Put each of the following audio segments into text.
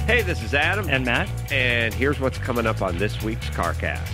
Hey, this is Adam. And Matt. And here's what's coming up on this week's CarCast.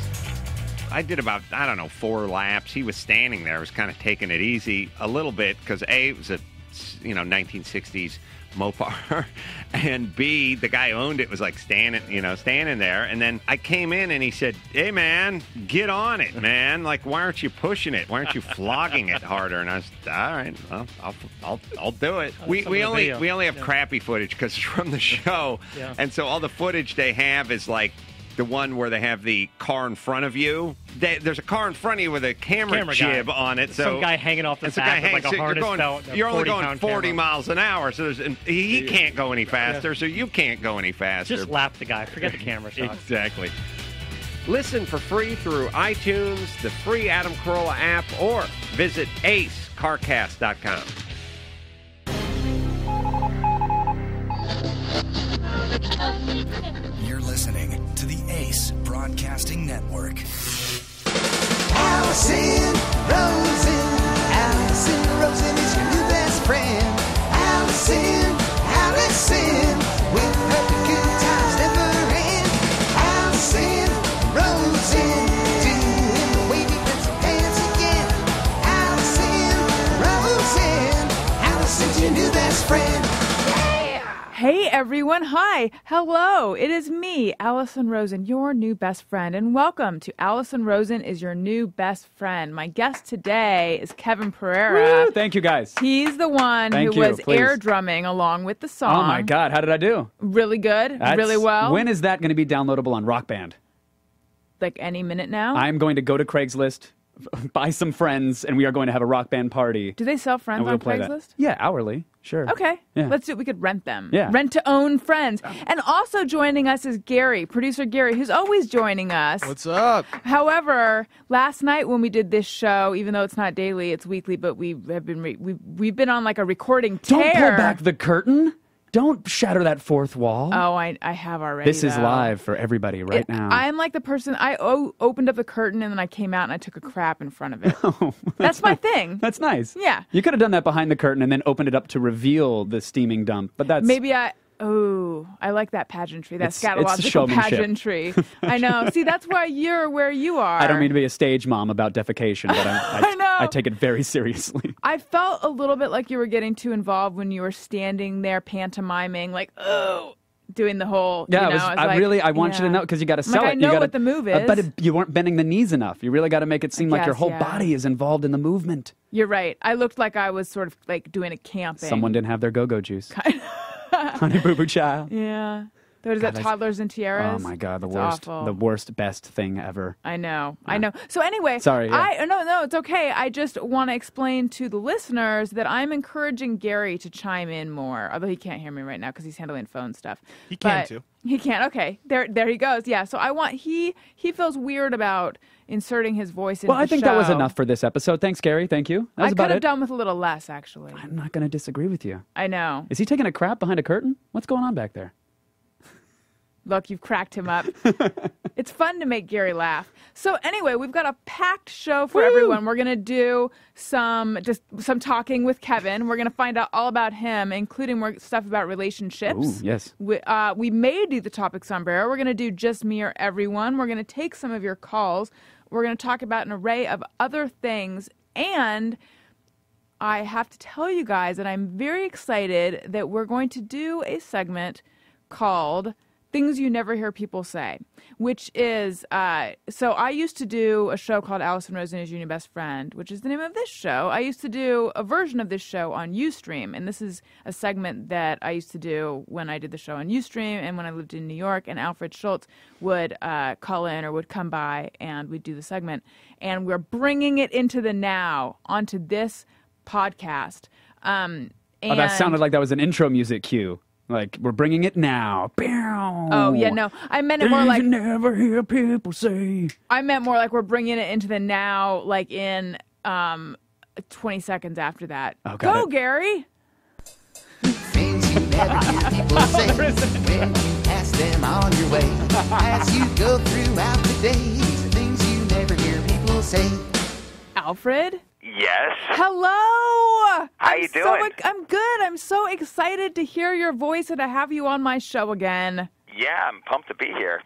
I did about, 4 laps. He was standing there. I was kind of taking it easy a little bit because, A, it was a, 1960s Mopar. And B, the guy who owned it was like standing there. And then I came in and he said, hey, man, get on it, man. Like, why aren't you pushing it? Why aren't you flogging it harder? And I was, all right, well, I'll do it. We only have crappy footage because it's from the show. Yeah. And so all the footage they have is like the one where they have the car in front of you. There's a car in front of you with a camera jib on it. So some guy hanging off the back with like a harness belt. You're only going 40 miles an hour, so he can't go any faster, so you can't go any faster. Just lap the guy. Forget the camera shot. Exactly. Listen for free through iTunes, the free Adam Carolla app, or visit acecarcast.com. You're listening to the Ace Broadcasting Network. Alison Rosen is your new best friend. Alison, with her the good times never end. Alison Rosen, doing the wavy pencil dance again. Alison's your new best friend. Hey everyone, hi, hello, it is me, Alison Rosen, your new best friend, and welcome to Alison Rosen is your new best friend. My guest today is Kevin Pereira. Woo, thank you guys. He's the one who was air drumming along with the song. Oh my God, how did I do? Really good, really well. When is that going to be downloadable on Rock Band? Like any minute now? I'm going to go to Craigslist, buy some friends, and we are going to have a Rock Band party. Do they sell friends on Craigslist? Yeah, hourly. Sure. Okay. Yeah. Let's do it. We could rent them. Yeah. Rent to own friends. And also joining us is Gary, producer Gary, who's always joining us. What's up? However, last night when we did this show, even though it's not daily, it's weekly, but we've been on like a recording tear. Don't pull back the curtain. Don't shatter that fourth wall. Oh, I have already. This is live for everybody now. I'm like the person, I opened up the curtain and then I came out and I took a crap in front of it. Oh, that's my thing. That's nice. Yeah. You could have done that behind the curtain and then opened it up to reveal the steaming dump, but that's... Maybe I like that pageantry, that scatological pageantry. I know. See, that's why you're where you are. I don't mean to be a stage mom about defecation, but I know. I take it very seriously. I felt a little bit like you were getting too involved when you were standing there pantomiming, like, doing the whole, yeah, I want you to know, because you got to sell it. I know what the move is. But you weren't bending the knees enough. You really got to make it seem like your whole body is involved in the movement. You're right. I looked like I was sort of like doing a camping. Someone didn't have their go-go juice. Honey Boo Boo Child. Yeah. What is that, Toddlers and Tiaras? Oh my God, the it's worst. Awful. The worst, best thing ever. I know. So anyway, sorry. Yeah. No, it's okay. I just want to explain to the listeners that I'm encouraging Gary to chime in more, although he can't hear me right now because he's handling phone stuff. He can too. He can. Okay. There he goes. Yeah. So he feels weird about inserting his voice into the show. Well, I think that was enough for this episode. Thanks, Gary. Thank you. That was I could have done with a little less, actually. I'm not going to disagree with you. I know. Is he taking a crap behind a curtain? What's going on back there? Look, you've cracked him up. It's fun to make Gary laugh. So anyway, we've got a packed show for everyone. We're going to do some talking with Kevin. We're going to find out all about him, including more stuff about relationships. Ooh, yes. We may do the topic sombrero. We're going to do just me or everyone. We're going to take some of your calls. We're going to talk about an array of other things. And I have to tell you guys that I'm very excited that we're going to do a segment called Things You Never Hear People Say, which is, so I used to do a show called Alison Rosen is Your New Best Friend, which is the name of this show. I used to do a version of this show on Ustream, and this is a segment that I used to do when I did the show on Ustream and when I lived in New York, and Alfred Schulz would call in or would come by and we'd do the segment. And we're bringing it into the now, onto this podcast. That sounded like that was an intro music cue. Like, we're bringing it now. Oh, yeah, no. I meant it more like... You never hear people say. I meant more like we're bringing it into the now, like in 20 seconds after that. Oh, Go, Gary! Things you never hear people say when you pass them on your way. As you go throughout the days, things you never hear people say. Alfred? Yes. Hello. How you doing? I'm good. I'm so excited to hear your voice and to have you on my show again. Yeah, I'm pumped to be here.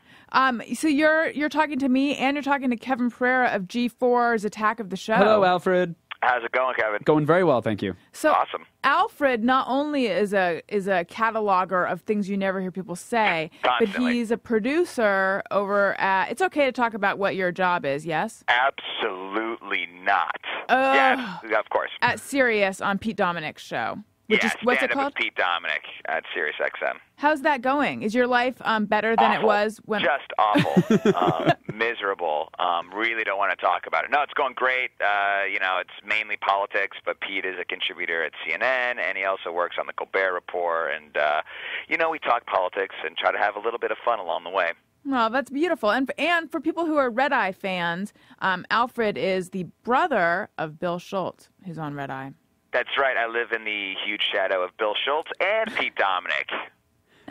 So you're talking to me and you're talking to Kevin Pereira of G4's Attack of the Show. Hello, Alfred. How's it going, Kevin? Going very well, thank you. So awesome. Alfred not only is a cataloger of things you never hear people say, Constantly. but he's a producer over at. It's okay to talk about what your job is, yes? Absolutely not. Yes, of course. At Sirius on Pete Dominic's show. Which is, what's it Stand Up called? with Pete Dominic at Sirius XM. How's that going? Is your life better than Awful. it was when? Just awful. Miserable. Really don't want to talk about it. No, it's going great. It's mainly politics, but Pete is a contributor at CNN, and he also works on the Colbert Report. And, we talk politics and try to have a little bit of fun along the way. Well, that's beautiful. And for people who are Red Eye fans, Alfred is the brother of Bill Schulz, who's on Red Eye. That's right. I live in the huge shadow of Bill Schulz and Pete Dominic.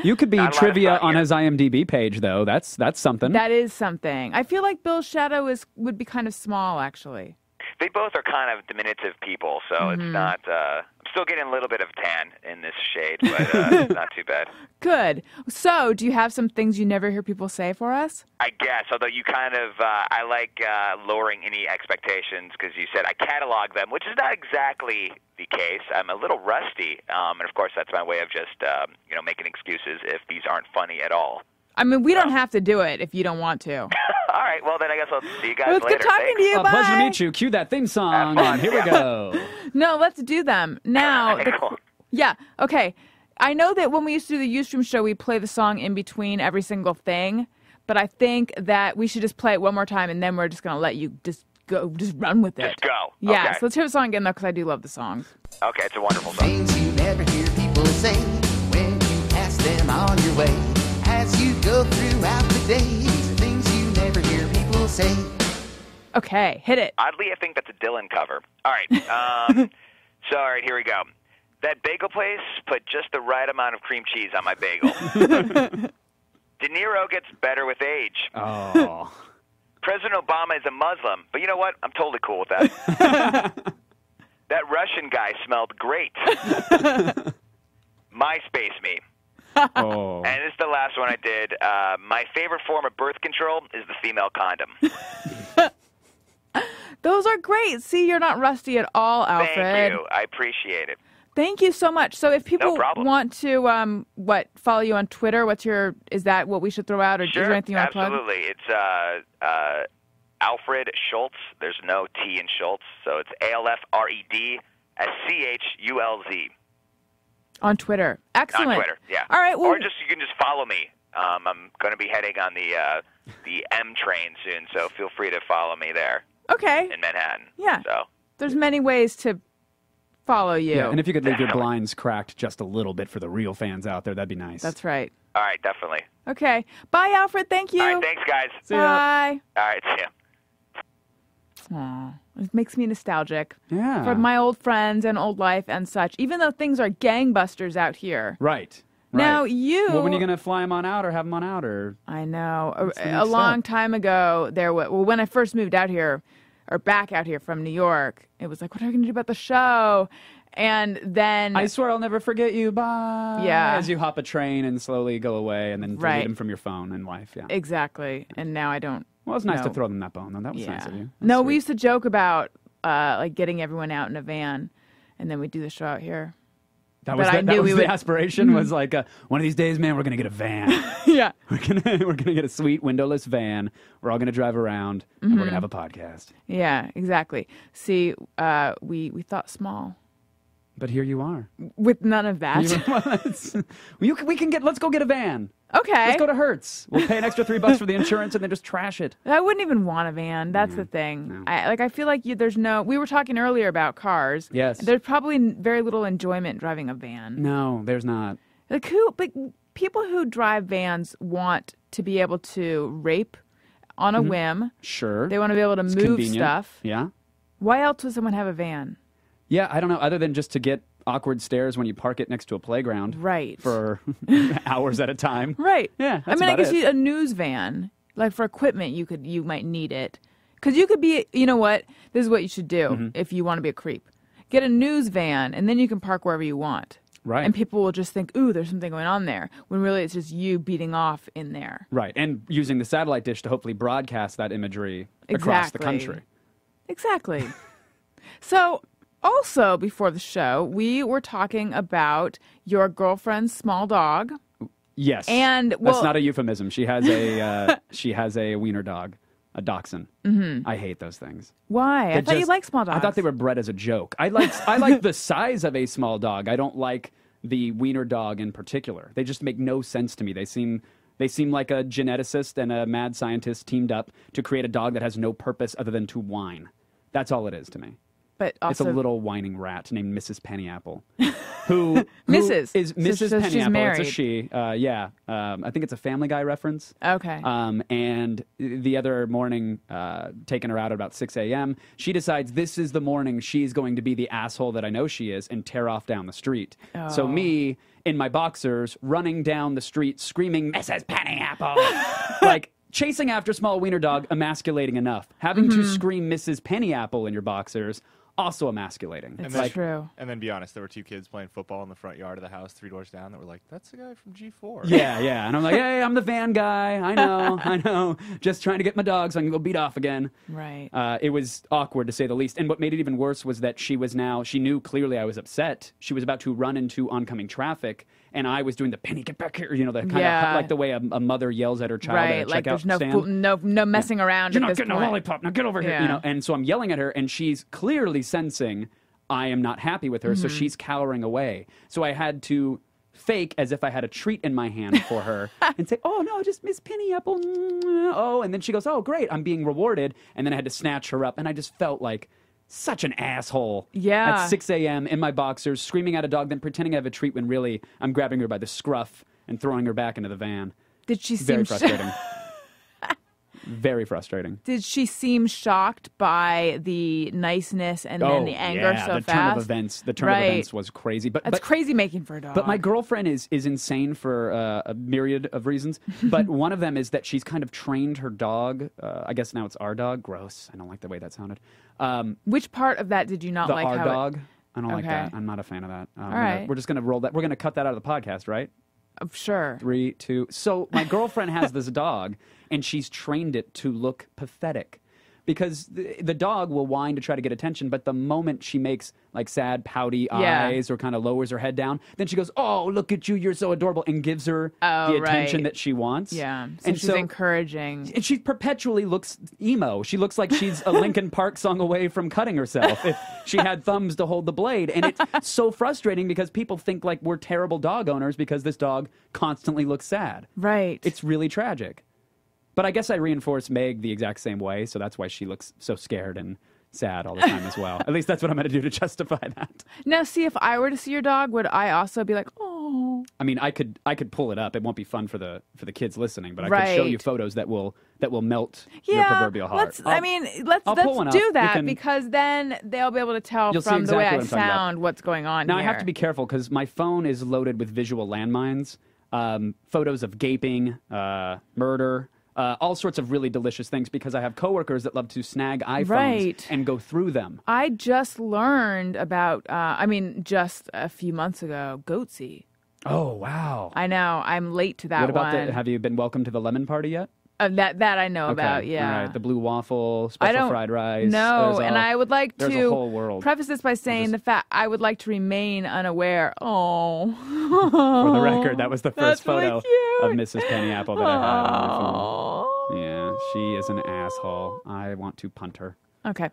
You could be trivia on his IMDb page, though. That's something. That is something. I feel like Bill's shadow would be kind of small, actually. They both are kind of diminutive people, so it's not... I'm still getting a little bit of tan in this shade, but it's not too bad. Good. So, do you have some things you never hear people say for us? I guess, although you kind of... I like lowering any expectations, because you said I catalog them, which is not exactly the case. I'm a little rusty, and of course that's my way of just making excuses if these aren't funny at all. I mean, we don't have to do it if you don't want to. All right, well then I guess I'll see you guys later. later. Good talking to you. Bye. Pleasure to meet you. Cue that theme song, and here we go. No, let's do them now. Cool. Yeah. Okay. I know that when we used to do the Ustream show, we play the song in between every single thing, but I think that we should just play it one more time, and then we're just gonna let you just run with it. Just go. Yeah. Okay. So let's hear the song again though, because I do love the song. Okay, it's a wonderful song. Things you never hear people say when you ask them on your way. As you go throughout the days, things you never hear people say. Okay, hit it. Oddly, I think that's a Dylan cover. All right. All right, here we go. That bagel place put just the right amount of cream cheese on my bagel. De Niro gets better with age. Oh. President Obama is a Muslim, but you know what? I'm totally cool with that. That Russian guy smelled great. MySpace me. Oh. And this is the last one I did. My favorite form of birth control is the female condom. Those are great. See, you're not rusty at all, Alfred. Thank you. I appreciate it. Thank you so much. So if people want to, follow you on Twitter, is that what we should throw out? Or sure, is there anything you want to plug? Absolutely. It's Alfred Schulz. There's no T in Schulz, so it's ALFRED SCHULZ. On Twitter. Excellent. On Twitter, yeah. All right. Well, or you can just follow me. I'm going to be heading on the M train soon, so feel free to follow me there. Okay. In Manhattan. Yeah. So there's many ways to follow you. Yeah, and if you could leave your blinds cracked just a little bit for the real fans out there, that'd be nice. That's right. All right, definitely. Okay. Bye, Alfred. Thank you. All right, thanks, guys. See ya. Bye. All right, see ya. Aw, it makes me nostalgic Yeah. for my old friends and old life and such, even though things are gangbusters out here. Right. Now, Well, when are you going to fly them on out or have them on out? Or I know. the A next long step? time ago, when I first moved out here, or back out here from New York, it was like, what are we going to do about the show? And then... I swear I'll never forget you. Bye. Yeah. As you hop a train and slowly go away and then delete Right. them from your phone in life. Yeah. Exactly. And now I don't... Well, it was nice know. to throw them that bone, though. That was nice of you. That's No, sweet. we used to joke about getting everyone out in a van, and then we'd do the show out here. That was, I that knew was we the would- aspiration. Was like one of these days, man, we're gonna get a van. Yeah. we're gonna get a sweet windowless van. We're all gonna drive around, and we're gonna have a podcast. Yeah, exactly. See, we thought small. But here you are. With none of that. Let's go get a van. Okay. Let's go to Hertz. We'll pay an extra $3 for the insurance and then just trash it. I wouldn't even want a van. That's the thing. no. I feel like there's no... We were talking earlier about cars. Yes. There's probably very little enjoyment driving a van. No, there's not. Like people who drive vans want to be able to rape on a whim. Sure. They want to be able to It's move convenient. stuff. Yeah. Why else would someone have a van? Yeah, I don't know. Other than just to get awkward stares when you park it next to a playground. Right. For hours at a time. Right. Yeah, I that's mean, I about guess it. a news van, like for equipment, you might need it. Because you could be, you know what? This is what you should do if you want to be a creep. Get a news van, and then you can park wherever you want. Right. And people will just think, ooh, there's something going on there, when really it's just you beating off in there. Right. And using the satellite dish to hopefully broadcast that imagery across the country. Exactly. So, also before the show, we were talking about your girlfriend's small dog. Yes. And that's not a euphemism. She has a wiener dog. A dachshund. I hate those things. Why? I thought you liked small dogs. I thought they were bred as a joke. I like the size of a small dog. I don't like the wiener dog in particular. They just make no sense to me. They seem like a geneticist and a mad scientist teamed up to create a dog that has no purpose other than to whine. That's all it is to me. But also, it's a little whining rat named Mrs. Pennyapple, who Mrs. is Mrs. So Pennyapple. she's married. It's a she. Yeah. I think it's a Family Guy reference. Okay. And the other morning, taking her out at about 6 a.m., she decides this is the morning she's going to be the asshole that I know she is and tear off down the street. Oh. So me, in my boxers, running down the street, screaming, Mrs. Pennyapple! Like, chasing after small wiener dog, emasculating enough. Having to scream Mrs. Pennyapple in your boxers, also emasculating. It's true. And then be honest, there were two kids playing football in the front yard of the house 3 doors down that were like, that's the guy from G4. Yeah. And I'm like, hey, I'm the van guy. I know. Just trying to get my dog so I can go beat off again. Right. It was awkward to say the least. And what made it even worse was that she knew clearly I was upset. She was about to run into oncoming traffic. And I was doing the Penny, get back here, the kind of like the way a mother yells at her child at a like checkout there's no messing around. You're at not this getting point. a lollipop. Now get over here. Yeah. And so I'm yelling at her, and she's clearly sensing I am not happy with her, so she's cowering away. So I had to fake as if I had a treat in my hand for her and say, oh, no, just Miss Pennyapple. Oh, and then she goes, oh, great, I'm being rewarded. And then I had to snatch her up, and I just felt like such an asshole. Yeah. At 6 a.m. in my boxers, screaming at a dog, then pretending I have a treat when really I'm grabbing her by the scruff and throwing her back into the van. Did she Very seem frustrating. Very frustrating. Did she seem shocked by the niceness and then the anger so the fast? The turn of events was crazy. That's crazy making for a dog. But my girlfriend is insane for a myriad of reasons. But one of them is that she's kind of trained her dog. I guess now it's our dog. Gross. I don't like the way that sounded. Which part of that did you not like? Our dog. I don't like that. I'm not a fan of that. All right. We're just going to roll that. We're going to cut that out of the podcast, right? Sure. 3, 2. So my girlfriend has this dog, and she's trained it to look pathetic. Because the dog will whine to try to get attention, but the moment she makes like sad, pouty eyes or kind of lowers her head down, then she goes, oh, look at you, you're so adorable, and gives her the attention that she wants. Yeah, so she's encouraging. And she perpetually looks emo. She looks like she's a Linkin Park song away from cutting herself if she had thumbs to hold the blade. And it's so frustrating because people think like we're terrible dog owners because this dog constantly looks sad. Right. It's really tragic. But I guess I reinforce Meg the exact same way, so that's why she looks so scared and sad all the time as well. At least that's what I'm going to do to justify that. Now, see, if I were to see your dog, would I also be like, oh? I mean, I could pull it up. It won't be fun for the kids listening, but I could show you photos that will melt your proverbial heart. Let's do that because then they'll be able to tell from the way I sound what's going on now, here. I have to be careful because my phone is loaded with visual landmines, photos of gaping, murder, all sorts of really delicious things because I have coworkers that love to snag iPhones and go through them. I just learned about, just a few months ago, Goatsy. Oh, wow. I know. I'm late to that What about one. have you been welcome to the lemon party yet? That I know about, yeah. All right. The blue waffle, special fried rice. No, and I would like there's a whole world. to preface this by saying the fact I would like to remain unaware. Oh. For the record, that was the first photo really of Mrs. Pennyapple that I had on my phone. Yeah, she is an asshole. I want to punt her. Okay.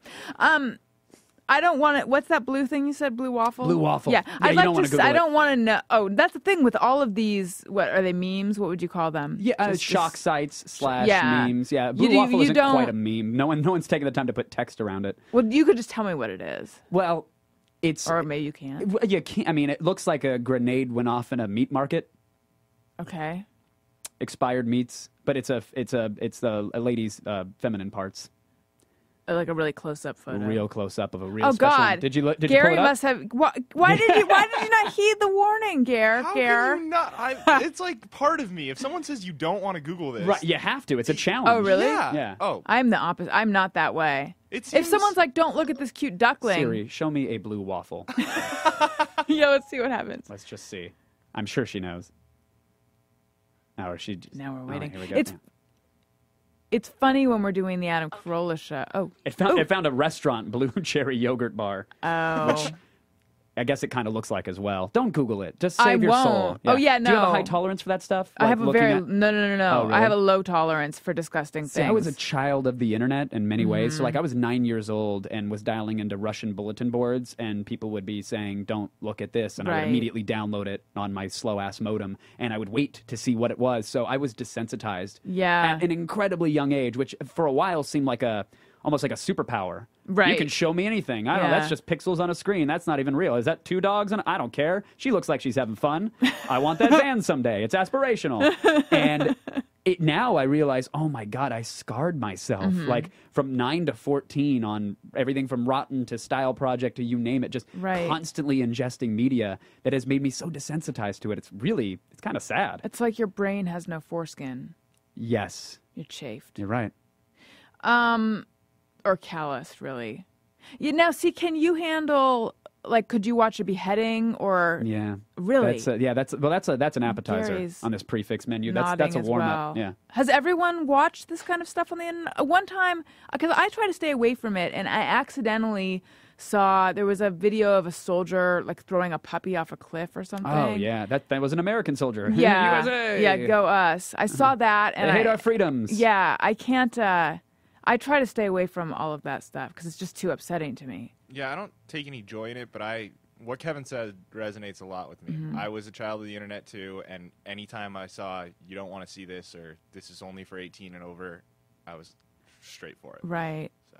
I don't want to. What's that blue thing you said? Blue waffle. Blue waffle. Yeah, I'd like to. I it. don't want to know. Oh, that's the thing with all of these. What are they? Memes? What would you call them? Yeah, shock sites / memes. Yeah, blue waffle isn't quite a meme. No one's taking the time to put text around it. Well, you could just tell me what it is. Well, it's or maybe you can't. You can't. I mean, it looks like a grenade went off in a meat market. Okay. Expired meats, but it's the lady's feminine parts. Like a really close-up photo. Real close-up of a real Oh, special God. one. Did you Gary pull it up? must have... Why did you not heed the warning, Gare? How Gare? can you not? It's like part of me. If someone says you don't want to Google this, Right, you have to. It's a challenge. Oh, really? Yeah. Oh, I'm the opposite. I'm not that way. it If seems- someone's like, don't look at this cute duckling. Siri, show me a blue waffle. Yeah, let's see what happens. Let's just see. I'm sure she knows. Now, or she... Now we're Oh, waiting. here we go. It's Yeah. It's funny when we're doing the Adam Carolla show. Oh. It found a restaurant, Blue Cherry Yogurt Bar. Oh. Which I guess it kind of looks like as well. Don't Google it. Just I save your soul. won't. Oh, yeah, Do you have a no. high tolerance for that stuff? I have a looking very... at- No. Oh, really? I have a low tolerance for disgusting See, things. I was a child of the internet in many ways. So, Mm-hmm. like, I was 9 years old and was dialing into Russian bulletin boards, and people would be saying, "Don't look at this," and I Right. would immediately download it on my slow ass modem, and I would wait to see what it was. So I was desensitized Yeah. at an incredibly young age, which for a while seemed like almost like a superpower. Right. You can show me anything. I don't know. Yeah. That's just pixels on a screen. That's not even real. Is that two dogs? I don't care. She looks like she's having fun. I want that van someday. It's aspirational. And now I realize, oh my God, I scarred myself. Mm-hmm. Like from 9 to 14 on everything from Rotten to Style Project to you name it, just Right. constantly ingesting media that has made me so desensitized to it. It's kind of sad. It's like your brain has no foreskin. Yes, You're chafed. you're right. Or calloused, really. Now, see, can you handle, like, could you watch a beheading or... Yeah. Really? That's an appetizer Gary's on this prefix menu. That's nodding a as warm well. up. Yeah. Has everyone watched this kind of stuff on the internet? One time, because I try to stay away from it, and I accidentally saw there was a video of a soldier like throwing a puppy off a cliff or something. Oh yeah, that was an American soldier. Yeah, USA! yeah, go us. I saw that, and They hate I our freedoms. Yeah, I can't. I try to stay away from all of that stuff because it's just too upsetting to me. Yeah, I don't take any joy in it, but what Kevin said resonates a lot with me. Mm-hmm. I was a child of the internet too, and anytime I saw you don't want to see this or this is only for 18 and over, I was straight for it. Right. So.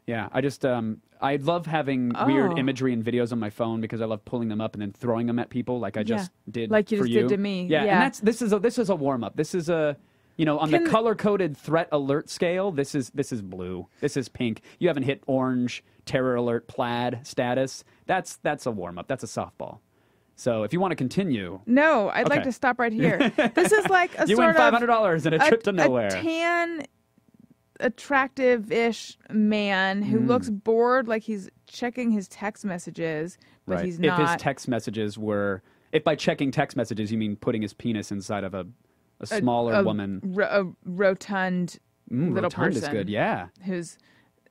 Yeah, I just I love having weird imagery and videos on my phone because I love pulling them up and then throwing them at people like I just did like you for just you. did to me. Yeah, Yeah. and this is a warm up. This is a on the color-coded threat alert scale, this is blue. This is pink. You haven't hit orange, terror alert, plaid status. That's a warm-up. That's a softball. So if you want to continue... No, I'd like Okay. to stop right here. This is like a you sort win of... $500 and a trip to nowhere. A tan, attractive-ish man who looks bored, like he's checking his text messages, but right. he's not. If his text messages were... If by checking text messages you mean putting his penis inside of a smaller woman. A rotund little rotund person. is good, yeah. Who's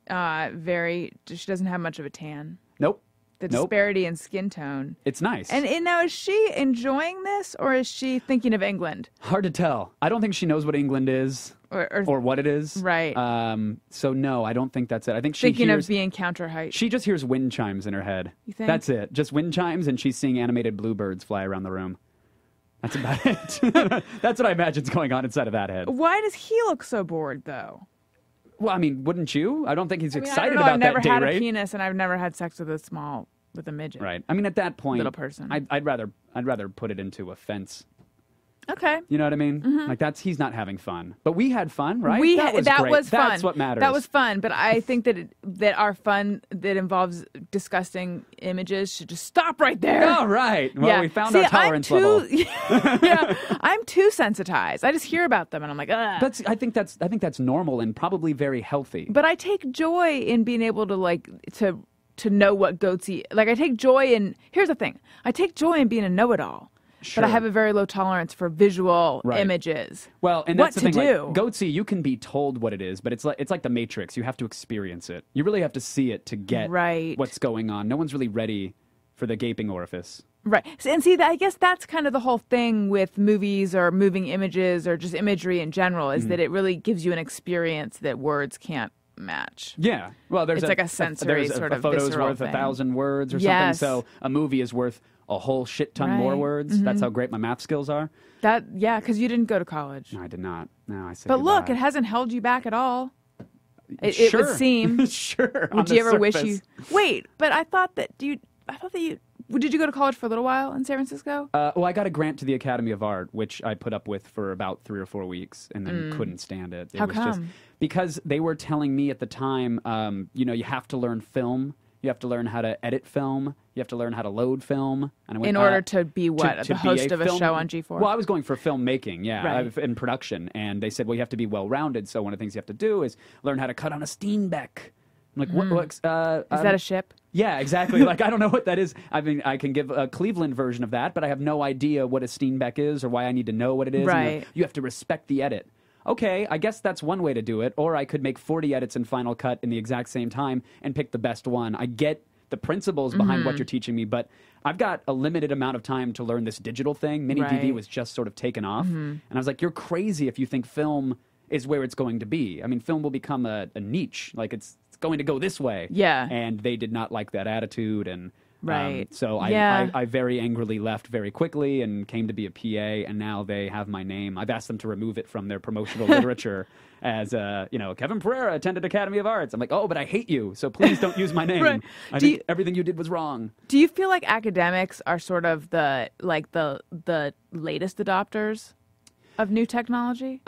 she doesn't have much of a tan. Nope. The Nope. disparity in skin tone. It's nice. And now, is she enjoying this, or is she thinking of England? Hard to tell. I don't think she knows what England is or what it is. Right. So no, I don't think that's it. I think she Thinking hears, of being counter height. she just hears wind chimes in her head. You think? That's it. Just wind chimes, and she's seeing animated bluebirds fly around the room. That's about it. That's what I imagine's going on inside of that head. Why does he look so bored, though? Well, I mean, wouldn't you? I don't think he's I mean, excited I don't know. about I've never that day had rate. a penis, and I've never had sex with a midget. Right. I mean, at that point, Little person. I'd rather put it into a fence. Okay. You know what I mean? Like he's not having fun, but we had fun, right? That great. was fun. That's what matters. That was fun, but I think that our fun that involves disgusting images should just stop right there. All right. Well, Yeah. we found See, our tolerance level. Yeah, I'm too sensitized. I just hear about them and I'm like, ugh. I think that's normal and probably very healthy. But I take joy in being able to to know what goats eat. Like I take joy in. Here's the thing. I take joy in being a know-it-all. Sure. But I have a very low tolerance for visual Right. images. Well, and what that's the to thing. do? Like, Goatsy, you can be told what it is, but it's like the Matrix. You have to experience it. You really have to see it to get Right. what's going on. No one's really ready for the gaping orifice. Right. And see, I guess that's kind of the whole thing with movies or moving images or just imagery in general is that it really gives you an experience that words can't match. Yeah. Well, there's It's like a sensory there's sort a of photo's visceral worth thing. 1,000 words or Yes. something. So a movie is worth a whole shit ton more Right. words. That's how great my math skills are. Because you didn't go to college. No, I did not. No, I said But look, goodbye. it hasn't held you back at all. It would Sure. seem. Sure. on Would the you ever wish surface. you? Wait, but I thought that you Did you go to college for a little while in San Francisco? Well, I got a grant to the Academy of Art, which I put up with for about 3 or 4 weeks, and then couldn't stand it. How was come? Just because they were telling me at the time, you have to learn film. You have to learn how to edit film. You have to learn how to load film. And I went, in order to be what? to the host be of a film, show on G4? Well, I was going for filmmaking, Right. in production. And they said, well, you have to be well-rounded. So one of the things you have to do is learn how to cut on a Steenbeck. I'm like, what? Is that a ship? Yeah, exactly. Like, I don't know what that is. I mean, I can give a Cleveland version of that, but I have no idea what a Steenbeck is or why I need to know what it is. Right. And you have to respect the edit. Okay, I guess that's one way to do it. Or I could make 40 edits in Final Cut in the exact same time and pick the best one. I get the principles behind what you're teaching me, but I've got a limited amount of time to learn this digital thing. Mini DV Right. was just sort of taken off. And I was like, you're crazy if you think film is where it's going to be. I mean, film will become a niche. Like, it's going to go this way. Yeah. And they did not like that attitude. And Right. so Yeah. I very angrily left very quickly and came to be a PA, and now they have my name. I've asked them to remove it from their promotional literature as, Kevin Pereira attended Academy of Arts. I'm like, oh, but I hate you, so please don't use my name. Right. I think everything you did was wrong. Do you feel like academics are sort of the latest adopters of new technology?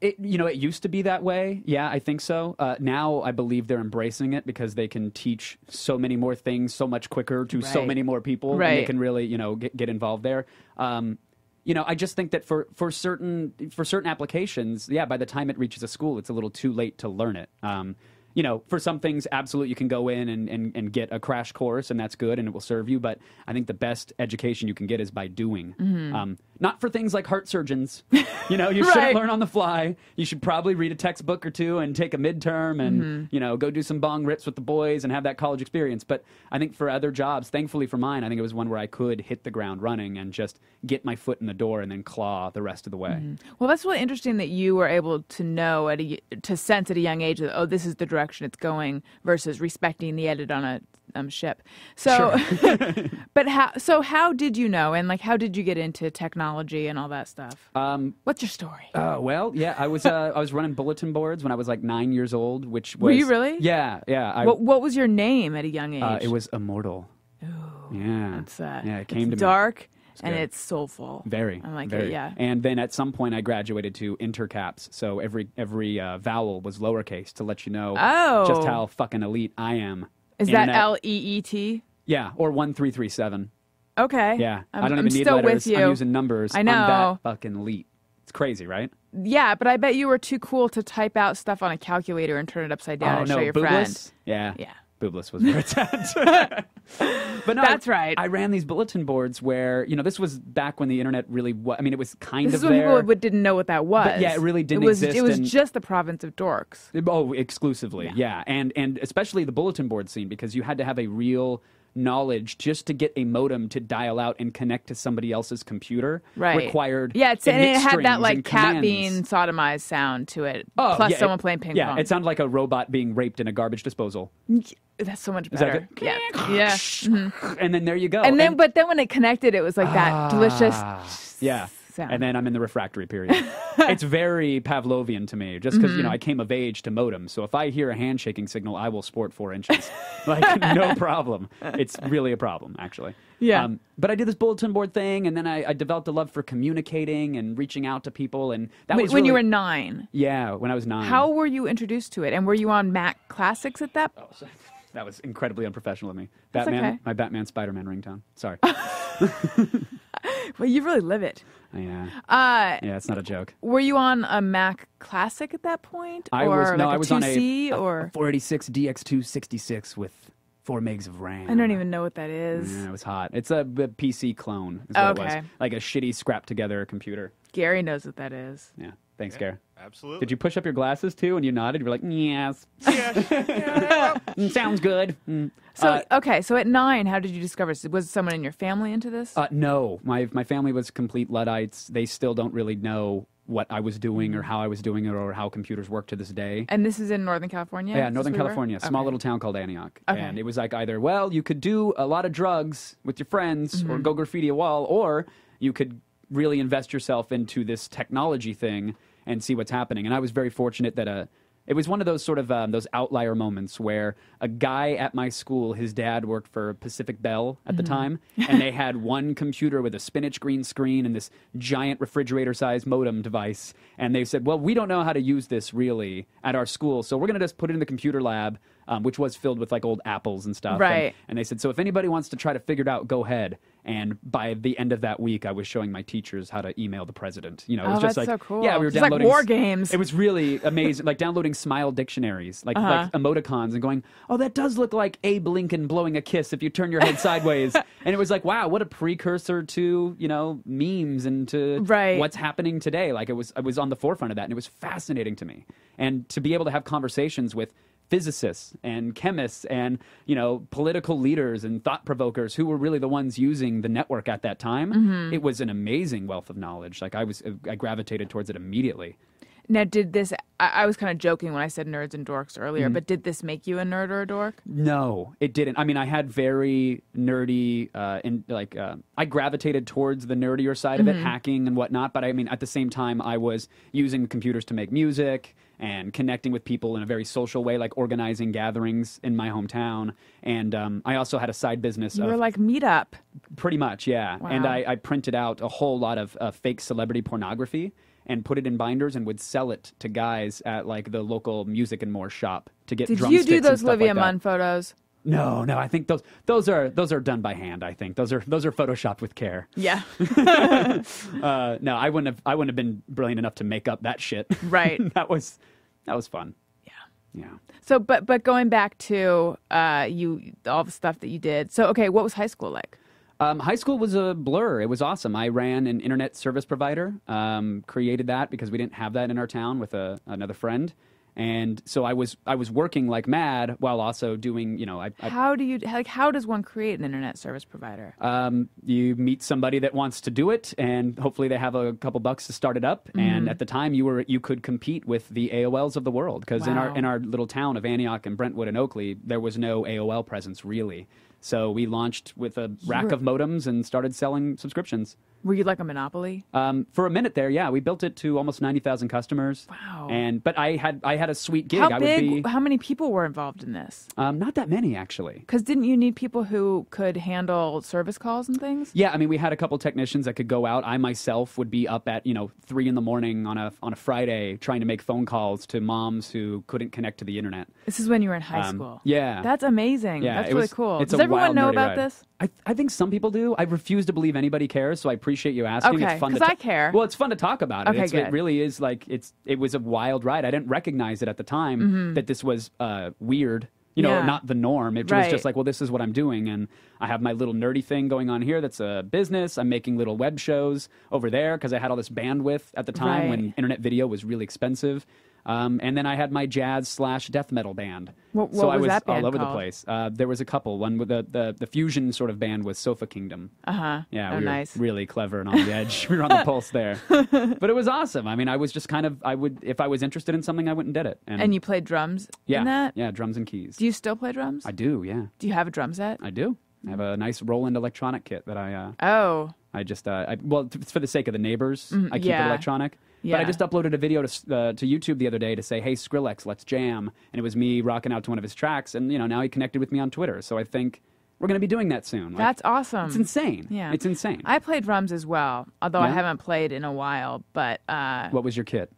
It used to be that way. Yeah, I think so. Now I believe they're embracing it because they can teach so many more things so much quicker to so Right. many more people. And Right. they can really, get involved there. I just think that for certain applications, by the time it reaches a school, it's a little too late to learn it. For some things, absolutely, you can go in and get a crash course, and that's good, and it will serve you. But I think the best education you can get is by doing. Not for things like heart surgeons. You Right. shouldn't learn on the fly. You should probably read a textbook or two and take a midterm and, go do some bong rips with the boys and have that college experience. But I think for other jobs, thankfully for mine, I think it was one where I could hit the ground running and just get my foot in the door and then claw the rest of the way. Well, that's really interesting that you were able to know to sense at a young age that, oh, this is the direction it's going versus respecting the edit on a ship. So, but how did you know, and how did you get into technology and all that stuff? What's your story? Well, yeah, I was running bulletin boards when I was 9 years old, which was... Were you really? Yeah. What was your name at a young age? It was Immortal. Ooh, Yeah. That's it came to me. dark and good. it's soulful. Very. I like very. it. Yeah. And then at some point I graduated to intercaps, so every vowel was lowercase to let you know just how fucking elite I am. Is Internet. that LEET? Yeah, or 1337. Okay. Yeah, I'm, I don't I'm even need still letters. with you. I'm using numbers. I know. I'm that fucking elite. It's crazy, right? Yeah, but I bet you were too cool to type out stuff on a calculator and turn it upside down and show your Boobless? friend. Yeah. Yeah. Boobless was where it's at. But no, That's right. I ran these bulletin boards where, this was back when the internet really was. I mean, it was kind This of is when there. people didn't know what that was. But yeah, it really didn't It was exist, and- just the province of dorks. Oh, exclusively, yeah. And especially the bulletin board scene, because you had to have a real knowledge just to get a modem to dial out and connect to somebody else's computer. Right. Required. Yeah, and it had that strings and cat commands. being sodomized sound to it. Oh, plus yeah, someone playing ping Yeah, pong. it sounded like a robot being raped in a garbage disposal. That's so much Is that better. good? Yeah. Yeah. Mhm. And then there you go. And then, but then when it connected, it was like that delicious. Yeah. sound. And then I'm in the refractory period. It's very Pavlovian to me, just because, I came of age to modems. So if I hear a handshaking signal, I will sport 4 inches. No problem. It's really a problem, actually. Yeah. But I did this bulletin board thing, and then I developed a love for communicating and reaching out to people. And that was when you really- were 9. Yeah, when I was 9. How were you introduced to it? And were you on Mac Classics at that? Oh, that was incredibly unprofessional of me. That's Batman, okay. my Batman Spider-Man ringtone. Sorry. Well, you really live it. Yeah. Yeah, it's not a joke. Were you on a Mac Classic at that point? I or was like I a was 2C on a or 486 DX266 with 4 megs of RAM. I don't even know what that is. Yeah, it was hot. It's a PC clone. Is what it Okay. was. Like a shitty scrapped together computer. Gary knows what that is. Yeah. Thanks, Gary. Absolutely. Did you push up your glasses too? And you nodded. You were like, yes. Sounds good. So okay, so at 9, how did you discover this? Was someone in your family into this? No, my family was complete Luddites. They still don't really know what I was doing or how I was doing it or how computers work to this day. And this is in Northern California? Yeah, Is Northern this where you were? California, small Okay. little town called Antioch. Okay. And it was like either, well, you could do a lot of drugs with your friends or go graffiti a wall, or you could really invest yourself into this technology thing and see what's happening. And I was very fortunate that It was one of those sort of those outlier moments where a guy at my school, his dad worked for Pacific Bell at the time, and they had one computer with a spinach green screen and this giant refrigerator-sized modem device. And they said, well, we don't know how to use this really at our school, so we're going to just put it in the computer lab, which was filled with like old apples and stuff. Right. And they said, so if anybody wants to try to figure it out, go ahead. And by the end of that week, I was showing my teachers how to email the president. You know, it was just that's like, so cool. yeah, we were It's like downloading war games. It was really amazing, like downloading smile dictionaries, like emoticons, and going, oh, that does look like Abe Lincoln blowing a kiss if you turn your head sideways. And it was like, wow, what a precursor to, you know, memes and to what's happening today. Like I was on the forefront of that, and it was fascinating to me. And to be able to have conversations with physicists and chemists and, you know, political leaders and thought provokers who were really the ones using the network at that time, it was an amazing wealth of knowledge. Like I gravitated towards it immediately. Now, did this? I was kind of joking when I said nerds and dorks earlier, but did this make you a nerd or a dork? No, it didn't. I mean, I had very nerdy, I gravitated towards the nerdier side of it, hacking and whatnot. But I mean, at the same time, I was using computers to make music and connecting with people in a very social way, like organizing gatherings in my hometown. And I also had a side business. You were like Meetup. Pretty much, yeah. Wow. And I printed out a whole lot of fake celebrity pornography and put it in binders and would sell it to guys at like the local Music and More shop to get Did drumsticks you do those and stuff Olivia like that. Munn photos? No, I think those are done by hand. I think those are photoshopped with care. Yeah. No, I wouldn't have been brilliant enough to make up that shit. Right. that was fun. Yeah. So, but going back to all the stuff that you did. So, okay, what was high school like? High school was a blur. It was awesome. I ran an internet service provider, created that because we didn't have that in our town with another friend. And so I was working like mad while also doing, you know, How does one create an internet service provider? you meet somebody that wants to do it, and hopefully they have a couple bucks to start it up. And at the time, you could compete with the AOLs of the world because in our little town of Antioch and Brentwood and Oakley, there was no AOL presence really. So we launched with a rack of modems and started selling subscriptions. Were you like a monopoly? For a minute there, yeah. We built it to almost 90,000 customers. Wow. But I had a sweet gig. How many people were involved in this? Not that many, actually. Because didn't you need people who could handle service calls and things? Yeah, I mean, we had a couple technicians that could go out. I myself would be up at 3 a.m. on a Friday trying to make phone calls to moms who couldn't connect to the internet. This is when you were in high school. Yeah. That's amazing. Yeah, That's really cool. Does everyone know about ride. this? I think some people do. I refuse to believe anybody cares, so I appreciate you asking. Okay, it's fun 'cause to I care. Well, it's fun to talk about it. Okay, good. It really is it was a wild ride. I didn't recognize it at the time that this was weird. Yeah. Not the norm. It was just like, well, this is what I'm doing. And I have my little nerdy thing going on here that's a business. I'm making little web shows over there because I had all this bandwidth at the time when internet video was really expensive. And then I had my jazz/death metal band. What so I was was that band all over called? the place. There was a couple. One with the fusion sort of band was Sofa Kingdom. Yeah, we were nice. really clever and on the edge. We were on the pulse there. But it was awesome. I mean, I was just if I was interested in something, I went and did it. And you played drums in that? Yeah, drums and keys. Do you still play drums? I do, yeah. Do you have a drum set? I do. I have a nice Roland electronic kit that I it's for the sake of the neighbors. I keep it electronic. Yeah. But I just uploaded a video to YouTube the other day to say, hey, Skrillex, let's jam. And it was me rocking out to one of his tracks. And, now he connected with me on Twitter. So I think we're going to be doing that soon. That's awesome. It's insane. Yeah. It's insane. I play drums as well, although I haven't played in a while. But what was your kit?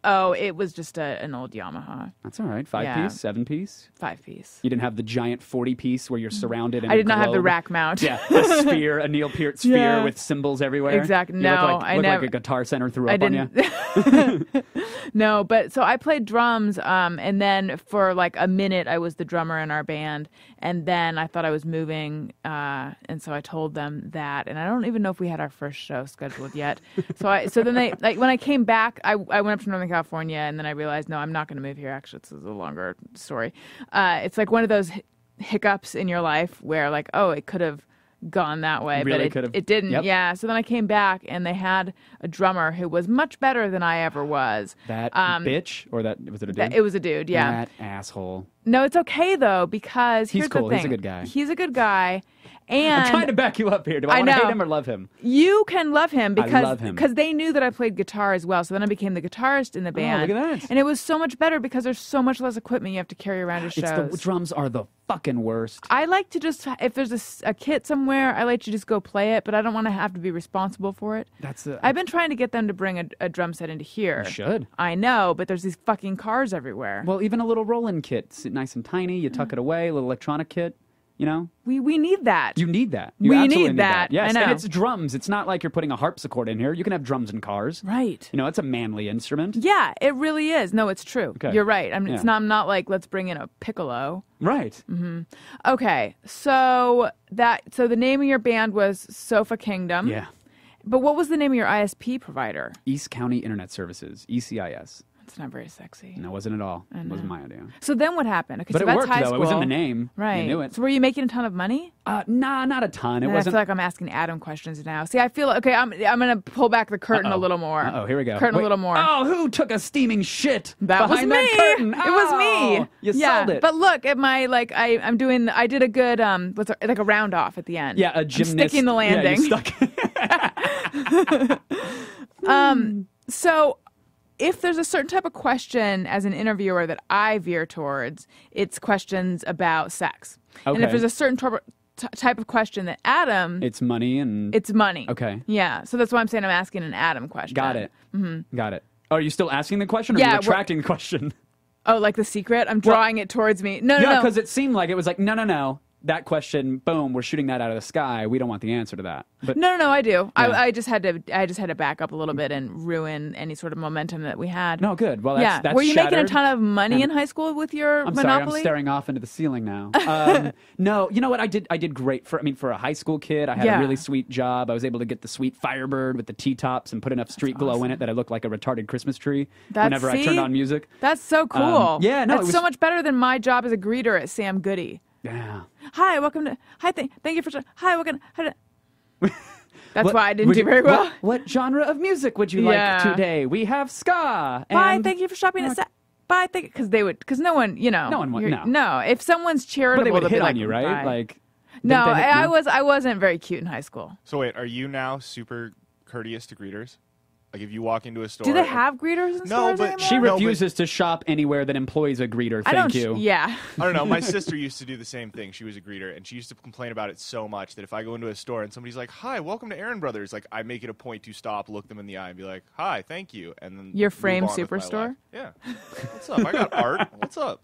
Oh, it was just an old Yamaha. That's all right. 5-piece, 7-piece? 5-piece. You didn't have the giant 40-piece where you're surrounded in I a did not have the globe? rack mount. Yeah, a sphere, a Neil Peart sphere with symbols everywhere. Exactly. You No, look like a Guitar Center threw up on you. No, but so I played drums, and then for like a minute I was the drummer in our band, and then I thought I was moving, and so I told them that, and I don't even know if we had our first show scheduled yet. So then when I came back, I went up to Northern California, and then I realized, no, I'm not going to move here. Actually, this is a longer story. It's like one of those hiccups in your life where like, oh, it could have gone that way, Really but it didn't. Yep. Yeah. So then I came back, and they had a drummer who was much better than I ever was. That bitch, or was it a dude? It was a dude. Yeah. That asshole. No, it's okay though, because He's here's cool. the thing. He's a good guy. He's a good guy. And I'm trying to back you up here. Do I want to hate him or love him? You can love him love him. because they knew that I played guitar as well. So then I became the guitarist in the band. look at that. And it was so much better because there's so much less equipment you have to carry around to shows. The drums are the fucking worst. I like to just, if there's a kit somewhere, I like to just go play it, but I don't want to have to be responsible for it. I've been trying to get them to bring a drum set into here. You should. I know, but there's these fucking cars everywhere. Well, even a little roll-in kit, it's nice and tiny. You tuck it away, a little electronic kit. You know, we need that. You need that. You we absolutely need that. Yes, I know. and it's drums. It's not like you're putting a harpsichord in here. You can have drums in cars. Right. You know, it's a manly instrument. Yeah, it really is. No, it's true. Okay. You're right. I mean, I'm not like, let's bring in a piccolo. Right. Mm-hmm. Okay, so the name of your band was Sofa Kingdom. Yeah. But what was the name of your ISP provider? East County Internet Services, ECIS. It's not very sexy. No, it wasn't at all. It wasn't my idea. So then what happened? Okay, But so it that's worked, high though. school. It was in the name. Right. You knew it. So were you making a ton of money? Nah, not a ton. It I wasn't. feel like I'm asking Adam questions now. See, I feel okay. I'm gonna pull back the curtain a little more. Oh, here we go. Curtain a little more. Oh, who took a steaming shit That was behind me. that curtain? It was me. Oh, you yeah, sold it. But look at my I did a good like a round off at the end. Yeah, a gymnast. I'm sticking the landing. Yeah, you stuck. So if there's a certain type of question as an interviewer that I veer towards, it's questions about sex. Okay. And if there's a certain type of question that Adam... It's money and... It's money. Okay. Yeah. So that's why I'm saying I'm asking an Adam question. Got it. Mm-hmm. Got it. Oh, are you still asking the question or are Yeah, you retracting the question? Oh, like the secret? I'm drawing it towards me. No. Yeah, because it seemed like it was like, no. That question, boom, we're shooting that out of the sky. We don't want the answer to that. But No, I do. Yeah. I just had to back up a little bit and ruin any sort of momentum that we had. No, good. Well, that's Were you making a shattered. ton of money in high school with your I'm Monopoly? sorry, I'm staring off into the ceiling now. No, you know what? I did great for a high school kid. I had a really sweet job. I was able to get the sweet Firebird with the T-tops and put enough street glow in it that I looked like a retarded Christmas tree whenever I turned on music. That's so cool. That's so much better than my job as a greeter at Sam Goody. Yeah. Hi, welcome to. Hi, thank you for. Hi, welcome. That's why I didn't do very well. What genre of music would you like today? We have ska. Bye, thank you for shopping at. Bye, thank because no one, No one would. No, if someone's charitable, But they would they'll hit be like, on you, right? bye. Like. No, didn't they hit you? I wasn't very cute in high school. So wait, are you now super courteous to greeters? Like if you walk into a store, Do they have greeters in stores anymore? She refuses to shop anywhere that employs a greeter. Thank you. Yeah. I don't know. My sister used to do the same thing. She was a greeter, and she used to complain about it so much that if I go into a store and somebody's like, "Hi, welcome to Aaron Brothers," like I make it a point to stop, look them in the eye, and be like, "Hi, thank you," and then Your move frame on with my superstore? life. Yeah. What's up? I got art. What's up?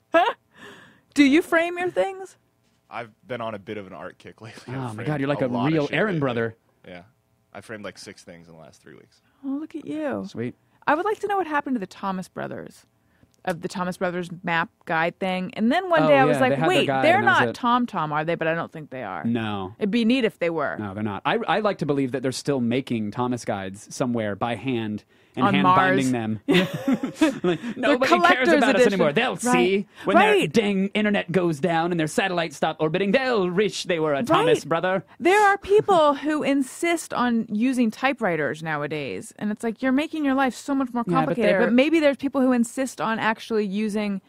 Do you frame your things? I've been on a bit of an art kick lately. Oh my God, you're like a lot of real shit Aaron lately. brother. Yeah. I framed like 6 things in the last 3 weeks. Oh, look at you. Sweet. I would like to know what happened to the Thomas Brothers, of the Thomas Brothers map guide thing. And then one day I was they like, had their wait, guide they're and that was not it. TomTom, are they? But I don't think they are. No. It'd be neat if they were. No, they're not. I like to believe that they're still making Thomas guides somewhere by hand and On hand Mars. binding them. Like, nobody cares collector's about us edition. anymore. They'll Right. see when their Right. dang internet goes down and their satellites stop orbiting. They'll wish they were a Thomas Right. brother. There are people who insist on using typewriters nowadays. And it's like, you're making your life so much more Yeah, but complicated. they're- But maybe there's people who insist on actually using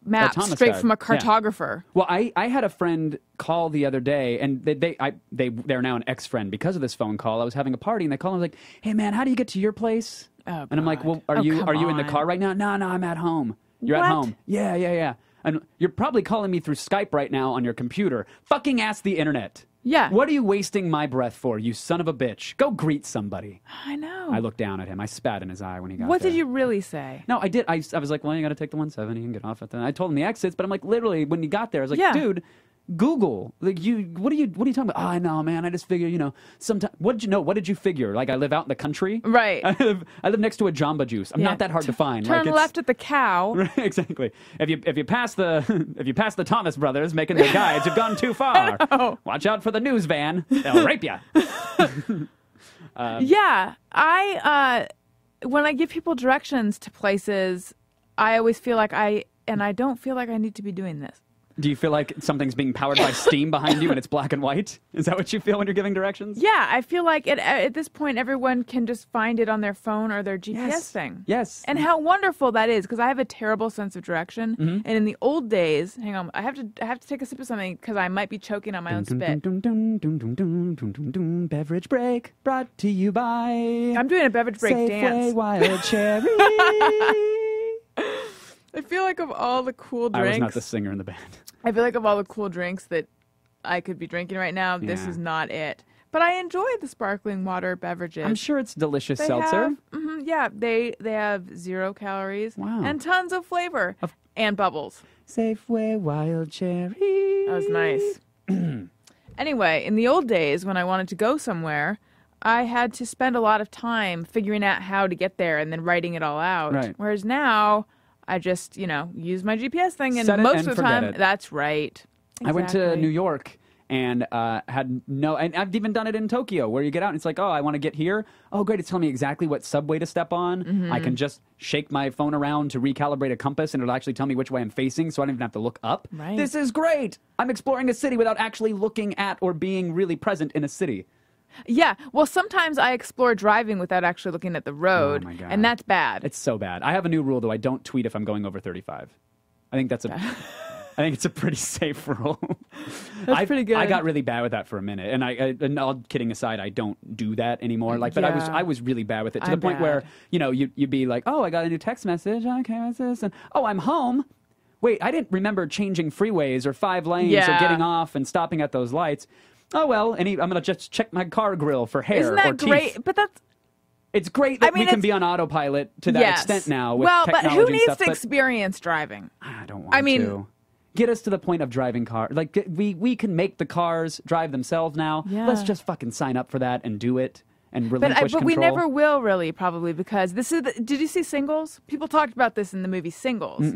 maps Thomas straight guide. from a Yeah. cartographer. Well, I had a friend call the other day, and they're now an ex-friend because of this phone call. I was having a party, and they called. I was like, "Hey, man, how do you get to your place?" Oh, and I'm like, "Well, God. are Oh, you come in the on. car right now?" No, I'm at home. You're What? at home. Yeah. And you're probably calling me through Skype right now on your computer. Fucking ask the internet. Yeah. What are you wasting my breath for, you son of a bitch? Go greet somebody. I know. I looked down at him. I spat in his eye when he got What there. did you really say? No, I did. I was like, well, you got to take the 170 and get off at the. I told him the exits, but I'm like, literally, when you got there, I was like, Yeah. dude, Google. Like, what are you talking about? Oh, I know, man. I just figure, sometimes. What did you know? What did you figure? Like, I live out in the country. Right. I live next to a Jamba Juice. I'm Yeah. not that hard to find. Turn like, it's, left at the cow. Right, exactly. If you pass the Thomas brothers making their guides, you've gone too far. Watch out for the news van. They'll rape you. Yeah. When I give people directions to places, I always feel like I don't feel like I need to be doing this. Do you feel like something's being powered by steam behind you and it's black and white? Is that what you feel when you're giving directions? Yeah, I feel like at this point, everyone can just find it on their phone or their GPS thing. Yes. And how wonderful that is, because I have a terrible sense of direction. And in the old days, hang on, I have to take a sip of something because I might be choking on my own spit. Beverage break brought to you by... I'm doing a beverage break Safeway dance. Wild Cherry. I feel like of all the cool I drinks... was not the singer in the band. I feel like of all the cool drinks that I could be drinking right now, this is not it. But I enjoy the sparkling water beverages. I'm sure it's delicious They seltzer. have, they have 0 calories and tons of flavor and bubbles. Safeway Wild Cherry. That was nice. Anyway, in the old days when I wanted to go somewhere, I had to spend a lot of time figuring out how to get there and then writing it all out. Right. Whereas now, I just, use my GPS thing, and Set it most and of the forget time, it. that's right. I went to Exactly. New York and and I've even done it in Tokyo, where you get out and it's like, oh, I want to get here. Oh, great, it's telling me exactly what subway to step on. I can just shake my phone around to recalibrate a compass, and it'll actually tell me which way I'm facing, so I don't even have to look up. Right. This is great. I'm exploring a city without actually looking at or being really present in a city. Yeah, well, sometimes I explore driving without actually looking at the road, my God. and that's bad. It's so bad. I have a new rule, though. I don't tweet if I'm going over 35. I think that's I think it's a pretty safe rule. That's pretty good. I got really bad with that for a minute, and all kidding aside, I don't do that anymore. But I was really bad with it to the point where you'd be like, oh, I got a new text message. Okay, what's this? And oh, I'm home. Wait, I didn't remember changing freeways or 5 lanes or getting off and stopping at those lights. Oh well, I'm gonna just check my car grill for hair. Isn't that or great? teeth. But that's It's great that we can be on autopilot to that extent now. With but technology who and needs stuff, to but experience driving? I don't want to. Get us to the point of driving cars. Like, we can make the cars drive themselves now. Yeah. Let's just fucking sign up for that and do it and relinquish But control. we never will, really, probably, because this is. Did you see Singles? People talked about this in the movie Singles.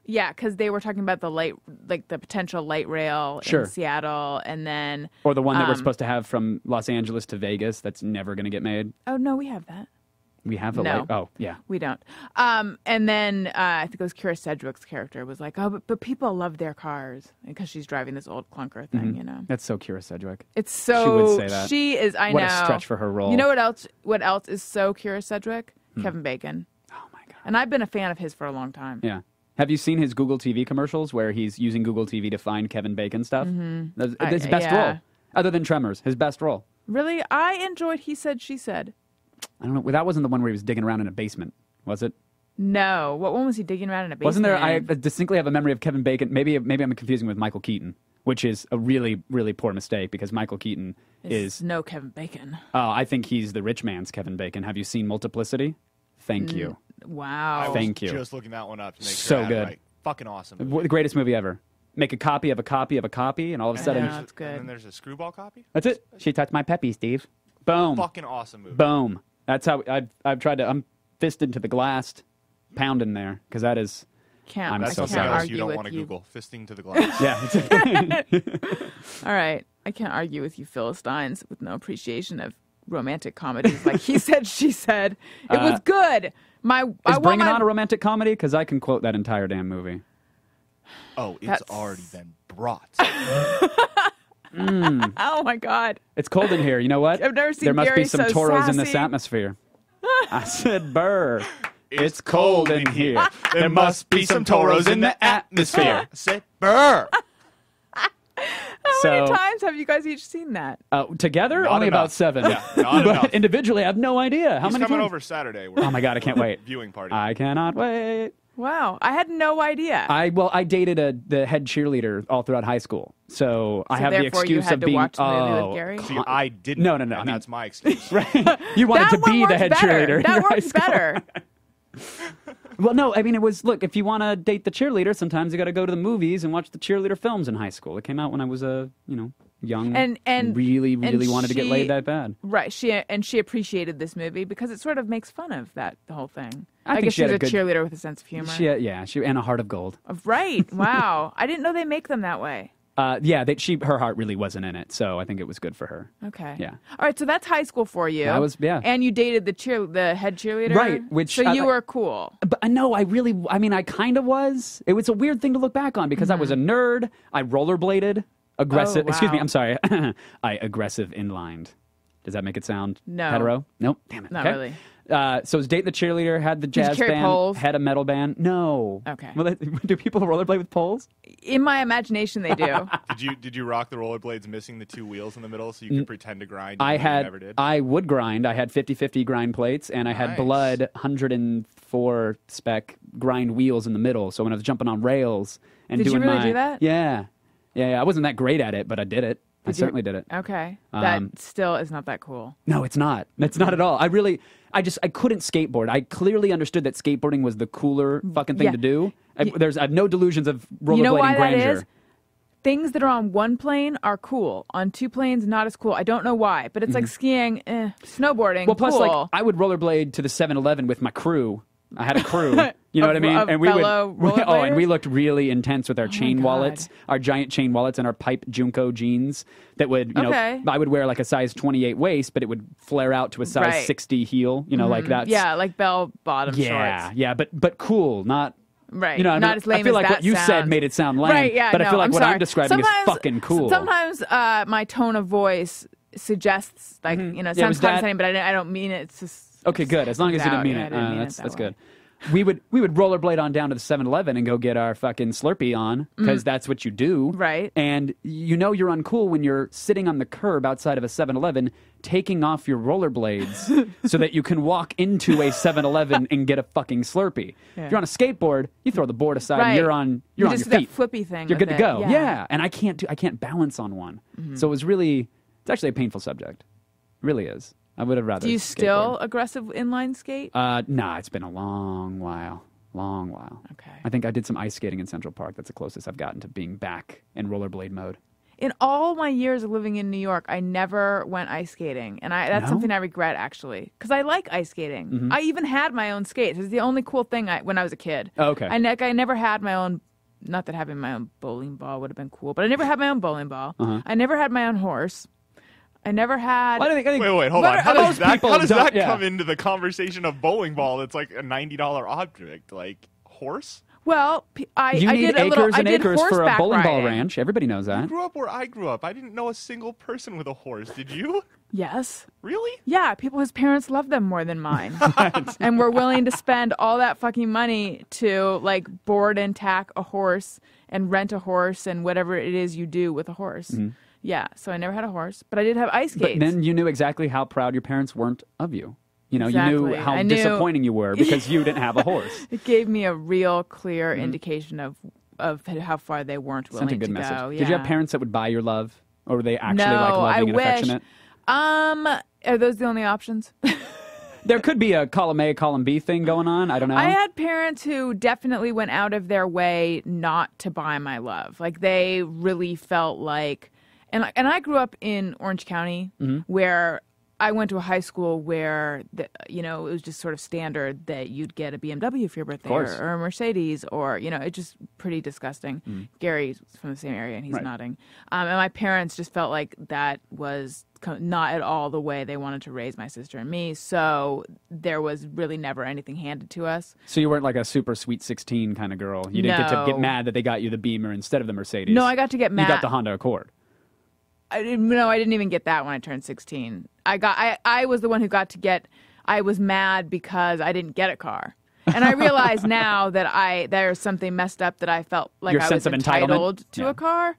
Yeah, because they were talking about the potential light rail in Seattle, and then or the one that we're supposed to have from Los Angeles to Vegas. That's never going to get made. Oh no, we have that. We have a No. light. Oh yeah, We don't. And then I think it was Kira Sedgwick's character was like, oh, but people love their cars because she's driving this old clunker thing, That's so Kira Sedgwick. It's so. She would say that. She is. I What know. a stretch for her role. You know what else? What else is so Kira Sedgwick? Kevin Bacon. Oh my God. And I've been a fan of his for a long time. Yeah. Have you seen his Google TV commercials where he's using Google TV to find Kevin Bacon stuff? That's his best role, other than Tremors. His best role. Really, I enjoyed He Said, She Said. I don't know. That wasn't the one where he was digging around in a basement, was it? No, what one was he digging around in a basement? Wasn't there? I in? distinctly have a memory of Kevin Bacon. Maybe I'm confusing with Michael Keaton, which is a really, really poor mistake because Michael Keaton is no Kevin Bacon. Oh, I think he's the rich man's Kevin Bacon. Have you seen Multiplicity? Thank you. Wow. Thank you. Just looking that one up to make So sure I had it good. right. Fucking awesome. The greatest movie ever. Make a copy of a copy of a copy, and all of a sudden, Yeah, that's good. And then there's a screwball copy. that's it. She touched my peppy, Steve. Boom. Fucking awesome movie. Boom. That's how I've tried to. I'm fisted to the glass, pounding there because that is. Can't. That's so I something can't sorry. else argue you don't with want to you. Google. Fisting to the glass. Yeah. All right, I can't argue with you Philistines with no appreciation of romantic comedies. Like He Said, She Said. It was good. Is Bringing On a romantic comedy? Because I can quote that entire damn movie. Oh, it's That's- already been brought. Oh my God. It's cold in here. You know what? I've never seen There must Gary be some so toros in this sassy. atmosphere. I said, burr. It's cold in here. There must be some toros in the atmosphere. I said, burr. How many times have you guys each seen that? Together, Not only enough. about 7. Yeah, not but enough. individually, I have no idea. How He's many coming times? over Saturday. Oh my God, I can't wait. Viewing party. I cannot wait. Wow, I had no idea. I dated the head cheerleader all throughout high school, so I have the therefore you excuse had of to being. watch the movie with Gary? See, I didn't. No. And I mean, that's my excuse. you wanted that to one be the works head better. cheerleader. in That your high works school. better. Well, no, I mean, it was, look, if you want to date the cheerleader, sometimes you got to go to the movies and watch the cheerleader films in high school. It came out when I was young And really wanted to get she- laid that bad. Right. She appreciated this movie because it sort of makes fun of the whole thing. I think guess she had she's a a good- cheerleader with a sense of humor. She and a heart of gold. Right. Wow. I didn't know they make them that way. Her heart really wasn't in it, so I think it was good for her. Okay. Yeah. All right, so that's high school for you. And you dated the head cheerleader? Right. So you were cool. But no, I kind of was. It was a weird thing to look back on because I was a nerd. I rollerbladed. Aggressive. Oh, wow. Excuse me, I'm sorry. I aggressive inlined. Does that make it sound hetero? Nope. Damn it. Not really. So I was dating the cheerleader, had the jazz band, poles? had a metal band. No. Okay. Well, do people rollerblade with poles? In my imagination, they do. Did you rock the rollerblades missing the 2 wheels in the middle so you could pretend to grind? I never did? I would grind. I had 50-50 grind plates, and I had blood 104 spec grind wheels in the middle. So when I was jumping on rails and Did doing you really do that? Yeah. I wasn't that great at it, but I did it. I certainly did it. Okay. That still is not that cool. No, it's not. It's not at all. I couldn't skateboard. I clearly understood that skateboarding was the cooler fucking thing to do. I have no delusions of rollerblading You know why grandeur. that is? Things that are on one plane are cool. On 2 planes, not as cool. I don't know why, but it's like skiing, snowboarding, Well, plus, cool. like, I would rollerblade to the 7-Eleven with my crew. I had a crew. You know what I mean? And we looked really intense with our chain wallets, our giant chain wallets, and our pipe Junko jeans that would, I would wear like a size 28 waist, but it would flare out to a size 60 heel. Like that. Yeah, like bell bottom shorts. Yeah, but cool, not. Right. Not as lame I feel as like that what you sounds. said made it sound lame. Right, yeah, but I feel like I'm what sorry. I'm describing is fucking cool. Sometimes my tone of voice suggests, like, sounds condescending, but I don't mean it. It's just. Okay, good. As long as you didn't mean it. That's good. We would rollerblade on down to the 7-Eleven and go get our fucking Slurpee on because that's what you do. Right. And you're uncool when you're sitting on the curb outside of a 7-Eleven taking off your rollerblades so that you can walk into a 7-Eleven and get a fucking Slurpee. Yeah. If you're on a skateboard, you throw the board aside and you're on you your just feet. do that flippy thing. You're good to go. Yeah. Yeah. And I can't balance on one. So it's actually a painful subject. It really is. I would have rather. Do you skateboard. still aggressive inline skate? Nah, it's been a long while. Okay. I think I did some ice skating in Central Park. That's the closest I've gotten to being back in rollerblade mode. In all my years of living in New York, I never went ice skating, and that's something I regret actually, because I like ice skating. I even had my own skates. It was the only cool thing when I was a kid. Oh, okay. I never had my own. Not that having my own bowling ball would have been cool, but I never had my own bowling ball. I never had my own horse. I never had. Wait, hold on. How does that come into the conversation of bowling ball? That's like a $90 object, like horse. Well, I did a little. Acres and acres for a bowling ball riding. ranch. Everybody knows that. You grew up where I grew up. I didn't know a single person with a horse. Did you? Yes. Really? Yeah, people whose parents love them more than mine, and were willing to spend all that fucking money to like board and tack a horse and rent a horse and whatever it is you do with a horse. Yeah, so I never had a horse, but I did have ice skates. But then you knew exactly how proud your parents weren't of you. Exactly. You knew how disappointing you were because you didn't have a horse. It gave me a real clear indication of how far they weren't willing Sent a good to message. go. Yeah. Did you have parents that would buy your love, or were they actually No, like loving and wish. affectionate? Are those the only options? There could be a column A, column B thing going on. I don't know. I had parents who definitely went out of their way not to buy my love. Like they really felt like, and I grew up in Orange County, where I went to a high school where it was just sort of standard that you'd get a BMW for your birthday or a Mercedes, or it's just pretty disgusting. Gary's from the same area and he's nodding. And my parents just felt like that was not at all the way they wanted to raise my sister and me. So there was really never anything handed to us. So you weren't like a super sweet 16 kind of girl. You didn't get to get mad that they got you the Beamer instead of the Mercedes. No, I got to get mad. You got the Honda Accord. I didn't even get that when I turned 16. I was the one who got to get. I was mad because I didn't get a car, and I realize now that there's something messed up that I felt like Your I sense was of entitled entitlement? to a car.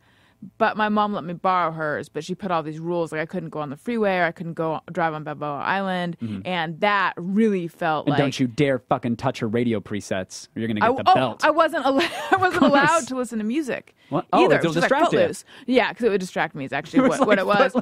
But my mom let me borrow hers, but she put all these rules, like I couldn't go on the freeway or I couldn't go drive on Balboa Island, and that really felt like. And don't you dare fucking touch her radio presets, or you're gonna get the belt. I wasn't allowed to listen to music what? either. It'll It was distract like Footloose. Yeah, because it would distract me. Is actually what it was.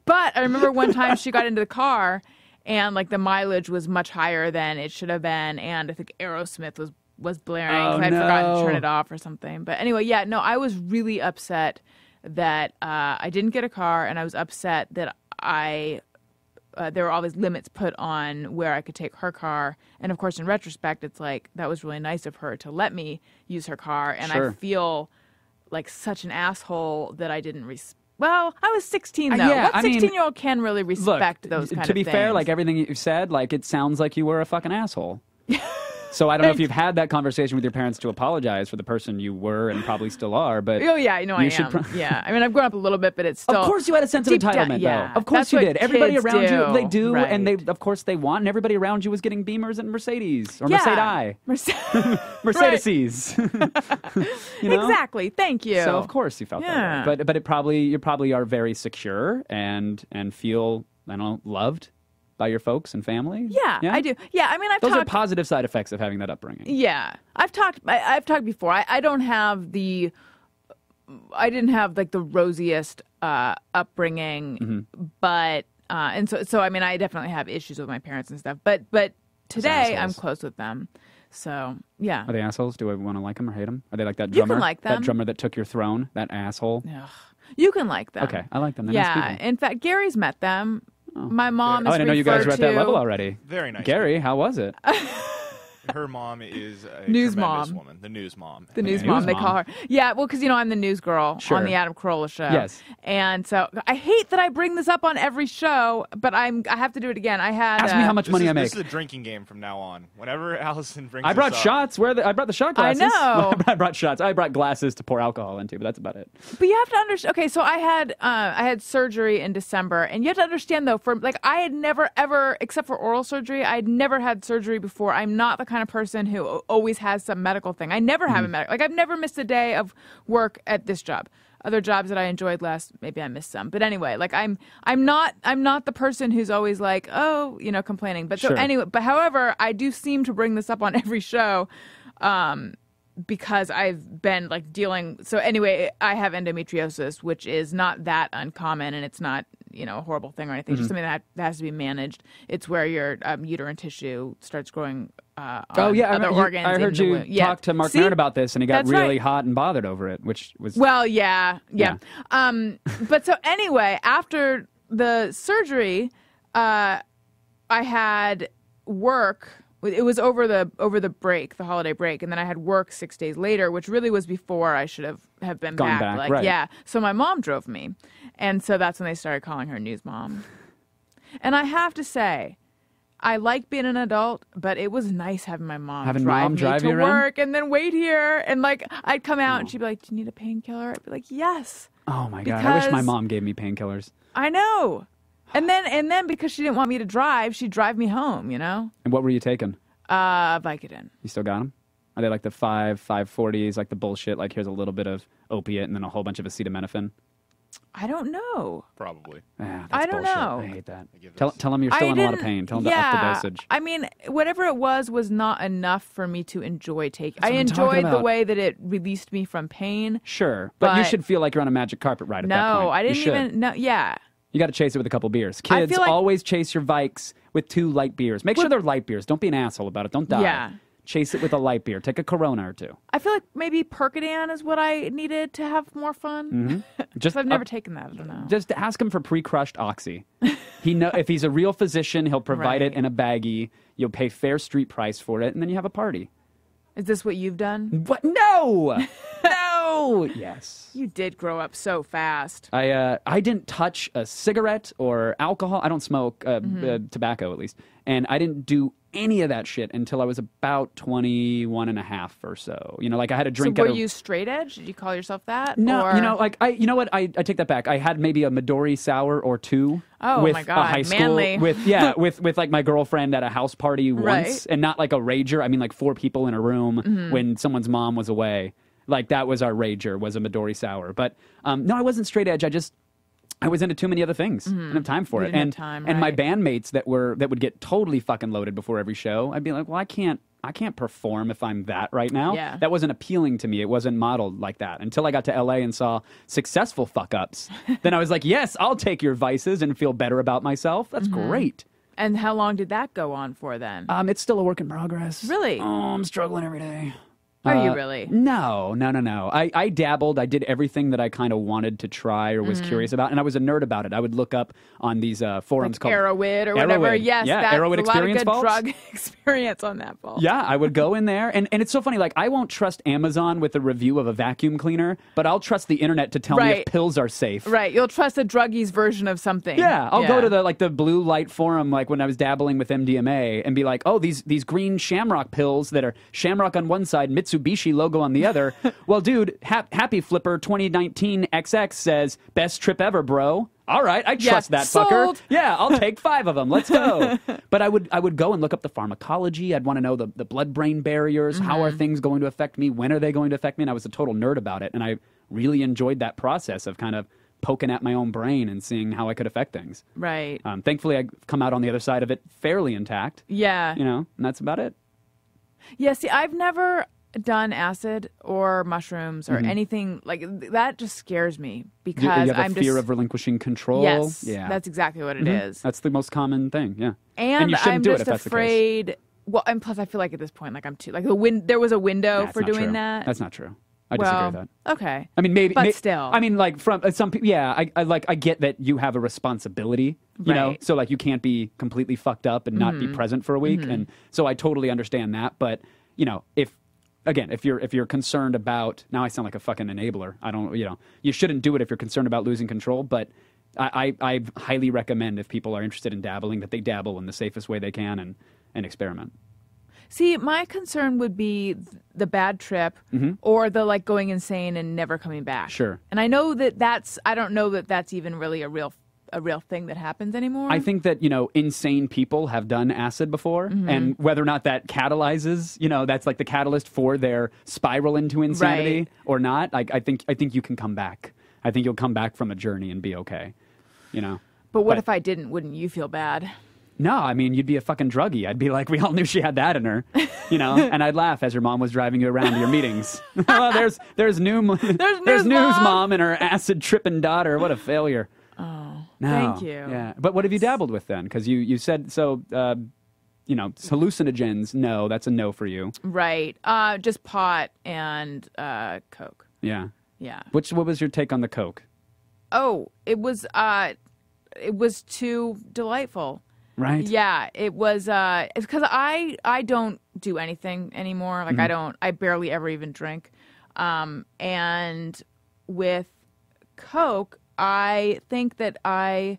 But I remember one time she got into the car, and like the mileage was much higher than it should have been, and I think Aerosmith was blaring because I'd forgotten to turn it off or something. But anyway, yeah, no, I was really upset that I didn't get a car, and I was upset that I there were always limits put on where I could take her car. And of course, in retrospect, it's like that was really nice of her to let me use her car. And I feel like such an asshole that I didn't Well, I was 16 though. Yeah, what 16-year-old can really respect those kind of things? To be fair, like everything you said, like it sounds like you were a fucking asshole. So I don't know if you've had that conversation with your parents to apologize for the person you were and probably still are, but oh yeah, I know I am. Yeah, I mean I've grown up a little bit, but it's still. Of course, you had a sense of entitlement, though. Of course you did. Everybody around you, they do, right. and of course they want. And everybody around you was getting Beamers and Mercedes or Mercedes. Mercedes. You know? Exactly. Thank you. So of course you felt that way. But you probably are very secure and feel loved by your folks and family? Yeah, I do. Yeah, I mean, Those are positive side effects of having that upbringing. Yeah. I've talked before. I don't have I didn't have like the rosiest upbringing, but and so I mean, I definitely have issues with my parents and stuff. But today I'm close with them. So, yeah. Are they assholes? Do I want to like them or hate them? Are they like that drummer? You can like them. That drummer that took your throne? That asshole? Ugh. You can like them. Okay, I like them. They're yeah. nice people. In fact, Gary's met them. My mom is I didn't know you guys were at that level already. Very nice. Gary, how was it? Her mom is a news tremendous mom. woman. The news mom. The news mom, they call her. Yeah, well, because, I'm the news girl on the Adam Carolla show. Yes. And so I hate that I bring this up on every show, but I have to do it again. Ask me how much money I make. This is a drinking game from now on. Whenever Allison brings I brought this shots. I brought the shot glasses. I know. I brought shots. I brought glasses to pour alcohol into, but that's about it. But you have to understand. Okay, so I had surgery in December, and you have to understand though, I had never ever, except for oral surgery, I'd never had surgery before. I'm not the kind of person who always has some medical thing. I never have a medical. Like I've never missed a day of work at this job. Other jobs that I enjoyed less, maybe I missed some. But anyway, like I'm not the person who's always like, complaining. But so anyway, but however, I do seem to bring this up on every show. Because I've been like dealing. So anyway, I have endometriosis, which is not that uncommon, and it's not a horrible thing or anything. It's just something that has to be managed. It's where your uterine tissue starts growing. Other organs. I heard you talk to Mark Maron about this, and he got really hot and bothered over it, which was yeah. But so anyway, after the surgery, I had work. It was over the break, the holiday break, and then I had work 6 days later, which really was before I should have been gone back. Like, right. Yeah. So my mom drove me, and so that's when they started calling her news mom. And I have to say, I like being an adult, but it was nice having my mom drive me to work and then wait here, and like I'd come out and she'd be like, "Do you need a painkiller?" I'd be like, "Yes." Oh my god! I wish my mom gave me painkillers. I know. And then because she didn't want me to drive, she'd drive me home, And what were you taking? Vicodin. You still got them? Are they like the 540s, like the bullshit, like here's a little bit of opiate and then a whole bunch of acetaminophen? I don't know. Probably. Yeah, I don't bullshit. know. I hate that. Tell them you're still in a lot of pain. Tell them to up the dosage. I mean, whatever it was not enough for me to enjoy taking. I enjoyed the way that it released me from pain. Sure, but you should feel like you're on a magic carpet ride at that point. No, I didn't even know. Yeah. You got to chase it with a couple beers. Kids, always chase your Vikes with 2 light beers. Make sure they're light beers. Don't be an asshole about it. Don't die. Yeah. Chase it with a light beer. Take a Corona or 2. I feel like maybe Percodan is what I needed to have more fun. Mm-hmm. I've never taken that. I don't know. Just ask him for pre-crushed Oxy. If he's a real physician, he'll provide it in a baggie. You'll pay fair street price for it, and then you have a party. Is this what you've done? What? No! No! Yes. You did grow up so fast. I didn't touch a cigarette or alcohol. I don't smoke tobacco, at least. And I didn't do any of that shit until I was about 21 and a half or so. Like I had a drink. So were you straight edge? Did you call yourself that? No, or... I take that back. I had maybe a Midori sour or 2. Oh with my God, a high school, manly. with like my girlfriend at a house party once, and not like a rager. I mean like 4 people in a room when someone's mom was away. Like that was our rager, was a Midori sour. But no, I wasn't straight edge. I was into too many other things. I didn't have time for it. And my bandmates that would get totally fucking loaded before every show, I'd be like, well, I can't perform if I'm that right now. Yeah. That wasn't appealing to me. It wasn't modeled like that until I got to LA and saw successful fuck ups. Then I was like, yes, I'll take your vices and feel better about myself. That's great. And how long did that go on for then? It's still a work in progress. Really? Oh, I'm struggling every day. Are you really? No. I dabbled. I did everything that I kind of wanted to try or was curious about, and I was a nerd about it. I would look up on these forums called Arrowhead or whatever. Yes, yeah, that's Arrowhead a lot of experience good vaults. drug experience on that vault. Yeah, I would go in there, and it's so funny. Like, I won't trust Amazon with a review of a vacuum cleaner, but I'll trust the internet to tell me if pills are safe. Right, you'll trust a druggie's version of something. Yeah, I'll go to the blue light forum, like when I was dabbling with MDMA, and be like, oh, these green shamrock pills that are shamrock on one side, Mitsubishi logo on the other. Well, dude, Happy Flipper 2019 XX says best trip ever, bro. All right, I trust that sold. fucker. Yeah, I'll take 5 of them. Let's go. But I would go and look up the pharmacology. I'd want to know the blood-brain barriers. How are things going to affect me? When are they going to affect me? And I was a total nerd about it. And I really enjoyed that process of kind of poking at my own brain and seeing how I could affect things. Right. Thankfully, I come out on the other side of it fairly intact. Yeah. And that's about it. Yeah, see, I've never done acid or mushrooms or anything like that. Just scares me because you have I'm a fear of relinquishing control. Yes, yeah, that's exactly what it is. That's the most common thing. Yeah, and you shouldn't I'm do just it if that's afraid. The case. Well, and plus, I feel like at this point, like I'm too like there was a window for doing true. that. That's not true. I disagree with that. Okay. I mean, maybe, but still. I mean, like from some people, yeah. I get that you have a responsibility, you know. So like, you can't be completely fucked up and not be present for a week, and so I totally understand that. But if you're concerned about, now I sound like a fucking enabler. I don't, you shouldn't do it if you're concerned about losing control. But I highly recommend, if people are interested in dabbling, that they dabble in the safest way they can and experiment. See, my concern would be the bad trip or the like going insane and never coming back. Sure. And I know I don't know that that's even really a real thing that happens anymore. I think that, insane people have done acid before, and whether or not that catalyzes, that's like the catalyst for their spiral into insanity or not, like, I think you can come back. I think you'll come back from a journey and be okay, But what if I didn't? Wouldn't you feel bad? No, I mean, you'd be a fucking druggie. I'd be like, we all knew she had that in her, and I'd laugh as your mom was driving you around to your meetings. Well, there's news, mom, and her acid tripping daughter. What a failure. Oh, no. Thank you. Yeah, but what have you dabbled with then? Because you said so. Hallucinogens. No, that's a no for you. Right. Just pot and Coke. Yeah. Yeah. What was your take on the Coke? Oh, it was too delightful. Right. Yeah, it was. It's because I don't do anything anymore. Like I barely ever even drink. And with Coke, I think that I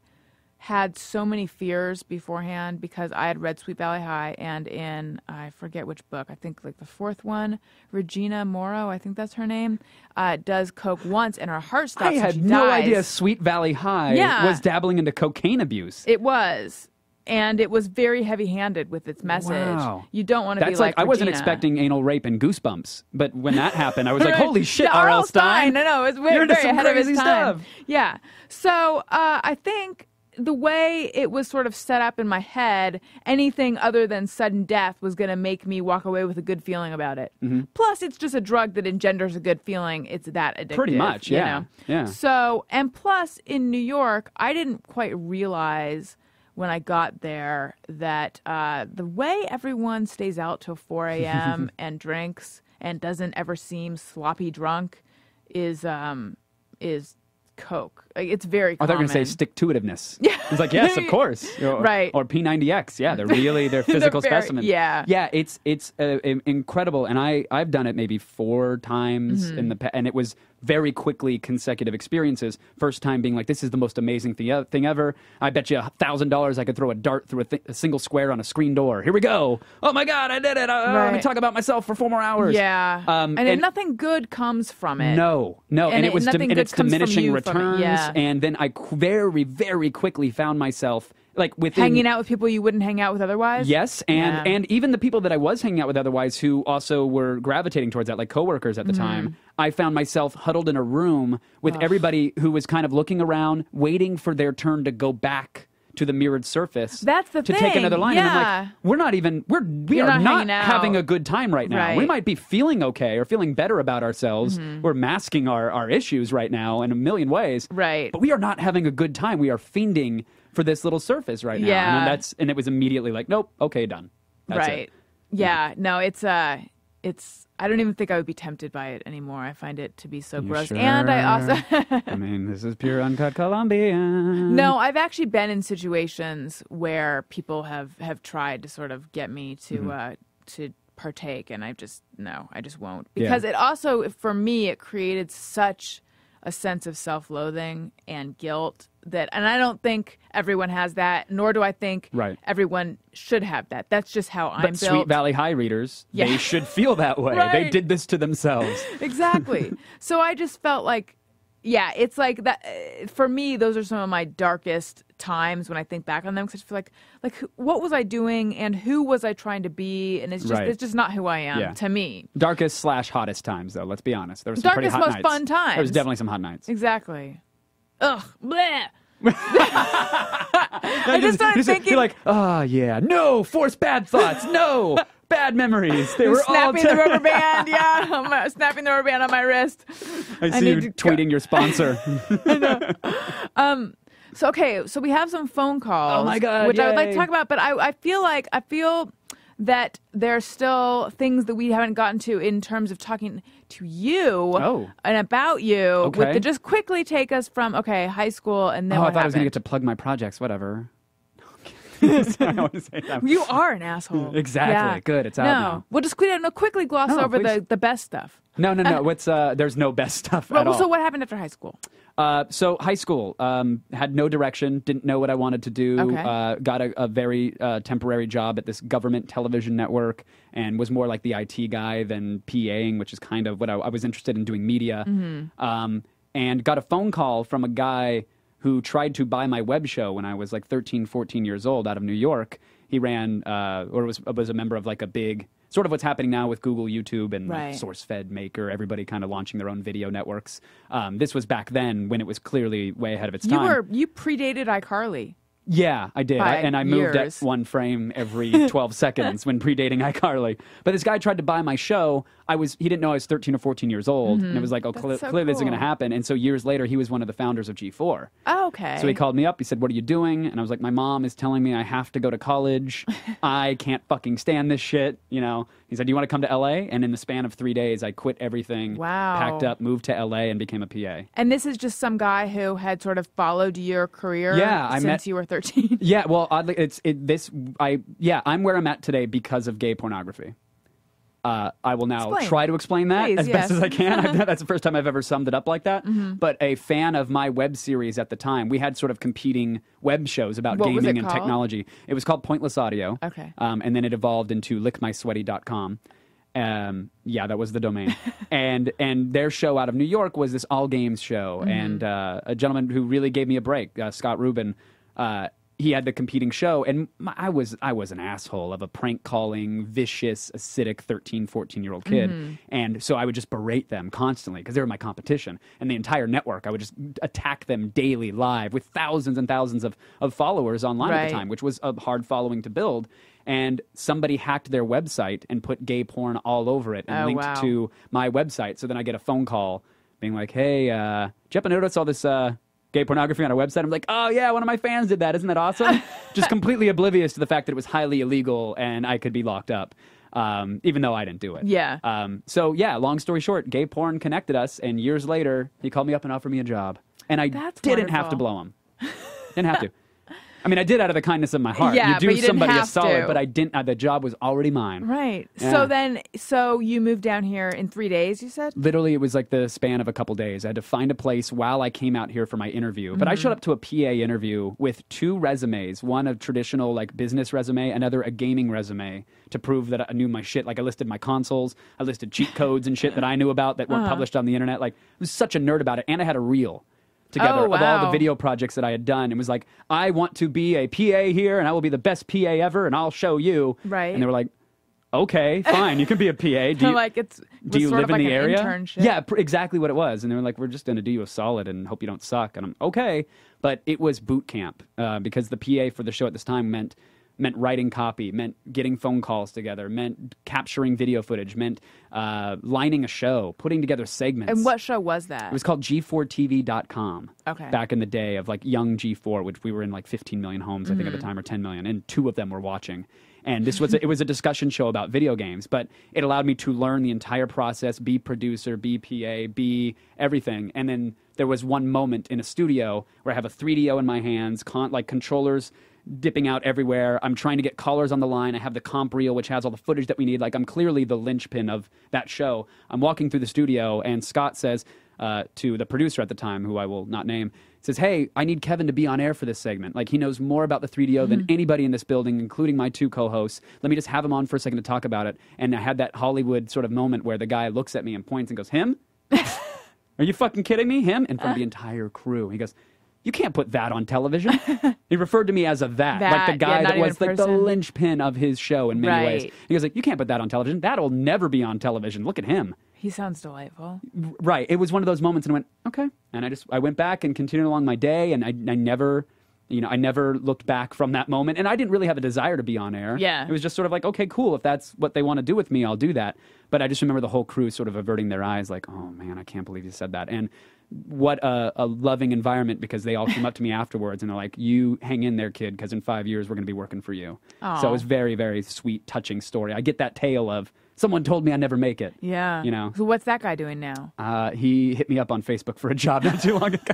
had so many fears beforehand because I had read Sweet Valley High, and in, I forget which book, I think like the 4th one, Regina Morrow, I think that's her name, does Coke once and her heart stops. I had no idea Sweet Valley High was dabbling into cocaine abuse. It was. And it was very heavy-handed with its message. Wow. You don't want to be like I wasn't Regina. expecting anal rape and Goosebumps, but when that happened, I was like, "Holy shit, R.L. Stein!" No, it's very, You're into very some ahead of his crazy time. stuff. Yeah. So I think the way it was sort of set up in my head, anything other than sudden death was going to make me walk away with a good feeling about it. Plus, it's just a drug that engenders a good feeling. It's that addictive. Pretty much, yeah. Yeah. So, and plus, in New York, I didn't quite realize when I got there that the way everyone stays out till 4 a.m. and drinks and doesn't ever seem sloppy drunk is Coke. Like, it's very common. they're going to say stick-to-itiveness. It's like, yes, of course. Right. Or P90X. Yeah, they're physical specimens. Yeah. Yeah, it's incredible. And I've done it maybe 4 times in the past, and it was very quickly consecutive experiences. First time being like, this is the most amazing thing ever. I bet you $1,000 I could throw a dart through a single square on a screen door. Here we go. Oh my God, I did it. Let me talk about myself for 4 more hours. Yeah. And nothing good comes from it. No. And it's diminishing returns. Yeah. And then I very, very quickly found myself like within hanging out with people you wouldn't hang out with otherwise. Yes, and even the people that I was hanging out with otherwise who also were gravitating towards that, like coworkers at the time, I found myself huddled in a room with everybody who was kind of looking around, waiting for their turn to go back to the mirrored surface. That's the to thing. take another line. Yeah. And I'm like, we are not having a good time right now. Right. We might be feeling okay or feeling better about ourselves. We're masking our issues right now in a million ways. Right. But we are not having a good time. We are fiending for this little surface right now. Yeah. And it was immediately like, nope, okay, done. That's right. it. Yeah. No, it's I don't even think I would be tempted by it anymore. I find it to be so gross. Sure? And I also I mean, this is pure uncut Colombian. No, I've actually been in situations where people have tried to sort of get me to partake, and I just won't. Because it also, for me, it created such a sense of self-loathing and guilt and I don't think everyone has that, nor do I think everyone should have that. That's just how I'm built. But Sweet Valley High readers, they should feel that way. They did this to themselves. Exactly. So I just felt like, it's like that. For me, those are some of my darkest times when I think back on them, because I just feel like what was I doing and who was I trying to be? And it's just not who I am to me. Darkest / hottest times, though. Let's be honest. There were some pretty hot most nights. Fun times. There was definitely some hot nights. Exactly. Ugh. Bleh. I just started thinking. You're like, no, force bad thoughts, no, bad memories. They were all snapping the rubber band. Yeah, I'm snapping the rubber band on my wrist. I see you tweeting your sponsor. So we have some phone calls. Oh my God, which I would like to talk about, but I feel that there's still things that we haven't gotten to in terms of talking to you and about you. Okay. Just quickly take us from high school and then. I what thought I was going to happened? get to plug my projects. Whatever. I want to say that. You are an asshole. Exactly. Yeah. Good. It's out now. We'll just quickly gloss over the best stuff. No. What's there's no best stuff at all. So what happened after high school? So high school, had no direction, didn't know what I wanted to do, got a very temporary job at this government television network, and was more like the IT guy than PAing, which is kind of what I was interested in, doing media. And got a phone call from a guy who tried to buy my web show when I was like 13, 14 years old out of New York. He ran, or was a member of like a big, sort of what's happening now with Google, YouTube, and like SourceFed, Maker, everybody kind of launching their own video networks. This was back then when it was clearly way ahead of its time. You predated iCarly. Yeah, I did. I moved at one frame every 12 seconds when predating iCarly. But this guy tried to buy my show. He didn't know I was 13 or 14 years old. And it was like, clearly this isn't going to happen. And so years later, he was one of the founders of G4. Oh, okay. So he called me up. He said, what are you doing? And I was like, my mom is telling me I have to go to college. I can't fucking stand this shit. You know, he said, do you want to come to LA? And in the span of 3 days, I quit everything, packed up, moved to LA, and became a PA. And this is just some guy who had sort of followed your career since you were 13? Yeah, well, oddly, I'm where I'm at today because of gay pornography. I will now try to explain that as best as I can. That's the first time I've ever summed it up like that. But a fan of my web series at the time, we had sort of competing web shows about gaming and technology. It was called Pointless Audio. Okay. And then it evolved into lickmysweaty.com. That was the domain. and their show out of New York was this all games show. And a gentleman who really gave me a break, Scott Rubin, he had the competing show, and I was an asshole of a prank-calling, vicious, acidic 13, 14-year-old kid. And so I would just berate them constantly because they were my competition. And the entire network, I would just attack them daily live with thousands and thousands of followers online at the time, which was a hard following to build. And somebody hacked their website and put gay porn all over it and linked to my website. So then I get a phone call being like, hey, did you happen to notice all this gay pornography on our website? I'm like, oh yeah, one of my fans did that. Isn't that awesome? Just completely oblivious to the fact that it was highly illegal and I could be locked up, even though I didn't do it. Yeah. So yeah, long story short, gay porn connected us, and years later, he called me up and offered me a job, and I didn't have to blow him. Didn't have to. I mean, I did out of the kindness of my heart. Yeah, you do but you somebody didn't a solid, to. but I didn't. The job was already mine. Right. Yeah. So you moved down here in 3 days, you said? Literally, it was like the span of a couple days. I had to find a place while I came out here for my interview. But I showed up to a PA interview with 2 resumes, one a traditional like business resume, another a gaming resume, to prove that I knew my shit. Like I listed my consoles, I listed cheat codes and shit that I knew about that weren't published on the internet. Like I was such a nerd about it, and I had a reel together of all the video projects that I had done. It was like, I want to be a PA here, and I will be the best PA ever, and I'll show you. Right. And they were like, okay, fine, you can be a PA. Do you live in the area? Internship. Yeah, exactly what it was. And they were like, we're just going to do you a solid and hope you don't suck. And I'm okay. But it was boot camp because the PA for the show at this time meant meant writing copy, meant getting phone calls together, meant capturing video footage, meant lining a show, putting together segments. And what show was that? It was called G4TV.com. Okay. Back in the day of like young G4, which we were in like 15 million homes, I think at the time, or 10 million, and 2 of them were watching. And this was it was a discussion show about video games, but it allowed me to learn the entire process, be producer, be PA, be everything. And then there was one moment in a studio where I have a 3DO in my hands, like controllers dipping out everywhere. I'm trying to get callers on the line. I have the comp reel, which has all the footage that we need. Like, I'm clearly the linchpin of that show. I'm walking through the studio, and Scott says to the producer at the time, who I will not name, says, hey, I need Kevin to be on air for this segment. Like, he knows more about the 3DO than anybody in this building, including my 2 co-hosts. Let me just have him on for a second to talk about it. And I had that Hollywood sort of moment where the guy looks at me and points and goes, him? Are you fucking kidding me? Him? In front of the entire crew. He goes, you can't put that on television. He referred to me as a that. Like the guy that was like the linchpin of his show in many ways. He goes like, you can't put that on television. That'll never be on television. Look at him. He sounds delightful. Right. It was one of those moments, and I went, okay. And I went back and continued along my day, and I never, I never looked back from that moment. And I didn't really have a desire to be on air. Yeah. It was just sort of like, okay, cool. If that's what they want to do with me, I'll do that. But I just remember the whole crew sort of averting their eyes, like, oh man, I can't believe you said that. And what a loving environment, because they all came up to me afterwards and they're like, you hang in there, kid, because in 5 years we're going to be working for you. Aww. So it was very, very sweet, touching story. I get that tale of someone told me I'd never make it. Yeah. You know. So what's that guy doing now? He hit me up on Facebook for a job not too long ago.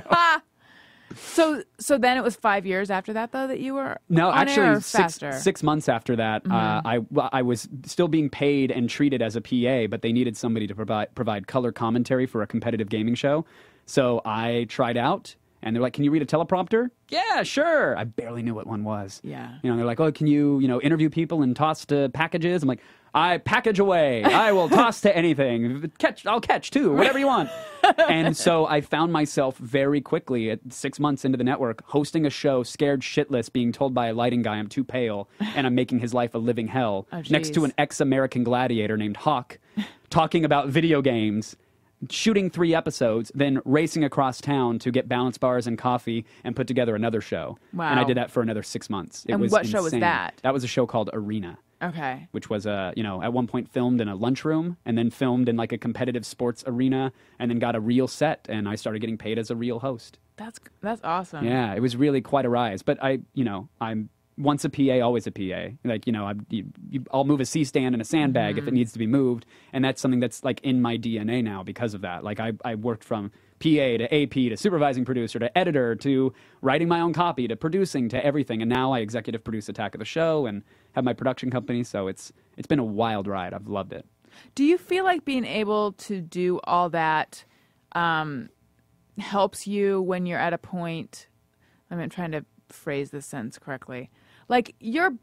So then it was 5 years after that, though, that you were no, on actually air, or faster? 6 months after that. I was still being paid and treated as a PA, but they needed somebody to provide color commentary for a competitive gaming show. So I tried out, and they're like, can you read a teleprompter? Yeah, sure. I barely knew what one was. Yeah. They're like, oh, can you, interview people and toss to packages? I'm like, I package away. I will toss to anything. I'll catch too, whatever you want. And so I found myself very quickly at 6 months into the network hosting a show, scared shitless, being told by a lighting guy I'm too pale and I'm making his life a living hell, next to an ex-American gladiator named Hawk, talking about video games, shooting 3 episodes, then racing across town to get balance bars and coffee and put together another show. Wow. And I did that for another 6 months. It and was what insane. show was that? That was a show called Arena. Okay. Which was, at one point filmed in a lunchroom and then filmed in like a competitive sports arena and then got a real set, and I started getting paid as a real host. That's awesome. Yeah, it was really quite a rise. But I'm once a PA, always a PA. Like, I'll move a C-stand and a sandbag if it needs to be moved. And that's something that's like in my DNA now because of that. Like I worked from PA to AP to supervising producer to editor to writing my own copy to producing to everything. And now I executive produce Attack of the Show and have my production company. So it's been a wild ride. I've loved it. Do you feel like being able to do all that helps you when you're at a point, I'm trying to phrase this sentence correctly, like you're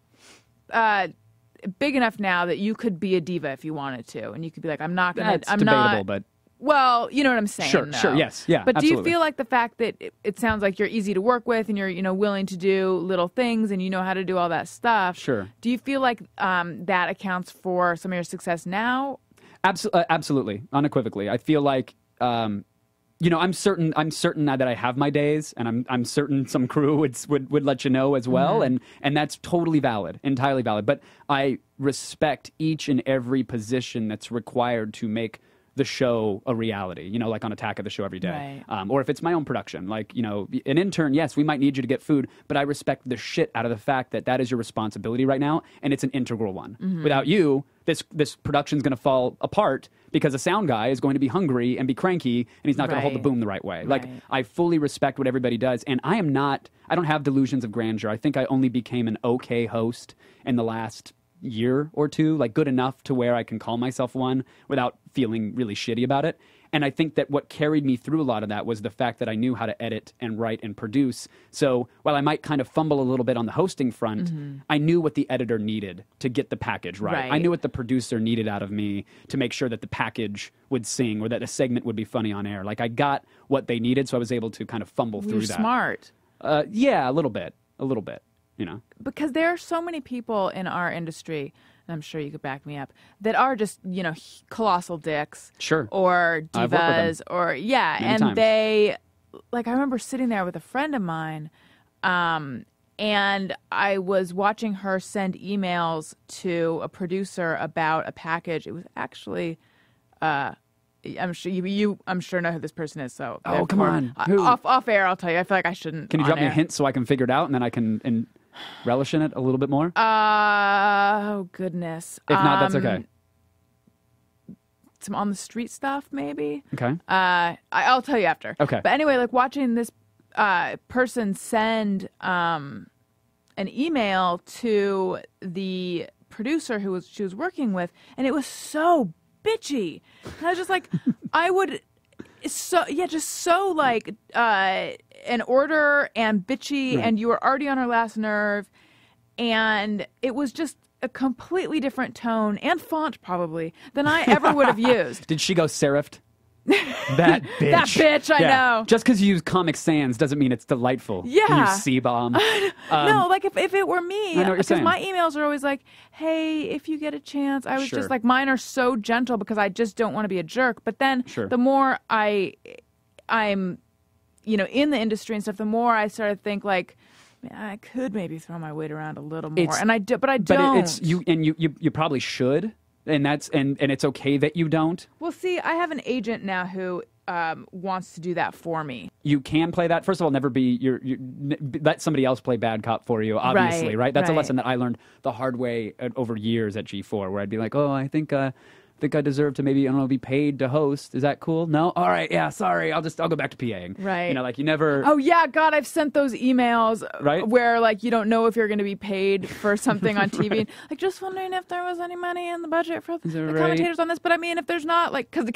big enough now that you could be a diva if you wanted to, and you could be like, I'm not going to, That's debatable, but... Well, you know what I'm saying. Sure, yes, yeah, But absolutely. do you feel like the fact that it sounds like you're easy to work with and you're, willing to do little things and you know how to do all that stuff? Sure. Do you feel like that accounts for some of your success now? Absolutely, unequivocally. I feel like, I'm certain now that I have my days, and I'm certain some crew would let you know as well, and that's totally valid, entirely valid. But I respect each and every position that's required to make the show a reality, like on Attack of the Show every day. Right. Or if it's my own production, like, an intern, yes, we might need you to get food, but I respect the shit out of the fact that is your responsibility right now, and it's an integral one. Without you, this production's going to fall apart because a sound guy is going to be hungry and be cranky, and he's not going to hold the boom the right way. Like, I fully respect what everybody does, and I don't have delusions of grandeur. I think I only became an okay host in the last year or two, like good enough to where I can call myself one without feeling really shitty about it. And I think that what carried me through a lot of that was the fact that I knew how to edit and write and produce. So while I might kind of fumble a little bit on the hosting front, I knew what the editor needed to get the package right. I knew what the producer needed out of me to make sure that the package would sing or that a segment would be funny on air. Like, I got what they needed, so I was able to kind of fumble through that. You're smart. Yeah, a little bit. Because there are so many people in our industry, and I'm sure you could back me up, that are just, colossal dicks. Sure. Or I've worked with divas, them. or, yeah. Many and times. they, like, I remember sitting there with a friend of mine, And I was watching her send emails to a producer about a package. It was actually, I'm sure I'm sure know who this person is. So come on, who? Off air, I'll tell you. I feel like I shouldn't. Can you drop me a hint so I can figure it out, and then I can relish in it a little bit more? Oh goodness. If not, that's okay. Some on the street stuff, maybe. Okay. I'll tell you after. Okay. But anyway, like watching this person send an email to the producer she was working with, and it was so bitchy. And I was just like, just so like an order and bitchy, and you were already on her last nerve, and it was just a completely different tone and font probably than I ever would have used. Did she go serifed? That bitch. That bitch, I know. Just because you use Comic Sans doesn't mean it's delightful. Yeah. You C-bomb. No, like if it were me, I know what you're because saying. my emails are always like, hey, if you get a chance, I was Sure. just like, mine are so gentle because I just don't want to be a jerk. But then the more I'm, in the industry and stuff, the more I started to think like, I could maybe throw my weight around a little more, but I don't. But it's you probably should, and that's and it's okay that you don't. Well, see, I have an agent now who wants to do that for me. You can play that. First of all, never be let somebody else play bad cop for you. Obviously, right? That's a lesson that I learned the hard way over years at G4, where I'd be like, oh, I think I deserve to maybe, I don't know, be paid to host. Is that cool? No? All right, yeah, sorry. I'll go back to PAing. Right. Like you never... Oh, yeah, God, I've sent those emails right? where, like, you don't know if you're going to be paid for something on TV. Like, just wondering if there was any money in the budget for the commentators on this. But, I mean, if there's not, like, because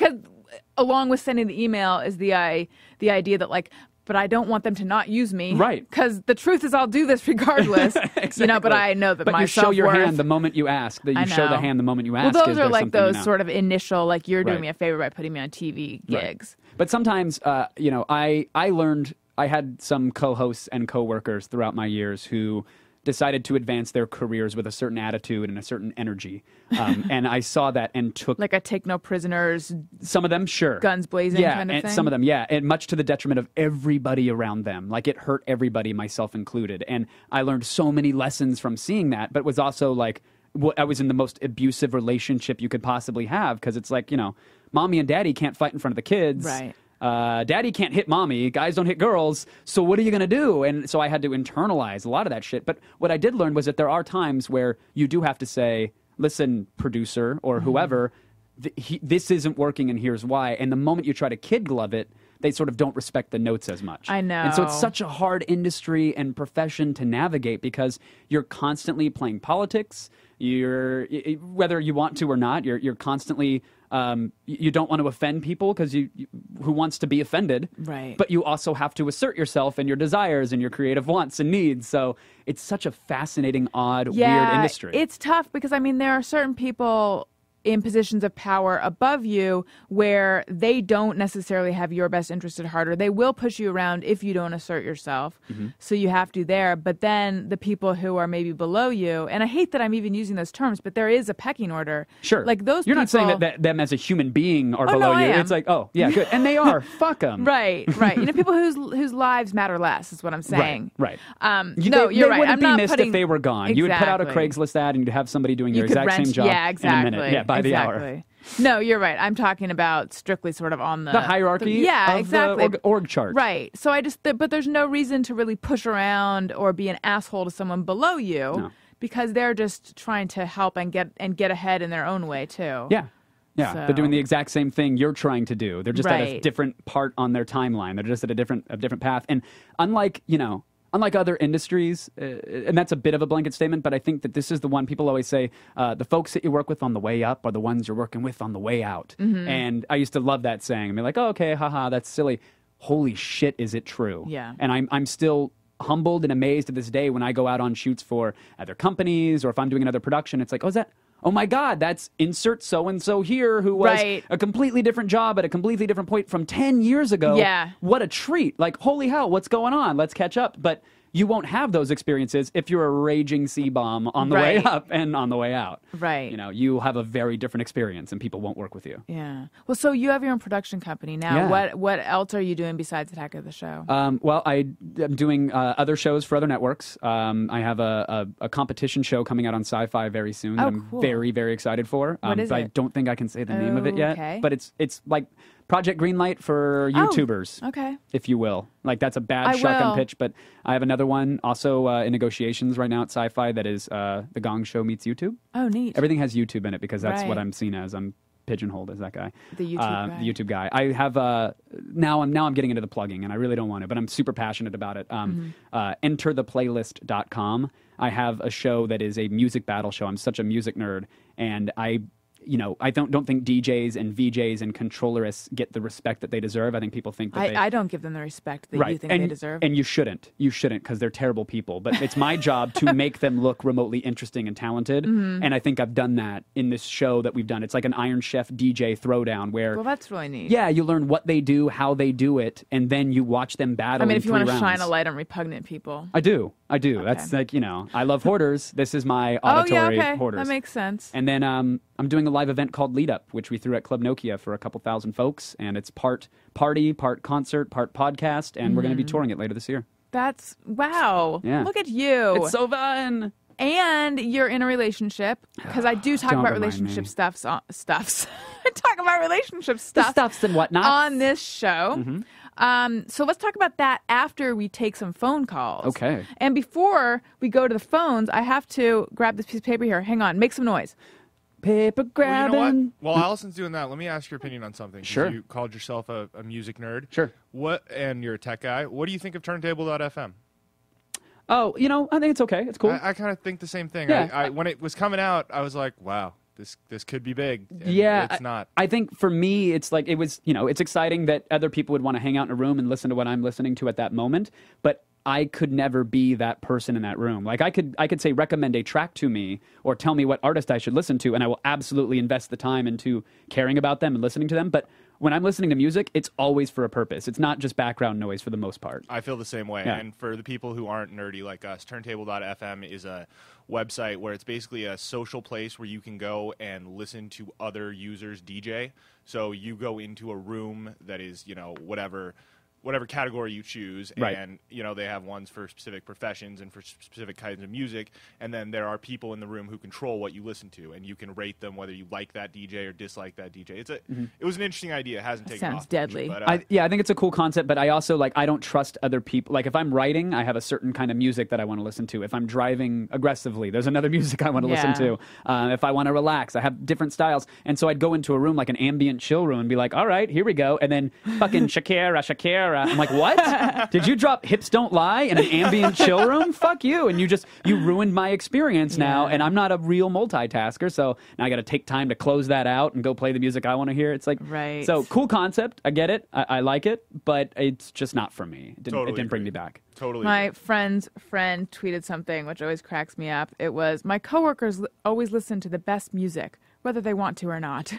along with sending the email is the idea that, like, but I don't want them to not use me. Right. Because the truth is I'll do this regardless. Exactly. But I know that but my you show self-worth... your hand the moment you ask. That you show the hand the moment you ask. Well, those are like those you know. sort of initial, like, you're doing Right. me a favor by putting me on TV gigs. Right. But sometimes, I learned, I had some co-hosts and co-workers throughout my years who decided to advance their careers with a certain attitude and a certain energy. And I saw that and took... Like a take no prisoners... Some of them, sure. Guns blazing kind of thing? Some of them, yeah. And much to the detriment of everybody around them. Like, it hurt everybody, myself included. And I learned so many lessons from seeing that, but was also like... I was in the most abusive relationship you could possibly have, because it's like, mommy and daddy can't fight in front of the kids. Right. Daddy can't hit mommy, guys don't hit girls, so what are you going to do? And so I had to internalize a lot of that shit. But what I did learn was that there are times where you do have to say, listen, producer or whoever, this isn't working and here's why. And the moment you try to kid glove it, they sort of don't respect the notes as much. I know. And so it's such a hard industry and profession to navigate, because you're constantly playing politics. Whether you want to or not, you're constantly... you don't want to offend people because who wants to be offended, right? But you also have to assert yourself and your desires and your creative wants and needs. So it's such a fascinating, odd, weird industry. It's tough because, I mean, there are certain people in positions of power above you where they don't necessarily have your best interest at heart, or they will push you around if you don't assert yourself. So you have to there. But then the people who are maybe below you, and I hate that I'm even using those terms, but there is a pecking order. Sure. Like those You're people... not saying that them as a human being are below no, I you. am. It's like, oh, yeah, good. And they are. Fuck them. Right. People whose lives matter less is what I'm saying. Right. You're they right. wouldn't I'm be not missed putting... if they were gone. You would put out a Exactly. Craigslist ad and you'd have somebody doing You your could exact rent... same job Yeah, exactly. in a minute. Yeah, by the hour. No, you're right. I'm talking about strictly sort of on the hierarchy of exactly. The org chart. Right. So but there's no reason to really push around or be an asshole to someone below you, because they're just trying to help and get ahead in their own way too. Yeah. Yeah, So... they're doing the exact same thing you're trying to do. They're just at a Right. different part on their timeline. They're just at a different path. And unlike other industries, and that's a bit of a blanket statement, but I think that this is the one people always say, the folks that you work with on the way up are the ones you're working with on the way out. And I used to love that saying. I mean, like, oh, okay, haha, that's silly. Holy shit, is it true? Yeah. And I'm still humbled and amazed to this day when I go out on shoots for other companies, or if I'm doing another production, it's like, oh my God, that's insert so-and-so here who was a completely different job at a completely different point from 10 years ago. Yeah. What a treat. Like, holy hell, what's going on? Let's catch up. But you won't have those experiences if you're a raging C-bomb on the way up and on the way out. Right. You know, you have a very different experience and people won't work with you. Yeah. Well, so you have your own production company now. Yeah. What else are you doing besides Attack of the Show? Well, I'm doing other shows for other networks. I have a competition show coming out on Sci-Fi very soon that I'm very, very excited for. What is but it? I don't think I can say the name of it yet. Okay. But it's like Project Greenlight for YouTubers, okay. if you will. Like, that's a bad shotgun pitch, but I have another one also in negotiations right now at Sci-Fi that is The Gong Show meets YouTube. Oh, neat. Everything has YouTube in it because that's what I'm seen as. I'm pigeonholed as that guy. The YouTube guy. The YouTube guy. I have now I'm getting into the plugging, and I really don't want to, but I'm super passionate about it. Entertheplaylist.com. I have a show that is a music battle show. I'm such a music nerd, and I don't think DJs and VJs and controllerists get the respect that they deserve. I think people think that I don't give them the respect that you think they deserve. And you shouldn't. You shouldn't, because they're terrible people. But it's my job to make them look remotely interesting and talented. And I think I've done that in this show that we've done. It's like an Iron Chef DJ throwdown where... Well, that's really neat. Yeah, you learn what they do, how they do it, and then you watch them battle. I mean, in if you 3 want to rounds. shine a light on repugnant people. I do. Okay. That's like, I love hoarders. This is my auditory hoarders. That makes sense. And then I'm doing a live event called Lead Up, which we threw at Club Nokia for a couple thousand folks. And it's part party, part concert, part podcast. And we're going to be touring it later this year. That's, wow. Yeah. Look at you. It's so fun. And you're in a relationship, because I do talk Don't about remind relationship me. stuffs. I talk about relationship stuff. Stuffs and whatnot. On this show. So let's talk about that after we take some phone calls. Okay. And before we go to the phones, I have to grab this piece of paper here. Hang on. Make some noise. Paper grabbing. Well, you know what? While Allison's doing that, let me ask your opinion on something. 'Cause Sure. You called yourself a music nerd. Sure. And you're a tech guy. What do you think of turntable.fm? Oh, I think it's okay. It's cool. I kind of think the same thing. Yeah. When it was coming out, I was like, wow, this could be big. And it's not. I think for me, it's like, it was, it's exciting that other people would want to hang out in a room and listen to what I'm listening to at that moment. But I could never be that person in that room. Like, I could say, recommend a track to me or tell me what artist I should listen to, and I will absolutely invest the time into caring about them and listening to them. But when I'm listening to music, it's always for a purpose. It's not just background noise for the most part. I feel the same way. Yeah. And for the people who aren't nerdy like us, turntable.fm is a website where it's basically a social place where you can go and listen to other users DJ. So you go into a room that is, whatever category you choose, and they have ones for specific professions and for specific kinds of music, and then there are people in the room who control what you listen to, and you can rate them whether you like that DJ or dislike that DJ. It was an interesting idea. It hasn't taken off. Sounds deadly. But, I think it's a cool concept, but I also I don't trust other people. Like, if I'm writing, I have a certain kind of music that I want to listen to. If I'm driving aggressively, there's another music I want to listen to. If I want to relax, I have different styles. And so I'd go into a room like an ambient chill room and be like, all right, here we go. And then fucking Shakira. I'm like, what? Did you drop Hips Don't Lie in an ambient chill room? Fuck you. And you ruined my experience now, and I'm not a real multitasker, so now I got to take time to close that out and go play the music I want to hear. It's like, right. So cool concept. I get it. I like it, but it's just not for me. It Totally didn't bring agree. me back. Totally. My friend's friend tweeted something which always cracks me up. It was, my coworkers always listen to the best music, whether they want to or not.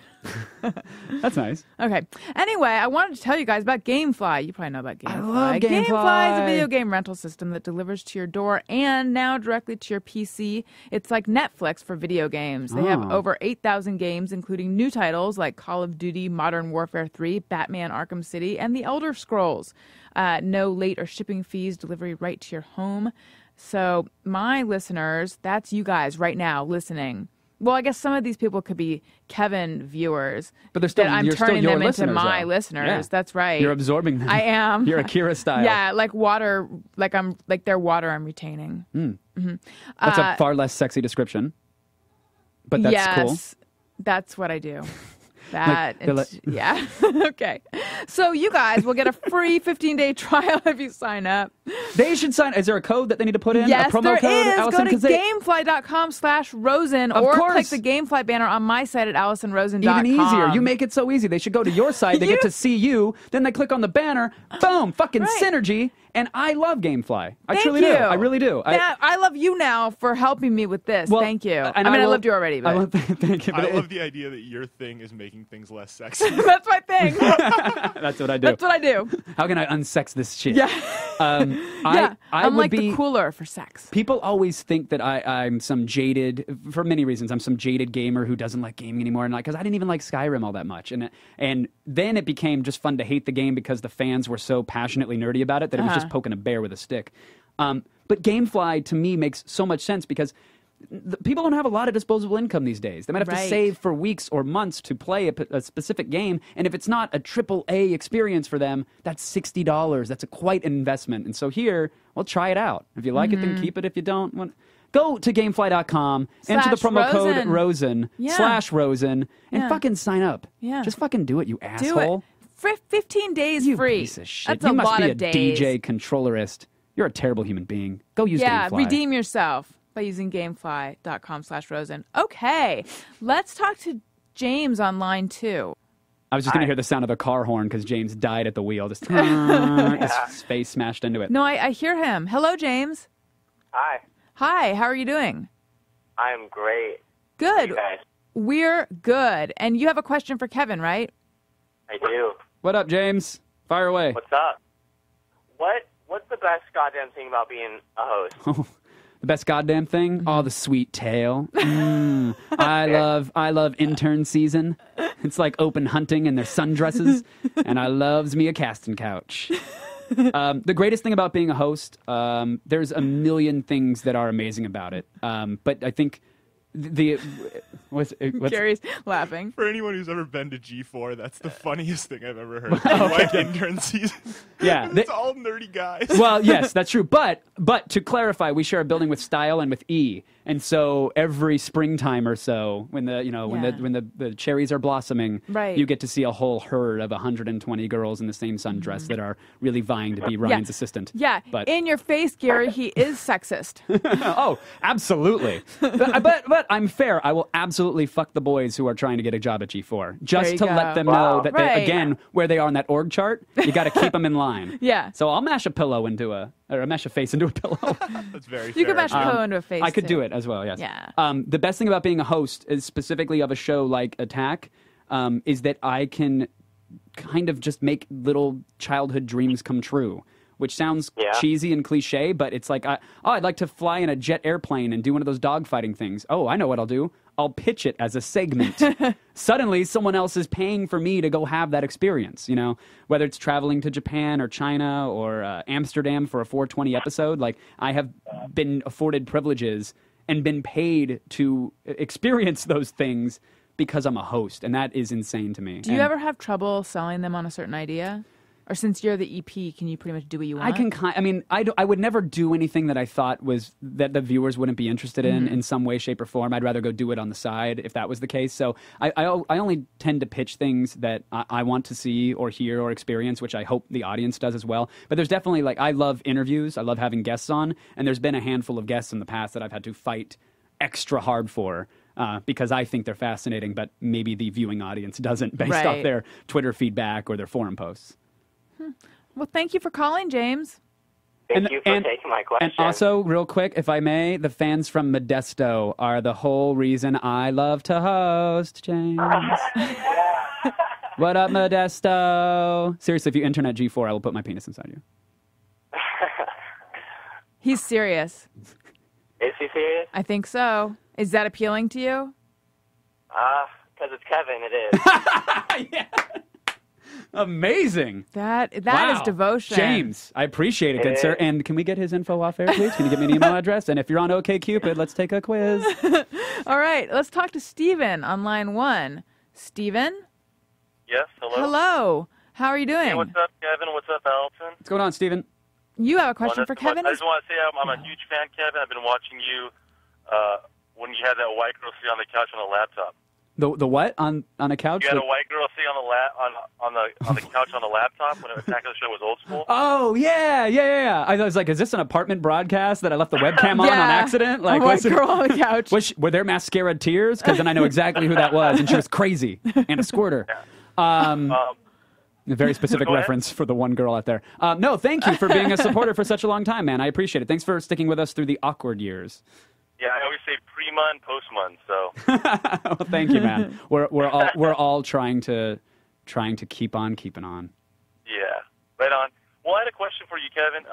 That's nice. Okay. Anyway, I wanted to tell you guys about GameFly. You probably know about GameFly. I love GameFly. GameFly is a video game rental system that delivers to your door and now directly to your PC. It's like Netflix for video games. They have over 8,000 games, including new titles like Call of Duty, Modern Warfare 3, Batman Arkham City, and The Elder Scrolls. No late or shipping fees, delivery right to your home. So my listeners, that's you guys right now listening. Well, I guess some of these people could be Kevin viewers, but they're still, I'm you're turning still your them into listeners, my though. listeners. Yeah. That's right. You're absorbing them. I am. You're Akira style. Yeah, like water. Like I'm like their water. I'm retaining. That's a far less sexy description, but that's cool. Yes, that's what I do. Like, yeah. Okay. So you guys will get a free 15-day trial if you sign up. They should sign. Is there a code that they need to put in? Yes, a promo there code? is. Allison, Go to gamefly.com/Rosen or course. click the GameFly banner on my site at AlisonRosen.com. Even easier. You make it so easy. They should go to your site. They get to see you. Then they click on the banner. Boom. Fucking synergy. And I love GameFly. I truly do. I really do. I love you now for helping me with this. Well, Thank you. and I I loved you already. But thank you. But I love the idea that your thing is making things less sexy. that's my thing. That's what I do. That's what I do. How can I unsex this shit? Yeah. Yeah, I'm would like be the cooler for sex. People always think that I'm some jaded, for many reasons, I'm some jaded gamer who doesn't like gaming anymore, and because I didn't even like Skyrim all that much, and then it became just fun to hate the game because the fans were so passionately nerdy about it that it was just poking a bear with a stick. But GameFly to me makes so much sense because people don't have a lot of disposable income these days. They might have to save for weeks or months to play a specific game, and if it's not a AAA experience for them, that's $60. That's quite an investment. And so here, well, try it out. If you like it, then keep it. If you don't, go to gamefly.com, enter the promo code Rosen, /Rosen, and fucking sign up. Yeah. Just fucking do it, you asshole. Do it. 15 days you free. Piece of shit. That's you a must lot be of a days. DJ controllerist. You're a terrible human being. Go use GameFly. Redeem yourself by using gamefly.com/Rosen. Okay, let's talk to James on line 2. I was just going to hear the sound of a car horn because James died at the wheel. Just his face smashed into it. No, I hear him. Hello, James. Hi. Hi, how are you doing? I'm great. Good. You guys? We're good. And you have a question for Kevin, right? I do. What up, James? Fire away. What's up? What's the best goddamn thing about being a host? The best goddamn thing? Oh, the sweet tail. I love intern season. It's like open hunting in their sundresses, and I loves me a casting couch. The greatest thing about being a host, there's a million things that are amazing about it. But I think what's Gary's laughing. For anyone who's ever been to G4, that's the funniest thing I've ever heard. Like intern season. Yeah, it's all nerdy guys. Well, yes, that's true. But to clarify, we share a building with Style and with E, and so every springtime or so, when the cherries are blossoming, you get to see a whole herd of 120 girls in the same sundress that are really vying to be Ryan's assistant. Yeah, but in your face, Gary, he is sexist. Oh, absolutely. But I'm fair. I will absolutely fuck the boys who are trying to get a job at G4, just to let them know that they, again, where they are on that org chart, you got to keep them in line. Yeah. So I'll mash a pillow into or mesh a face into a pillow. That's very fair. You could mash a pillow into a face, I could too. do it as well, yes. Yeah. The best thing about being a host, is specifically of a show like Attack, is that I can kind of just make little childhood dreams come true, which sounds cheesy and cliche, but it's like, I'd like to fly in a jet airplane and do one of those dogfighting things. Oh, I know what I'll do. I'll pitch it as a segment. Suddenly, someone else is paying for me to go have that experience, whether it's traveling to Japan or China or Amsterdam for a 420 episode. Like, I have been afforded privileges and been paid to experience those things because I'm a host, and that is insane to me. Do you ever have trouble selling them on a certain idea? Or since you're the EP, can you pretty much do what you want? I would never do anything that I thought was that the viewers wouldn't be interested in some way, shape, or form. I'd rather go do it on the side if that was the case. So I only tend to pitch things that I want to see or hear or experience, which I hope the audience does as well. But there's definitely, I love interviews. I love having guests on. And there's been a handful of guests in the past that I've had to fight extra hard for. Because I think they're fascinating, but maybe the viewing audience doesn't based off their Twitter feedback or their forum posts. Well, thank you for calling, James. Thank you for taking my question. And also, real quick, if I may, the fans from Modesto are the whole reason I love to host, James. What up, Modesto? Seriously, if you internet G4, I will put my penis inside you. He's serious. Is he serious? I think so. Is that appealing to you? Because it's Kevin, it is. Yeah. Amazing. That wow. is devotion. James, I appreciate it, good sir. And can we get his info off air, please? Can you give me an email address? And if you're on OkCupid, let's take a quiz. All right, let's talk to Steven on line 1. Steven? Yes, hello. Hello. How are you doing? Hey, what's up, Kevin? What's up, Alison? What's going on, Steven? You have a question for Kevin? I just want to say I'm a huge fan, Kevin. I've been watching you when you had that white girl sit on the couch on a laptop. The what on a couch? You had a white girl sit on the couch on the laptop when Attack of the Show was old school. Oh yeah. I was like, is this an apartment broadcast that I left the webcam on accident? Like, a white girl on the couch. Were there mascara tears? Because then I know exactly who that was, and she was crazy and a squirter. A very specific reference for the one girl out there. No, thank you for being a supporter for such a long time, man. I appreciate it. Thanks for sticking with us through the awkward years. Yeah, I always say pre-mun, post-mun, so. Well, thank you, man. We're all trying to keep on keeping on. Yeah, right on. Well, I had a question for you, Kevin.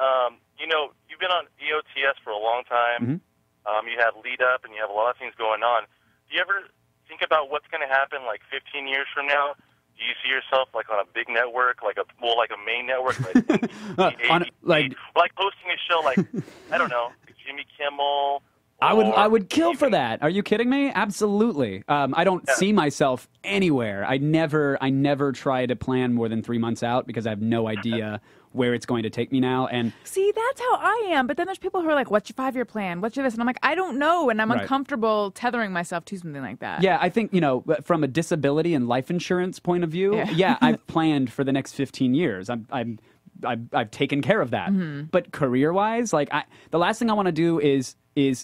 You've been on EOTS for a long time. Mm-hmm. You have lead up, and you have a lot of things going on. Do you ever think about what's going to happen, like 15 years from now? Do you see yourself like on a big network, like a main network, like hosting a show, like I don't know, Jimmy Kimmel? I would kill for that. Are you kidding me? Absolutely. I don't see myself anywhere. I never try to plan more than 3 months out because I have no idea where it's going to take me now. And see, that's how I am. But then there's people who are like, "What's your 5-year plan? What's your this?" And I'm like, I don't know, and I'm uncomfortable tethering myself to something like that. Yeah, I think from a disability and life insurance point of view, I've planned for the next 15 years. I've taken care of that. Mm-hmm. But career-wise, like the last thing I want to do is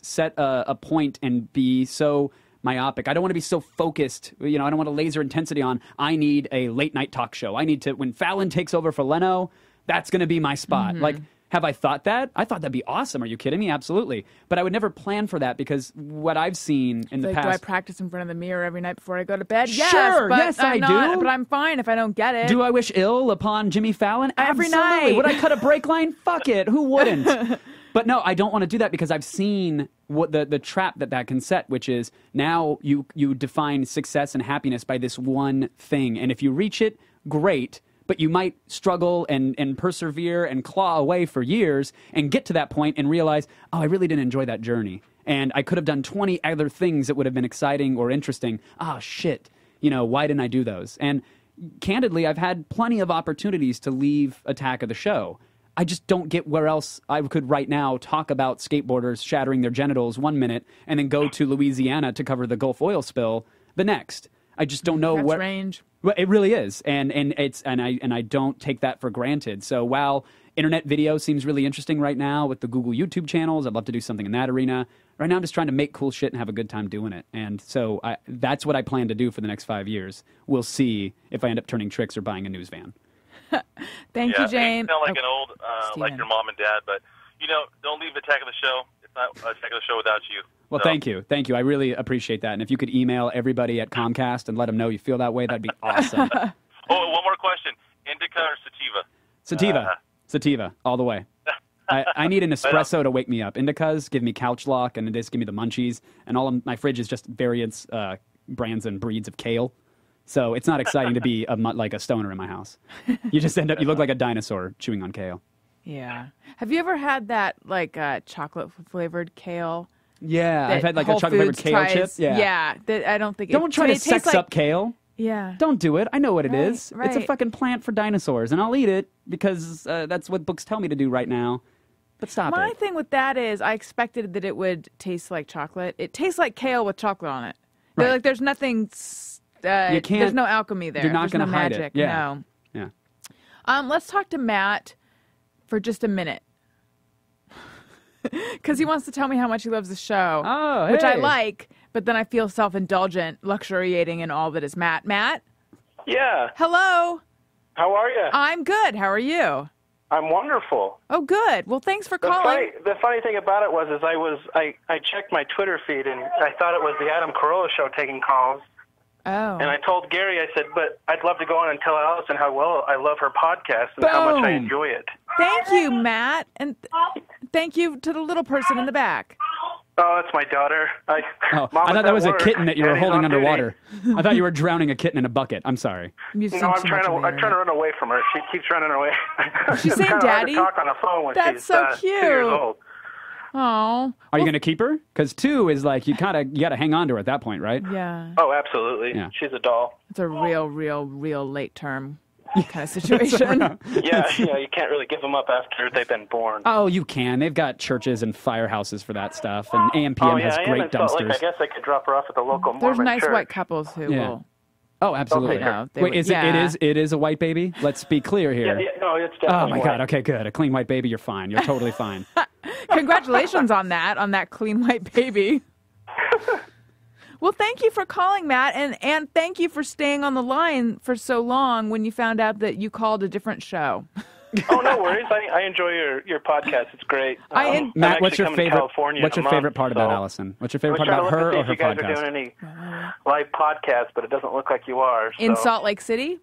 set a point and be so myopic. I don't want to be so focused. I don't want a laser intensity on, I need a late-night talk show. I need to, when Fallon takes over for Leno, that's going to be my spot. Mm-hmm. Like, have I thought that? I thought that'd be awesome. Are you kidding me? Absolutely. But I would never plan for that because what I've seen in the past... Do I practice in front of the mirror every night before I go to bed? Sure, yes, I do. But I'm fine if I don't get it. Do I wish ill upon Jimmy Fallon? Every Absolutely. night. Would I cut a brake line? Fuck it. Who wouldn't? But no, I don't want to do that because I've seen what the trap that can set, which is now you define success and happiness by this one thing. And if you reach it, great. But you might struggle and persevere and claw away for years and get to that point and realize, oh, I really didn't enjoy that journey. And I could have done 20 other things that would have been exciting or interesting. Ah, shit. Why didn't I do those? And candidly, I've had plenty of opportunities to leave Attack of the Show. I just don't get where else I could right now talk about skateboarders shattering their genitals 1 minute and then go to Louisiana to cover the Gulf oil spill the next. I just don't know That's range. Well, it really is, and I don't take that for granted. So while internet video seems really interesting right now with the Google YouTube channels, I'd love to do something in that arena. Right now, I'm just trying to make cool shit and have a good time doing it. And so that's what I plan to do for the next 5 years. We'll see if I end up turning tricks or buying a news van. Thank you, Jane. You sound like an old, like your mom and dad, but don't leave Attack of the Show. It's not Attack of the Show without you. Well, thank you. I really appreciate that. And if you could email everybody at Comcast and let them know you feel that way, that'd be awesome. One more question: Indica or sativa? Sativa, all the way. I need an espresso to wake me up. Indicas give me couch lock, and it just give me the munchies. And all of my fridge is just various brands and breeds of kale. So it's not exciting to be like a stoner in my house. You just you look like a dinosaur chewing on kale. Yeah. Have you ever had that chocolate flavored kale? Yeah, I've had like Whole a chocolate flavored Foods kale tries. chip. Yeah. I don't think Don't try to sex up kale. Yeah. Don't do it. I know what it Right, is. It's a right. fucking plant for dinosaurs, and I'll eat it because that's what books tell me to do right now. But stop My it. thing with that is I expected that it would taste like chocolate. It tastes like kale with chocolate on it. Right. Like there's nothing. You can't. There's no alchemy there. You're not going to hide magic. it. Yeah. No. Yeah. Let's talk to Matt for just a minute. Because he wants to tell me how much he loves the show. Oh, Which I hey. like, but then I feel self-indulgent, luxuriating in all that is Matt. Matt? Yeah. Hello. How are you? I'm good. How are you? I'm wonderful. Oh, good. Well, thanks for calling. The funny thing about it was I checked my Twitter feed and I thought it was the Adam Carolla show taking calls. Oh. And I told Gary, I said, but I'd love to go on and tell Alison how well I love her podcast and how much I Boom. enjoy it. Thank you, Matt. And thank you to the little person in the back. Oh, that's my daughter. I thought that was a kitten that you were Daddy's holding on duty. underwater. I thought you were drowning a kitten in a bucket. I'm sorry. You've seen No, I'm too trying much to of it. run away from her. She keeps running away. She's saying It's kinda hard daddy? to talk on the phone when That's she's so 2 years cute. old. Oh. Are you going to keep her? Because 2 is like you got to hang on to her at that point, right? Yeah. Oh, absolutely. Yeah. She's a doll. It's a real late term kind of situation. Yeah, you can't really give them up after they've been born. Oh, you can. They've got churches and firehouses for that stuff, and AMPM has I am great in Salt Lake. dumpsters. I guess I could drop her off at the local There's Mormon nice church. white couples who Yeah. will. Oh, absolutely. Okay. No, they Wait, would- it is a white baby? Let's be clear here. No, it's Oh definitely my white. God. Okay, good. A clean white baby, you're fine. You're totally fine. Congratulations on that clean white baby. Well, thank you for calling, Matt, and thank you for staying on the line for so long when you found out that you called a different show. Oh, no worries. I enjoy your podcast. It's great. I'm Matt, what's actually your coming to favorite? California What's in your a favorite month, part about so Alison? What's your favorite we're part about trying to her look or to see her if you guys podcast? are doing any live podcasts, but it doesn't look like you are. In so. Salt Lake City?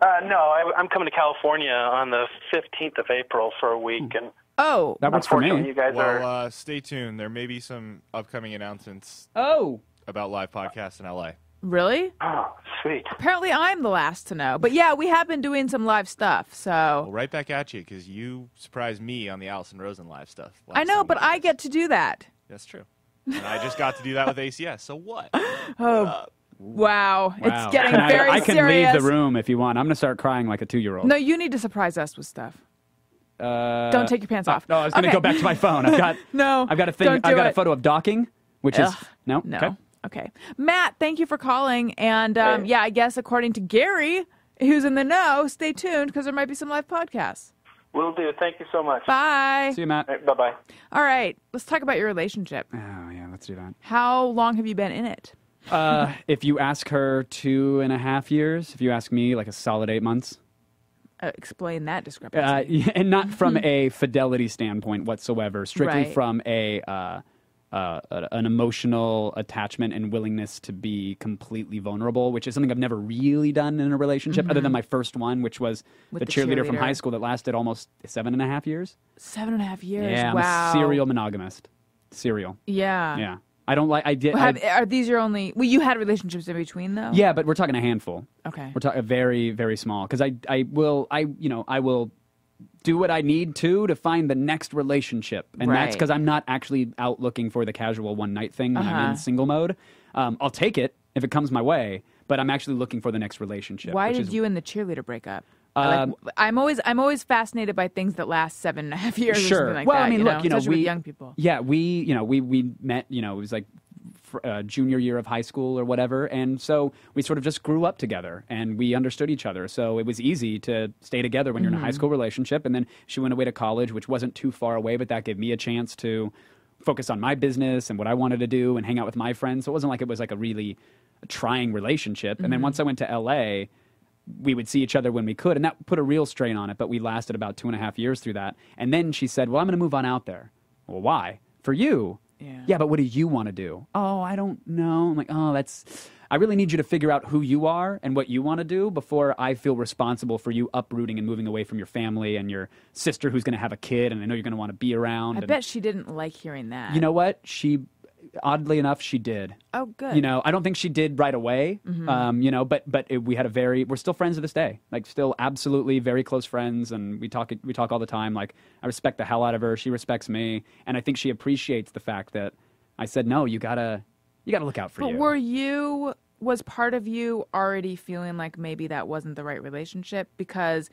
No, I'm coming to California on the 15th of April for a week, and Oh, That works for me. unfortunately, you guys are. Well, stay tuned. There may be some upcoming announcements Oh, about live podcasts in LA. really? Oh, sweet. Apparently, I'm the last to know. But yeah, we have been doing some live stuff. So Well, right back at you, because you surprised me on the Alison Rosen live stuff. I last know, time but we I did get this. to do that. That's true. And I just got to do that with ACS. So what? Oh, wow. wow. It's getting Can very I can serious. leave the room if you want. I'm going to start crying like a 2-year-old. No, you need to surprise us with stuff. Don't take your pants off. No, I was going to Okay. go back to my phone. I've got No, I've got a thing. don't do I've got it. a photo of docking, which is Ugh, no. No. Okay. Okay. Matt, thank you for calling. And yeah, I guess according to Gary, who's in the know, stay tuned because there might be some live podcasts. Will do. Thank you so much. Bye. See you, Matt. Right, bye-bye. All right. Let's talk about your relationship. Oh yeah, let's do that. How long have you been in it? If you ask her 2.5 years, if you ask me, like a solid 8 months. Explain that discrepancy. Yeah, and not from a fidelity standpoint whatsoever, strictly Right. from an emotional attachment and willingness to be completely vulnerable, which is something I've never really done in a relationship, other than my first one, which was With the the cheerleader from cheerleader. high school that lasted almost 7.5 years. 7.5 years. Yeah, wow. I'm a serial monogamist. Serial. Yeah. Yeah. I don't like. I did. Well, are these your only? Well, you had relationships in between, though. Yeah, but we're talking a handful. Okay. We're talking very, very small. Because I will do what I need to find the next relationship, and that's Right. because I'm not actually out looking for the casual one night thing when I'm Uh-huh. in single mode. I'll take it if it comes my way, but I'm actually looking for the next relationship. Why which did is, you and the cheerleader break up? I'm always fascinated by things that last 7.5 years. Or Sure. something like Well, that, I mean, look, especially with we young people. Yeah, we met. It was like junior year of high school or whatever, and so we sort of just grew up together and we understood each other. So it was easy to stay together when you're in a high school relationship. And then she went away to college, which wasn't too far away, but that gave me a chance to focus on my business and what I wanted to do and hang out with my friends. So it wasn't like it was like a really trying relationship. And then once I went to LA, we would see each other when we could, and that put a real strain on it, but we lasted about 2.5 years through that. And then she said, well, I'm going to move on out there. Well, why? For you. Yeah, but what do you want to do? Oh, I don't know. I'm like, I really need you to figure out who you are and what you want to do before I feel responsible for you uprooting and moving away from your family and your sister who's going to have a kid, and I know you're going to want to be around. I bet she didn't like hearing that. You know what? Oddly enough, she did. Oh, good. I don't think she did right away. We had we're still friends to this day. Like, still absolutely very close friends, and we talk all the time. Like, I respect the hell out of her. She respects me, and I think she appreciates the fact that I said, no, you gotta look out for you. But was part of you already feeling like maybe that wasn't the right relationship? Because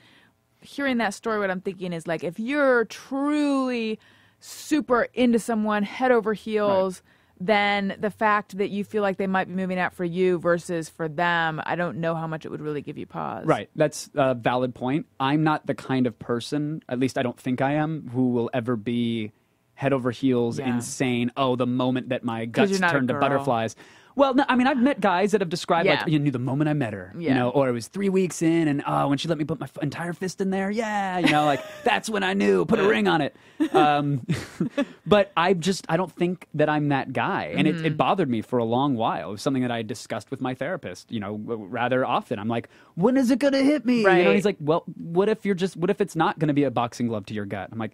hearing that story, what I'm thinking is, like, if you're truly super into someone head over heels, then the fact that you feel like they might be moving out for you versus for them, I don't know how much it would really give you pause. Right. That's a valid point. I'm not the kind of person, at least I don't think I am, who will ever be head over heels, insane. Oh, the moment that my guts turned to butterflies. Well, no, I mean, I've met guys that have described, like, you knew the moment I met her, or it was 3 weeks in, and when she let me put my entire fist in there, like, that's when I knew, put a ring on it. But I don't think that I'm that guy. And it bothered me for a long while. It was something that I discussed with my therapist, rather often. I'm like, when is it going to hit me? Right. He's like, well, what if it's not going to be a boxing glove to your gut? I'm like,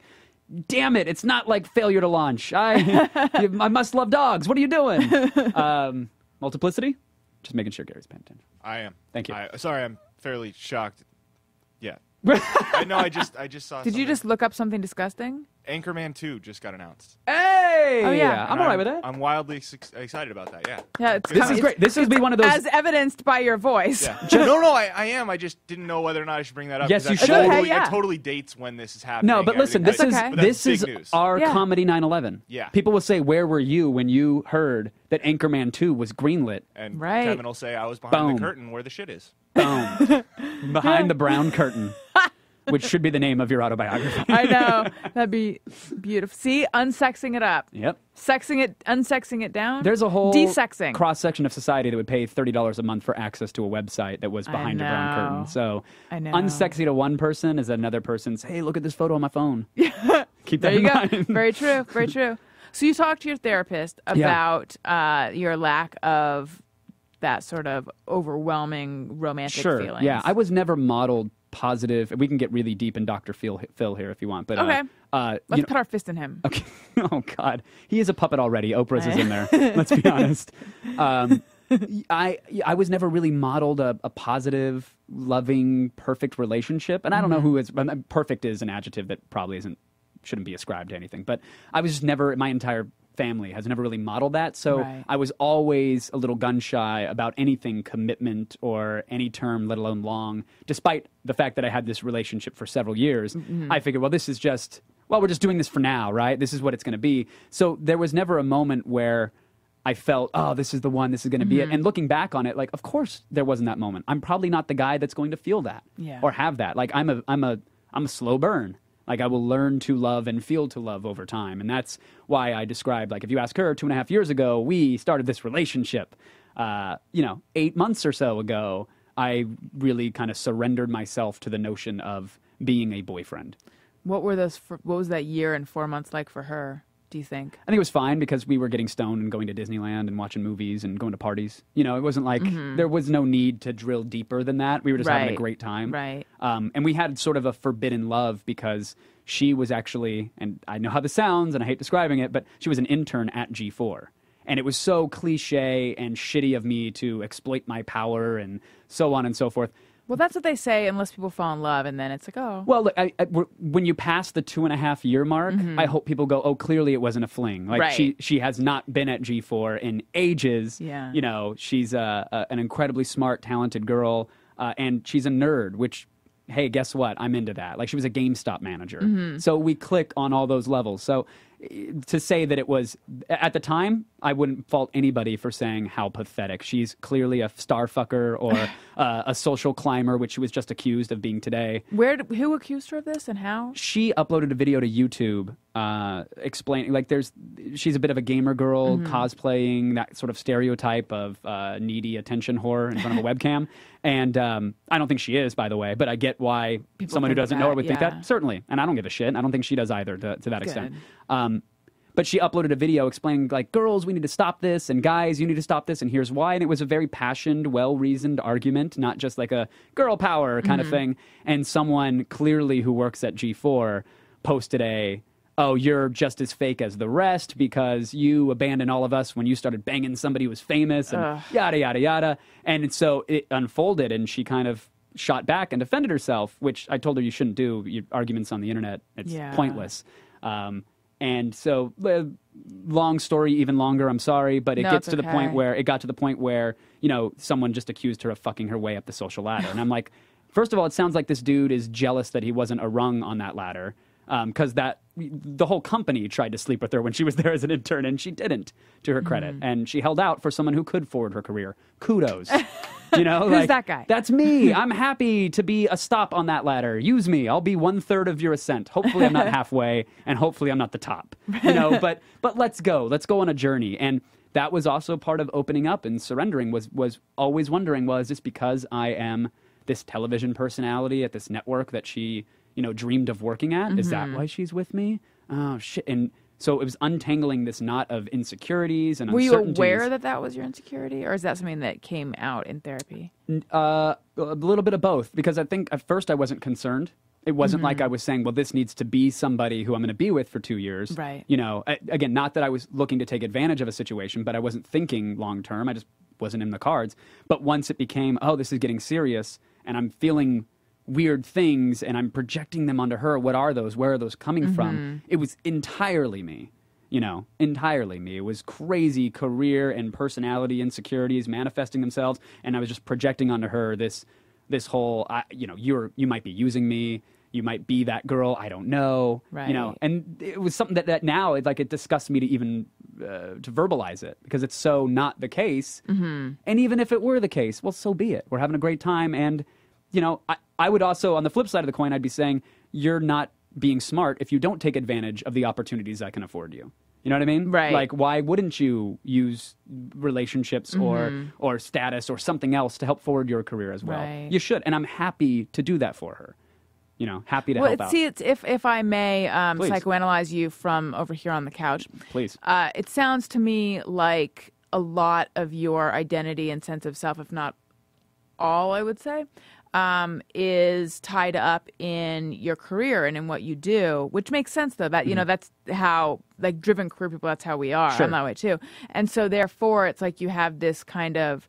damn it, it's not like failure to launch. I must love dogs. What are you doing? Multiplicity? Just making sure Gary's paying attention. I am. Thank you. Sorry, I'm fairly shocked. Yeah. I know. I just saw. Did you just look up something disgusting? Anchorman 2 just got announced. Hey! Oh, yeah. I'm all right with that. I'm wildly excited about that. Yeah. Yeah, This is great. This would be one of those. As evidenced by your voice. Yeah. No, I am. I just didn't know whether or not I should bring that up. Yes, you should. That totally dates when this is happening. No, but listen, this is news. our comedy 9/11. Yeah. People will say, "Where were you when you heard that Anchorman 2 was greenlit?" And Right. Kevin will say, "I was behind Boom. the curtain where the shit is." Boom. Behind the brown curtain, which should be the name of your autobiography. I know. That'd be beautiful. See? Unsexing it up. Yep. Unsexing it down. There's a whole desexing cross-section of society that would pay $30 a month for access to a website that was behind a brown know. curtain. So I know. unsexy to one person is another person's, hey, look at this photo on my phone. Keep that There you in go. mind. Very true. Very true. So you talked to your therapist about your lack of that sort of overwhelming romantic Sure. feelings. Yeah, I was never modeled positive. We can get really deep in Dr. Phil here if you want. But okay. Let's put our fist in him. Okay. Oh God, he is a puppet already. Oprah's is in there. Let's be honest. I was never really modeled a positive, loving, perfect relationship, and I don't know who is. Perfect is an adjective that probably shouldn't be ascribed to anything. But I was just never. My entire family has never really modeled that, so I was always a little gun shy about anything commitment or any term, let alone long. Despite the fact that I had this relationship for several years, I figured, well, this is just. Well, we're just doing this for now, right? This is what it's going to be. So there was never a moment where I felt, oh, this is the one, this is going to be it. And looking back on it, like, of course there wasn't that moment. I'm probably not the guy that's going to feel that or have that. Like, I'm a slow burn. Like, I will learn to love and feel to love over time. And that's why I described, like, if you ask her 2.5 years ago, we started this relationship. 8 months or so ago, I really kind of surrendered myself to the notion of being a boyfriend. What was that year and 4 months like for her, do you think? I think it was fine because we were getting stoned and going to Disneyland and watching movies and going to parties. You know, it wasn't like there was no need to drill deeper than that. We were just having a great time. Right. And we had sort of a forbidden love because she was actually, and I know how this sounds and I hate describing it, but she was an intern at G4. And it was so cliche and shitty of me to exploit my power and so on and so forth. Well, that's what they say unless people fall in love, and then it's like, oh. Well, look, when you pass the 2.5 year mark, I hope people go, oh, clearly it wasn't a fling. Like she has not been at G4 in ages. Yeah. You know, she's an incredibly smart, talented girl, and she's a nerd, which, hey, guess what? I'm into that. Like, she was a GameStop manager. So we click on all those levels. So to say that it was, at the time, I wouldn't fault anybody for saying how pathetic. She's clearly a star fucker or a social climber, which she was just accused of being today. Who accused her of this and how? She uploaded a video to YouTube explaining, like, she's a bit of a gamer girl, cosplaying that sort of stereotype of needy attention whore in front of a webcam. And I don't think she is, by the way, but I get why someone who doesn't know her would think that. Certainly. And I don't give a shit. I don't think she does either to that extent. But she uploaded a video explaining, like, girls, we need to stop this, and guys, you need to stop this, and here's why. And it was a very passioned, well-reasoned argument, not just like a girl power kind of thing. And someone clearly who works at G4 posted oh, you're just as fake as the rest because you abandoned all of us when you started banging somebody who was famous, and yada, yada, yada. And so it unfolded, and she kind of shot back and defended herself, which I told her you shouldn't do. Arguments on the internet, it's pointless. And so, long story, even longer, I'm sorry, but it got to the point where, you know, someone just accused her of fucking her way up the social ladder. And I'm like, first of all, it sounds like this dude is jealous that he wasn't a rung on that ladder. Because the whole company tried to sleep with her when she was there as an intern, and she didn't, to her credit. And she held out for someone who could forward her career. Kudos. You know, who's that guy? That's me. I'm happy to be a stop on that ladder. Use me. I'll be 1/3 of your ascent. Hopefully I'm not halfway, and hopefully I'm not the top. You know, but let's go. Let's go on a journey. And that was also part of opening up and surrendering, was always wondering, well, is this because I am this television personality at this network that she, you know, dreamed of working at? Is that why she's with me? Oh, shit. And so it was untangling this knot of insecurities and uncertainties. Were you aware that that was your insecurity, or is that something that came out in therapy? A little bit of both, because I think at first I wasn't concerned. It wasn't like I was saying, well, this needs to be somebody who I'm going to be with for 2 years. Right. You know, again, not that I was looking to take advantage of a situation, but I wasn't thinking long term. I just wasn't in the cards. But once it became, oh, this is getting serious, and I'm feeling weird things and I'm projecting them onto her. What are those? Where are those coming from? It was entirely me, you know, entirely me. It was crazy career and personality insecurities manifesting themselves. And I was just projecting onto her this whole, you know, you might be using me. You might be that girl. I don't know. Right. You know, and it was something that now it disgusts me to even to verbalize it, because it's so not the case. And even if it were the case, well, so be it. We're having a great time. And, you know, I would also, on the flip side of the coin, I'd be saying you're not being smart if you don't take advantage of the opportunities I can afford you. You know what I mean? Right. Like, why wouldn't you use relationships or status or something else to help forward your career as well? Right. You should. And I'm happy to do that for her. You know, happy to help out. See, it's if I may psychoanalyze you from over here on the couch. Please. It sounds to me like a lot of your identity and sense of self, if not all, I would say, is tied up in your career and in what you do, which makes sense though. That, you know, that's how, like, driven career people, that's how we are. Sure. I'm that way too. And so therefore it's like you have this kind of,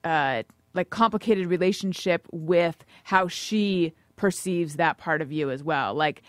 like, complicated relationship with how she perceives that part of you as well. Like,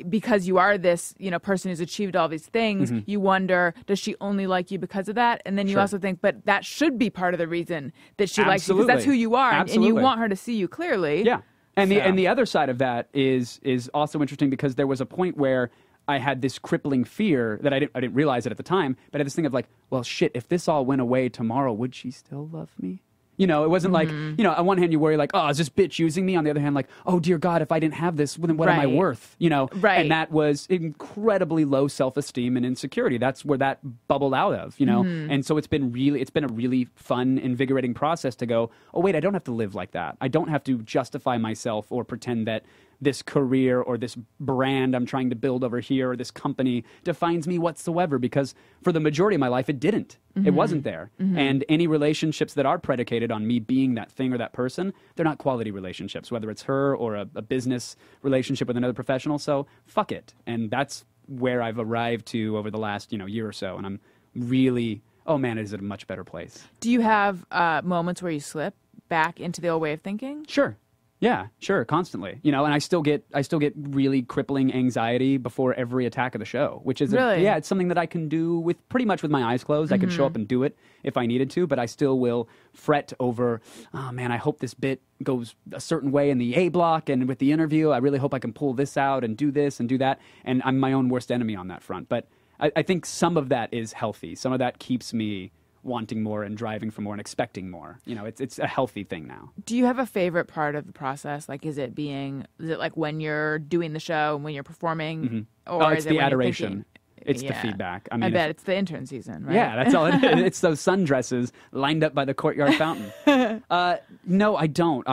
because you are this, you know, person who's achieved all these things, you wonder, does she only like you because of that? And then you also think, but that should be part of the reason that she likes you, because that's who you are, and you want her to see you clearly. Yeah. And the other side of that is also interesting, because there was a point where I had this crippling fear that I didn't realize it at the time, but I had this thing of like, well, shit, if this all went away tomorrow, would she still love me? You know, it wasn't like, you know, on one hand you worry like, oh, is this bitch using me? On the other hand, like, oh, dear God, if I didn't have this, then what am I worth? You know? And that was incredibly low self-esteem and insecurity. That's where that bubbled out of, you know? And so it's been a really fun, invigorating process to go, oh, wait, I don't have to live like that. I don't have to justify myself or pretend that this career or this brand I'm trying to build over here or this company defines me whatsoever, because for the majority of my life, it didn't. It wasn't there. And any relationships that are predicated on me being that thing or that person, they're not quality relationships, whether it's her or a business relationship with another professional. So fuck it. And that's where I've arrived to over the last, you know, year or so. And I'm really, oh man, it is a much better place. Do you have moments where you slip back into the old way of thinking? Sure. Yeah, sure, constantly. You know, and I still get really crippling anxiety before every attack of the show, which is it's something that I can do with pretty much with my eyes closed. I can show up and do it if I needed to, but I still will fret over, oh man, I hope this bit goes a certain way in the A block and with the interview. I really hope I can pull this out and do this and do that. And I'm my own worst enemy on that front. But I think some of that is healthy. Some of that keeps me wanting more and driving for more and expecting more. You know, it's a healthy thing now. Do you have a favorite part of the process? Like, is it like when you're doing the show and when you're performing? Or it's is it the when adoration. It's the feedback. I mean, I bet it's the intern season, right? Yeah, that's all it is. It's those sundresses lined up by the courtyard fountain. No, I don't.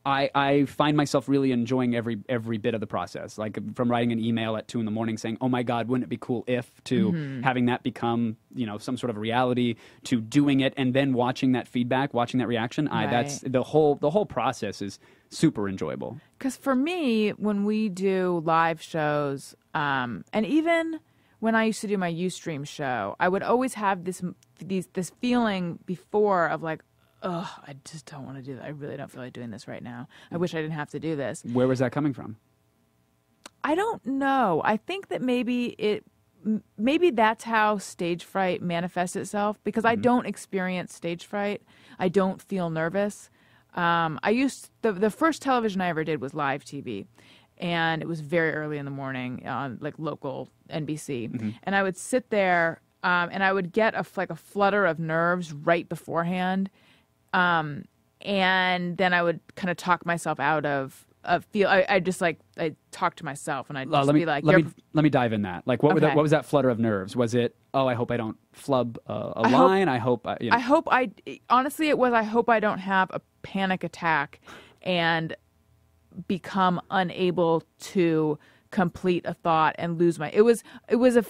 I find myself really enjoying every bit of the process, like from writing an email at 2 a.m. saying, oh my God, wouldn't it be cool if, to having that become, you know, some sort of reality, to doing it and then watching that feedback, watching that reaction. That's the whole process is super enjoyable. Because for me, when we do live shows, and even when I used to do my Ustream show, I would always have this feeling before of like, ugh, I just don't want to do that. I really don't feel like doing this right now. I wish I didn't have to do this. Where was that coming from? I don't know. I think that maybe that's how stage fright manifests itself, because I don't experience stage fright. I don't feel nervous. The first television I ever did was live TV, and it was very early in the morning on like local NBC. And I would sit there, and I would get a flutter of nerves right beforehand. And then I would kind of talk myself out of I talk to myself, and I'd just be like, let me dive in that. Like, what was that flutter of nerves? Was it, oh, I hope I don't flub a line? I hope honestly, it was, I hope I don't have a panic attack and become unable to complete a thought and lose my, it was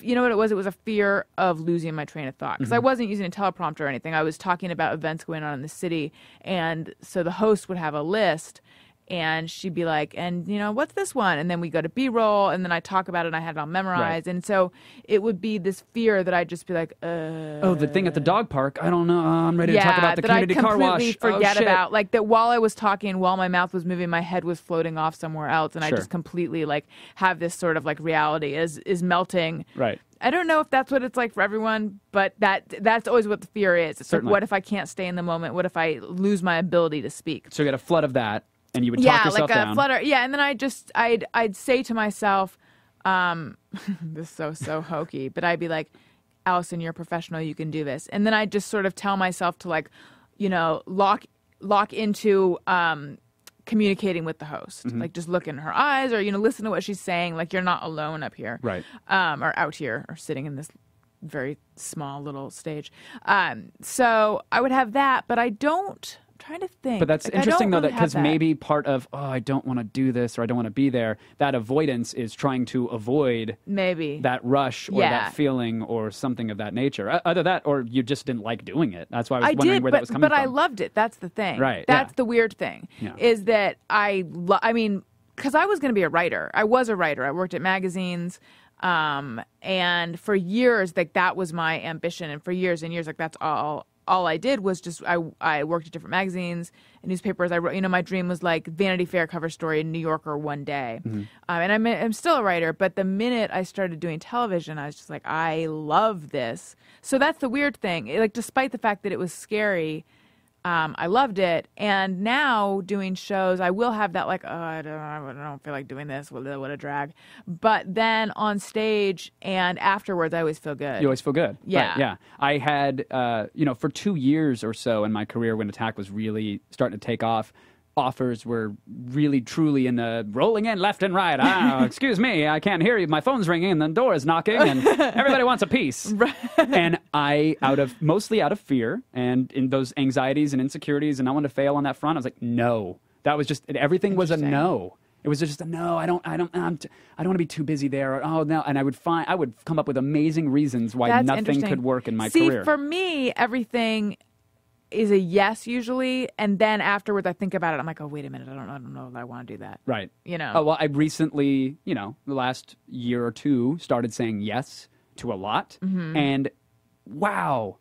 you know what it was? It was a fear of losing my train of thought, because I wasn't using a teleprompter or anything. I was talking about events going on in the city, and so the host would have a list, and she'd be like, and you know, what's this one? And then we go to B-roll, and then I talk about it, and I had it all memorized. And so it would be this fear that I'd just be like, oh, the thing at the dog park, I don't know, I'm ready to talk about the community car wash. I'd completely forget about, like, that while I was talking, while my mouth was moving, my head was floating off somewhere else, and I just completely, like, have this sort of, like, reality is melting. Right. I don't know if that's what it's like for everyone, but that's always what the fear is. It's like, what if I can't stay in the moment? What if I lose my ability to speak? So you get a flood of that, and you would talk yourself down. A flutter. Yeah, and then I'd say to myself, this is so hokey, but I'd be like, Alison, you're a professional, you can do this. And then I'd just sort of tell myself to, like, you know, lock into communicating with the host. Like, just look in her eyes, or, you know, listen to what she's saying. Like, you're not alone up here. Right. Or out here, or sitting in this very small little stage. So I would have that, but I don't. trying to think. But that's Like, interesting, though, really because maybe part of, I don't want to do this or I don't want to be there, that avoidance is trying to avoid maybe that rush or that feeling or something of that nature. Either that or you just didn't like doing it. That's why I was wondering where that was coming from. But I loved it. That's the thing. Right. That's the weird thing, is that I mean, because I was going to be a writer. I was a writer. I worked at magazines. And for years, like, that was my ambition. And for years and years, like, that's all I did was just, I worked at different magazines and newspapers. I wrote, my dream was like Vanity Fair cover story in New Yorker one day. And I'm still a writer, but the minute I started doing television, I was just like, I love this. So that's the weird thing. Like, despite the fact that it was scary, I loved it. And now doing shows, I will have that like, I don't feel like doing this. What a drag. But then on stage and afterwards, I always feel good. You always feel good. Yeah. Right, yeah. I had, for 2 years or so in my career when Attack was really starting to take off, offers were really, truly in the rolling in left and right. Excuse me, I can't hear you. My phone's ringing and the door is knocking and everybody wants a piece. Right. And I, mostly out of fear and in those anxieties and insecurities and not wanting to fail on that front, I was like, no. That was just, everything was a no. It was just a no. I don't want to be too busy there. Or, oh no. And I would come up with amazing reasons why nothing could work in my career. See, for me, everything is a yes usually, and then afterwards I think about it. I'm like, oh wait a minute, I don't know if I want to do that. Right. Oh well, I recently, the last year or two, started saying yes to a lot, and wow,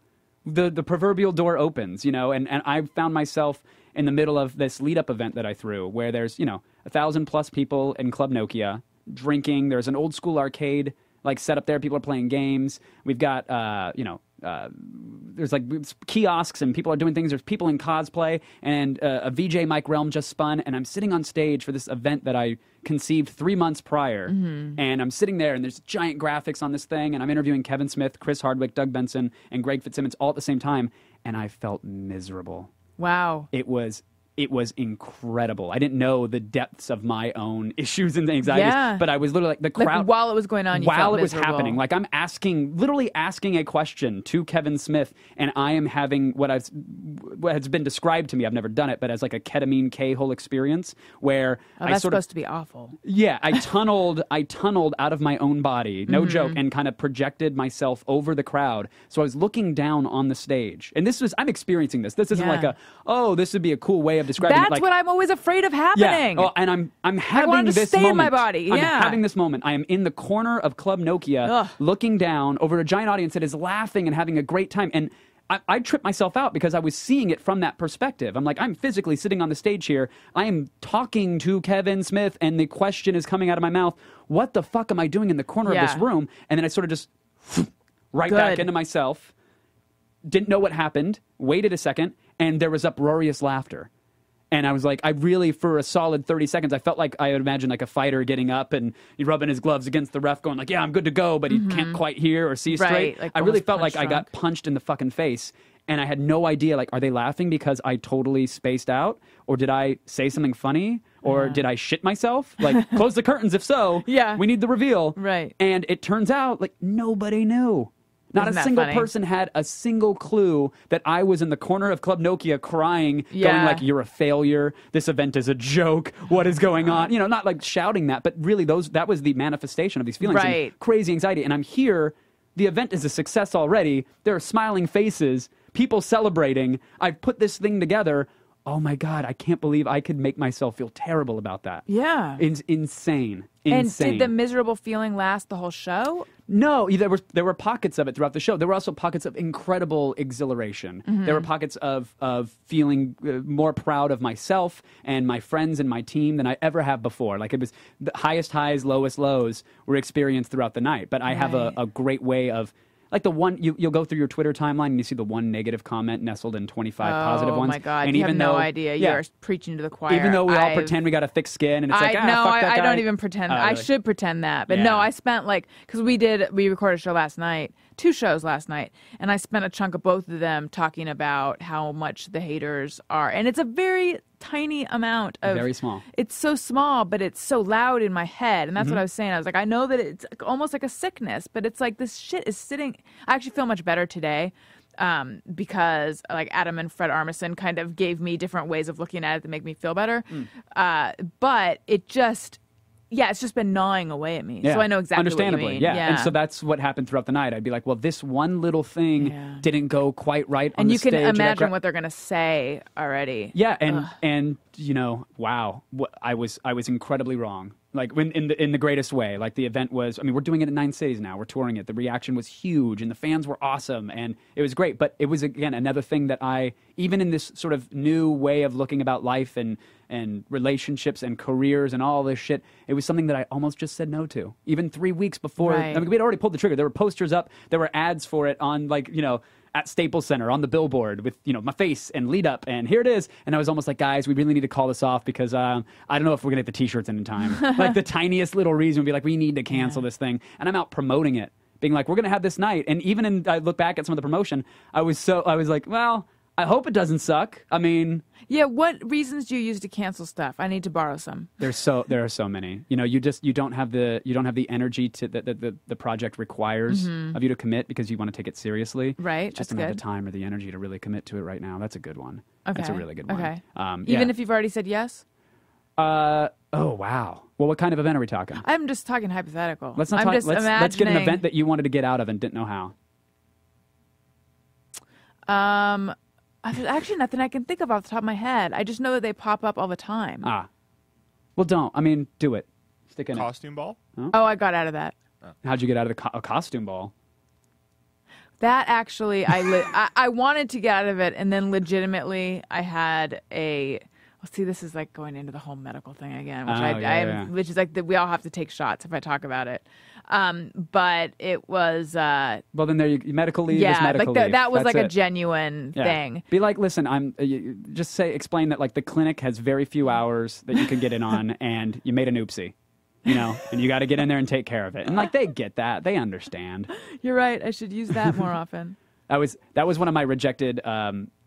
the proverbial door opens. And I found myself in the middle of this lead up event that I threw, where there's 1,000+ people in Club Nokia drinking. There's an old school arcade like set up there. People are playing games. We've got there's like kiosks and people are doing things. There's people in cosplay and a VJ Mike Realm just spun, and I'm sitting on stage for this event that I conceived 3 months prior, and I'm sitting there and there's giant graphics on this thing, and I'm interviewing Kevin Smith, Chris Hardwick, Doug Benson, and Greg Fitzsimmons all at the same time, and I felt miserable. Wow. It was incredible. I didn't know the depths of my own issues and anxieties, but I was literally like the crowd. Like while it was going on, while it was happening, like I'm literally asking a question to Kevin Smith, and I am having what has been described to me. I've never done it, but as like a ketamine K-hole experience where that's supposed to be awful. Yeah, I tunneled out of my own body, no joke, and kind of projected myself over the crowd. So I was looking down on the stage, and I'm experiencing this. This isn't like this would be a cool way of describing That's it. Like, what I'm always afraid of happening. Yeah. Oh, and I'm having I want to this stay moment. in my body. Yeah. I'm having this moment. I am in the corner of Club Nokia, looking down over a giant audience that is laughing and having a great time. And I tripped myself out because I was seeing it from that perspective. I'm like, I'm physically sitting on the stage here. I am talking to Kevin Smith, and the question is coming out of my mouth. What the fuck am I doing in the corner of this room? And then I sort of just back into myself. Didn't know what happened. Waited a second, and there was uproarious laughter. And I was like, for a solid 30 seconds, I felt like I would imagine like a fighter getting up and he rubbing his gloves against the ref going like, yeah, I'm good to go, but he can't quite hear or see straight. Like I really felt like I got punched in the fucking face. And I had no idea, like, are they laughing because I totally spaced out? Or did I say something funny? Or did I shit myself? Like, close the curtains if so. Yeah. We need the reveal. Right. And it turns out, like, nobody knew. Not a single person had a single clue that I was in the corner of Club Nokia crying, going like, you're a failure. This event is a joke. What is going on? Not like shouting that, but really that was the manifestation of these feelings. Right. And crazy anxiety. And I'm here. The event is a success already. There are smiling faces, people celebrating. I've put this thing together. Oh my God, I can't believe I could make myself feel terrible about that. Yeah. It's insane. And did the miserable feeling last the whole show? No, there were pockets of it throughout the show. There were also pockets of incredible exhilaration. There were pockets of feeling more proud of myself and my friends and my team than I ever have before. Like, it was the highest highs, lowest lows were experienced throughout the night. But I have a great way of... Like the one, you'll go through your Twitter timeline and you see the one negative comment nestled in 25 positive ones. Oh my God, and you have no idea. You're preaching to the choir. Even though we all pretend we got a thick skin and it's like, fuck that guy. I don't even pretend. I should pretend that. But no, I spent because we recorded a show last night, 2 shows last night, and I spent a chunk of both of them talking about how much the haters are. And it's a very tiny amount of... Very small. It's so small, but it's so loud in my head. And that's what I was saying. I was like, I know that it's almost like a sickness, but it's like this shit is sitting... I actually feel much better today. because like Adam and Fred Armisen kind of gave me different ways of looking at it that make me feel better. But it just, it's just been gnawing away at me. Yeah. So I know exactly Understandably, what you mean. yeah. And so that's what happened throughout the night. I'd be like, well, this one little thing didn't go quite right on the stage. And you can imagine what they're going to say already. Yeah, and you know, wow, I was incredibly wrong. Like in the greatest way. Like the event was, I mean, we're doing it in 9 cities now. We're touring it. The reaction was huge, and the fans were awesome, and it was great. But it was again another thing that I, even in this sort of new way of looking about life and relationships and careers and all this shit, it was something that I almost just said no to. Even 3 weeks before, I mean, we'd already pulled the trigger. There were posters up. There were ads for it on, like, you know, at Staples Center on the billboard with, you know, my face and lead up, and here it is. And I was almost like, guys, we really need to call this off because I don't know if we're gonna get the T-shirts in time. Like the tiniest little reason would be like, we need to cancel this thing. And I'm out promoting it, being like, we're gonna have this night. And even I look back at some of the promotion, I was like, well, I hope it doesn't suck. I mean, yeah. What reasons do you use to cancel stuff? I need to borrow some. There are so many. You know, you don't have the energy to the project requires of you to commit because you want to take it seriously. Right. Just don't have the time or the energy to really commit to it right now. That's a good one. Okay. That's a really good one. Okay. Even if you've already said yes. Oh wow. Well, what kind of event are we talking? I'm just talking hypothetical. Let's not talk. Let's get an event that you wanted to get out of and didn't know how. There's actually nothing I can think of off the top of my head. I just know that they pop up all the time. Well, don't. I mean, do it. Stick in Costume ball? Huh? Oh, I got out of that. How'd you get out of a costume ball? That actually, I wanted to get out of it, and then legitimately I had a... Well, see, this is like going into the whole medical thing again, which which is like we all have to take shots if I talk about it. But it was well, then there you medical leave is medical leave. That was That's like a it. genuine thing. Be like, listen, just explain that like the clinic has very few hours that you can get in on, and you made an oopsie, you know, and you got to get in there and take care of it. And like they get that, they understand. You're right. I should use that more often. That was one of my rejected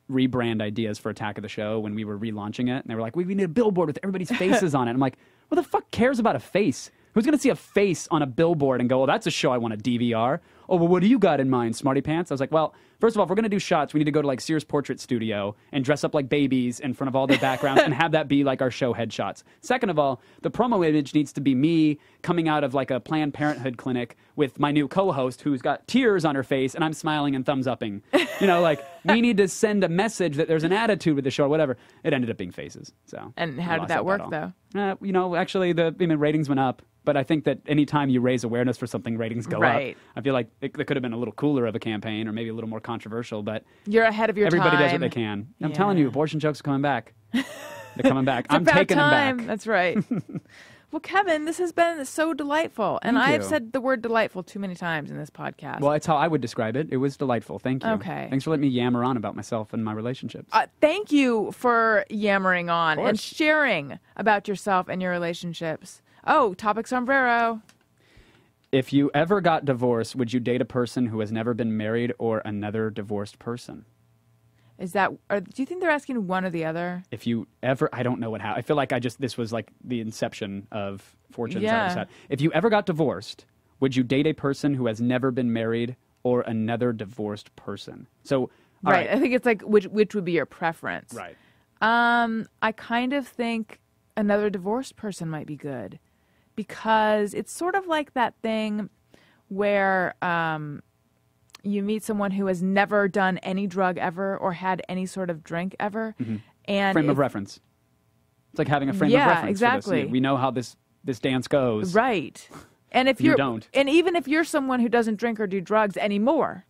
rebrand ideas for Attack of the Show when we were relaunching it, and they were like, we need a billboard with everybody's faces on it. I'm like, what the fuck cares about a face? Who's going to see a face on a billboard and go, well, that's a show I want to DVR? Oh, well, what do you got in mind, Smarty Pants? I was like, well, first of all, if we're going to do shots, we need to go to like Sears Portrait Studio and dress up like babies in front of all their backgrounds and have that be like our show headshots. Second of all, the promo image needs to be me coming out of like a Planned Parenthood clinic with my new co-host who's got tears on her face and I'm smiling and thumbs upping. You know, like we need to send a message that there's an attitude with the show or whatever. It ended up being faces. So. And how did that work though? You know, actually ratings went up. But I think that any time you raise awareness for something, ratings go up. I feel like it could have been a little cooler of a campaign or maybe a little more controversial, but you're ahead of your everybody time. Does what they can. I'm telling you, abortion jokes are coming back. They're coming back. I'm taking them back. That's right. Well, Kevin, this has been so delightful. And I have said the word delightful too many times in this podcast. Well, that's how I would describe it. It was delightful. Thank you. Okay. Thanks for letting me yammer on about myself and my relationships. Thank you for yammering on and sharing about yourself and your relationships. Oh, topic sombrero. If you ever got divorced, would you date a person who has never been married or another divorced person? Is that, do you think they're asking one or the other? If you ever, I don't know what happened. I feel like this was like the inception of Fortune's episode. If you ever got divorced, would you date a person who has never been married or another divorced person? So, right. I think it's like, which would be your preference? Right. I kind of think another divorced person might be good because it's sort of like that thing where, you meet someone who has never done any drug ever or had any sort of drink ever. Mm-hmm. And frame of reference. It's like having a frame of reference. Yeah, exactly. For this. We know how this dance goes. Right. And if you don't. And even if you're someone who doesn't drink or do drugs anymore,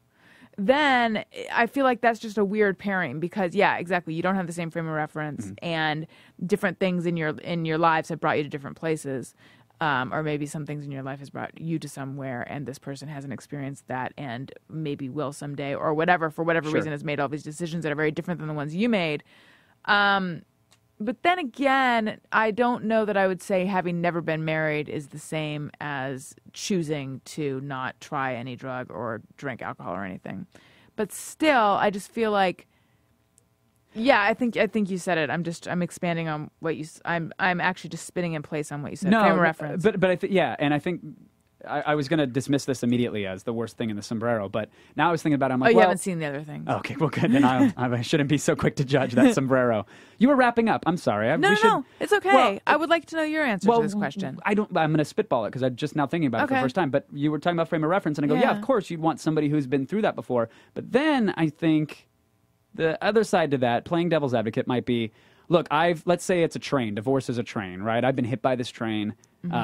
then I feel like that's just a weird pairing because, yeah, exactly. You don't have the same frame of reference and different things in your lives have brought you to different places. Or maybe some things in your life has brought you to somewhere and this person hasn't experienced that and maybe will someday or whatever, for whatever reason has made all these decisions that are very different than the ones you made. But then again, I don't know that I would say having never been married is the same as choosing to not try any drug or drink alcohol or anything. But still, I just feel like, yeah, I think you said it. I'm expanding on what you. I'm actually just spinning in place on what you said. No, frame of reference. But I think and I think I was going to dismiss this immediately as the worst thing in the sombrero, but now I was thinking about it. I'm Oh, like, you well, haven't seen the other things. okay, well, good. Then I shouldn't be so quick to judge that sombrero. You were wrapping up. I'm sorry. No, it's okay. Well, I would like to know your answer to this question. I'm going to spitball it because I'm just now thinking about it for the Okay. first time. But you were talking about frame of reference, and I go, yeah, of course, you'd want somebody who's been through that before. But then I think the other side to that, playing devil's advocate, might be, look, let's say it's a train. Divorce is a train, right? I've been hit by this train.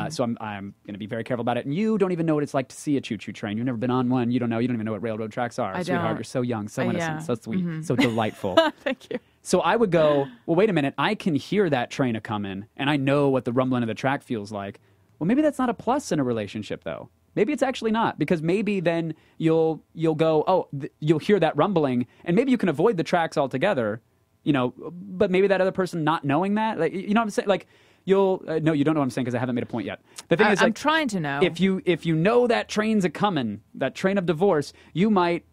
So I'm going to be very careful about it. And you don't even know what it's like to see a choo-choo train. You've never been on one. You don't know. You don't even know what railroad tracks are. I Sweetheart, don't. you're so young, so innocent, so sweet, so delightful. Thank you. So I would go, well, wait a minute. I can hear that train a-coming, and I know what the rumbling of the track feels like. Well, maybe that's not a plus in a relationship, though. Maybe it's actually not, because maybe then you'll go, you'll hear that rumbling, and maybe you can avoid the tracks altogether, but maybe that other person not knowing that, like, you know what I'm saying? Like, no, you don't know what I'm saying because I haven't made a point yet. The thing is, I'm trying to know. If you know that train's a-coming, that train of divorce, you might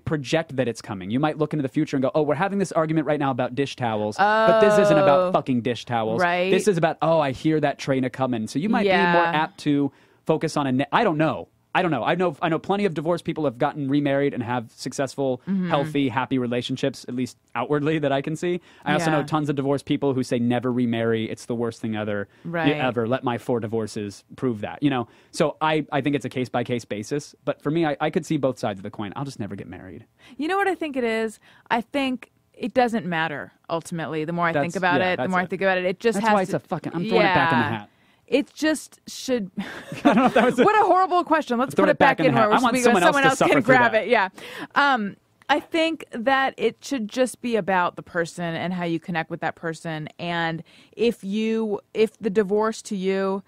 project that it's coming. You might look into the future and go, oh, we're having this argument right now about dish towels, but this isn't about fucking dish towels. Right. This is about, I hear that train a-coming. So you might be more apt to focus on I don't know. I know plenty of divorced people have gotten remarried and have successful, healthy, happy relationships, at least outwardly that I can see. I also know tons of divorced people who say never remarry. It's the worst thing ever. Let my 4 divorces prove that. So I think it's a case-by-case basis. But for me, I could see both sides of the coin. I'll just never get married. You know what I think it is? I think it doesn't matter, ultimately. The more I think about it, it just That's has why it's to... I'm throwing it back in the hat. It just should... I don't know if that was What a horrible question. Let's put it back in where someone else can grab it. Yeah. I think that it should just be about the person and how you connect with that person. And if the divorce to you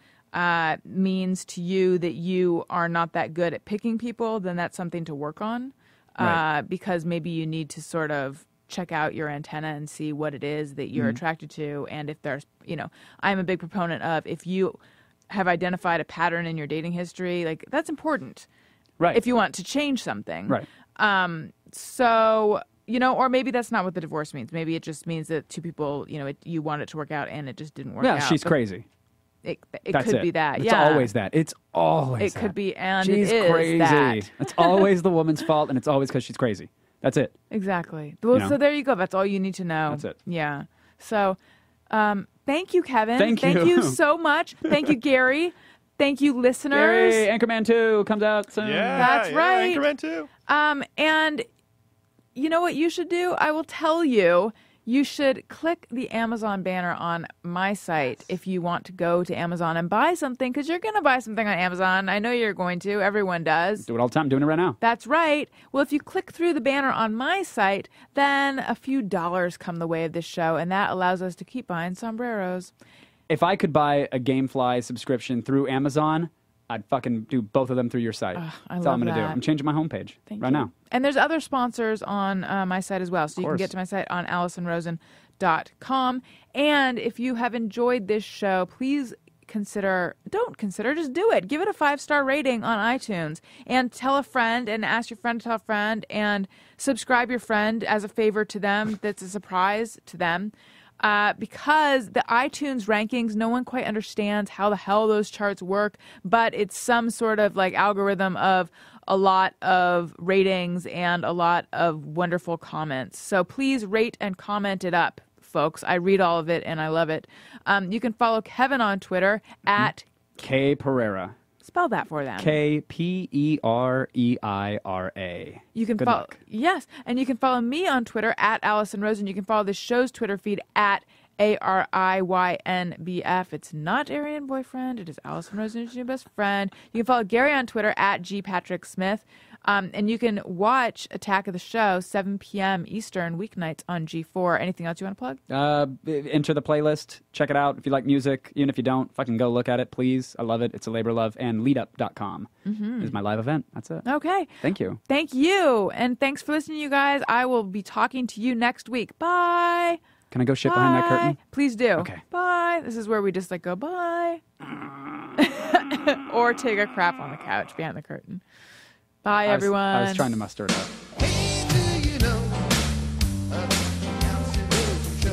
means to you that you are not that good at picking people, then that's something to work on. Because maybe you need to sort of check out your antenna and see what it is that you're attracted to. And if there's, I'm a big proponent of, if you have identified a pattern in your dating history, like, that's important. Right. If you want to change something. Right. So, or maybe that's not what the divorce means. Maybe it just means that two people, you want it to work out and it just didn't work out. Yeah, she's crazy. It could be that. It's always that. It's always It could be, and she's it is crazy. that. It's always the woman's fault, and it's always because she's crazy. That's it. Exactly. Well, so there you go. That's all you need to know. That's it. Yeah. So, thank you, Kevin. Thank you. Thank you so much. Thank you, Gary. Thank you, listeners. Gary, Anchorman 2 comes out soon. Yeah, That's right. Anchorman 2. And you know what you should do? I will tell you. You should click the Amazon banner on my site if you want to go to Amazon and buy something, because you're going to buy something on Amazon. I know you're going to. Everyone does. Do it all the time. I'm doing it right now. That's right. Well, if you click through the banner on my site, then a few dollars come the way of this show, and that allows us to keep buying sombreros. If I could buy a Gamefly subscription through Amazon, I'd fucking do both of them through your site. That's all I'm going to do. I'm changing my homepage right now. And there's other sponsors on my site as well. So you can get to my site on AlisonRosen.com. And if you have enjoyed this show, please just do it. Give it a 5-star rating on iTunes. And tell a friend, and ask your friend to tell a friend, and subscribe your friend as a favor to them. That's a surprise to them. Because the iTunes rankings, no one quite understands how the hell those charts work, but it's some sort of like algorithm of a lot of ratings and a lot of wonderful comments. So please rate and comment it up, folks. I read all of it and I love it. You can follow Kevin on Twitter at K Pereira. Spell that for them. Kpereira. You can Good follow, luck. yes, and you can follow me on Twitter at Alison Rosen. You can follow the show's Twitter feed at ARIYNBF. It's not Aryan Boyfriend. It is Alison Rosen, your best friend. You can follow Gary on Twitter at GPatrickSmith. And you can watch Attack of the Show 7 p.m. Eastern weeknights on G4. Anything else you want to plug? Enter the playlist. Check it out. If you like music, even if you don't, fucking go look at it, please. I love it. It's a labor of love. And leadup.com is my live event. That's it. Okay. Thank you. Thank you. And thanks for listening, you guys. I will be talking to you next week. Bye. Can I go shit behind that curtain? Please do. Okay. Bye. This is where we just go bye. Or take a crap on the couch behind the curtain. Bye, everyone. I was trying to muster it up. Hey, do you know about the Alison Rosen show?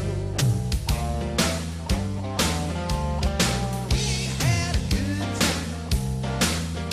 We had a good time.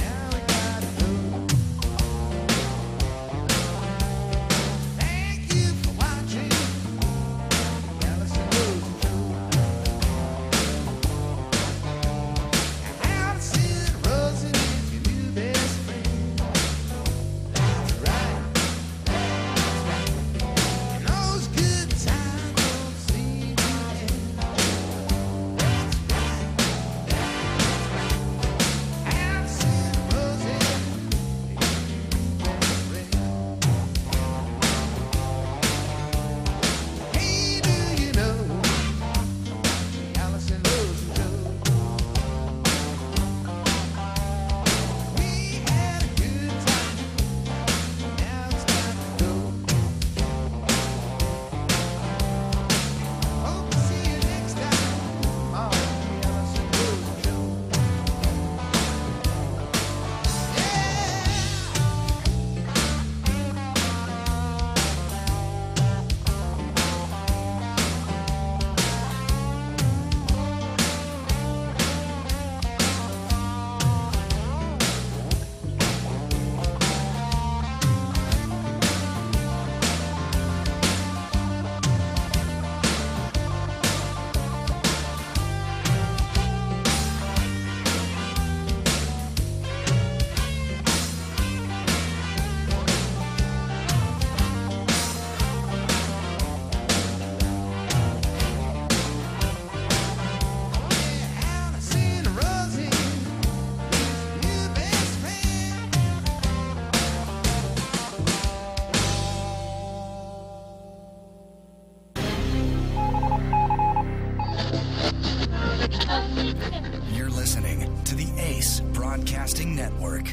You're listening to the Ace Broadcasting Network.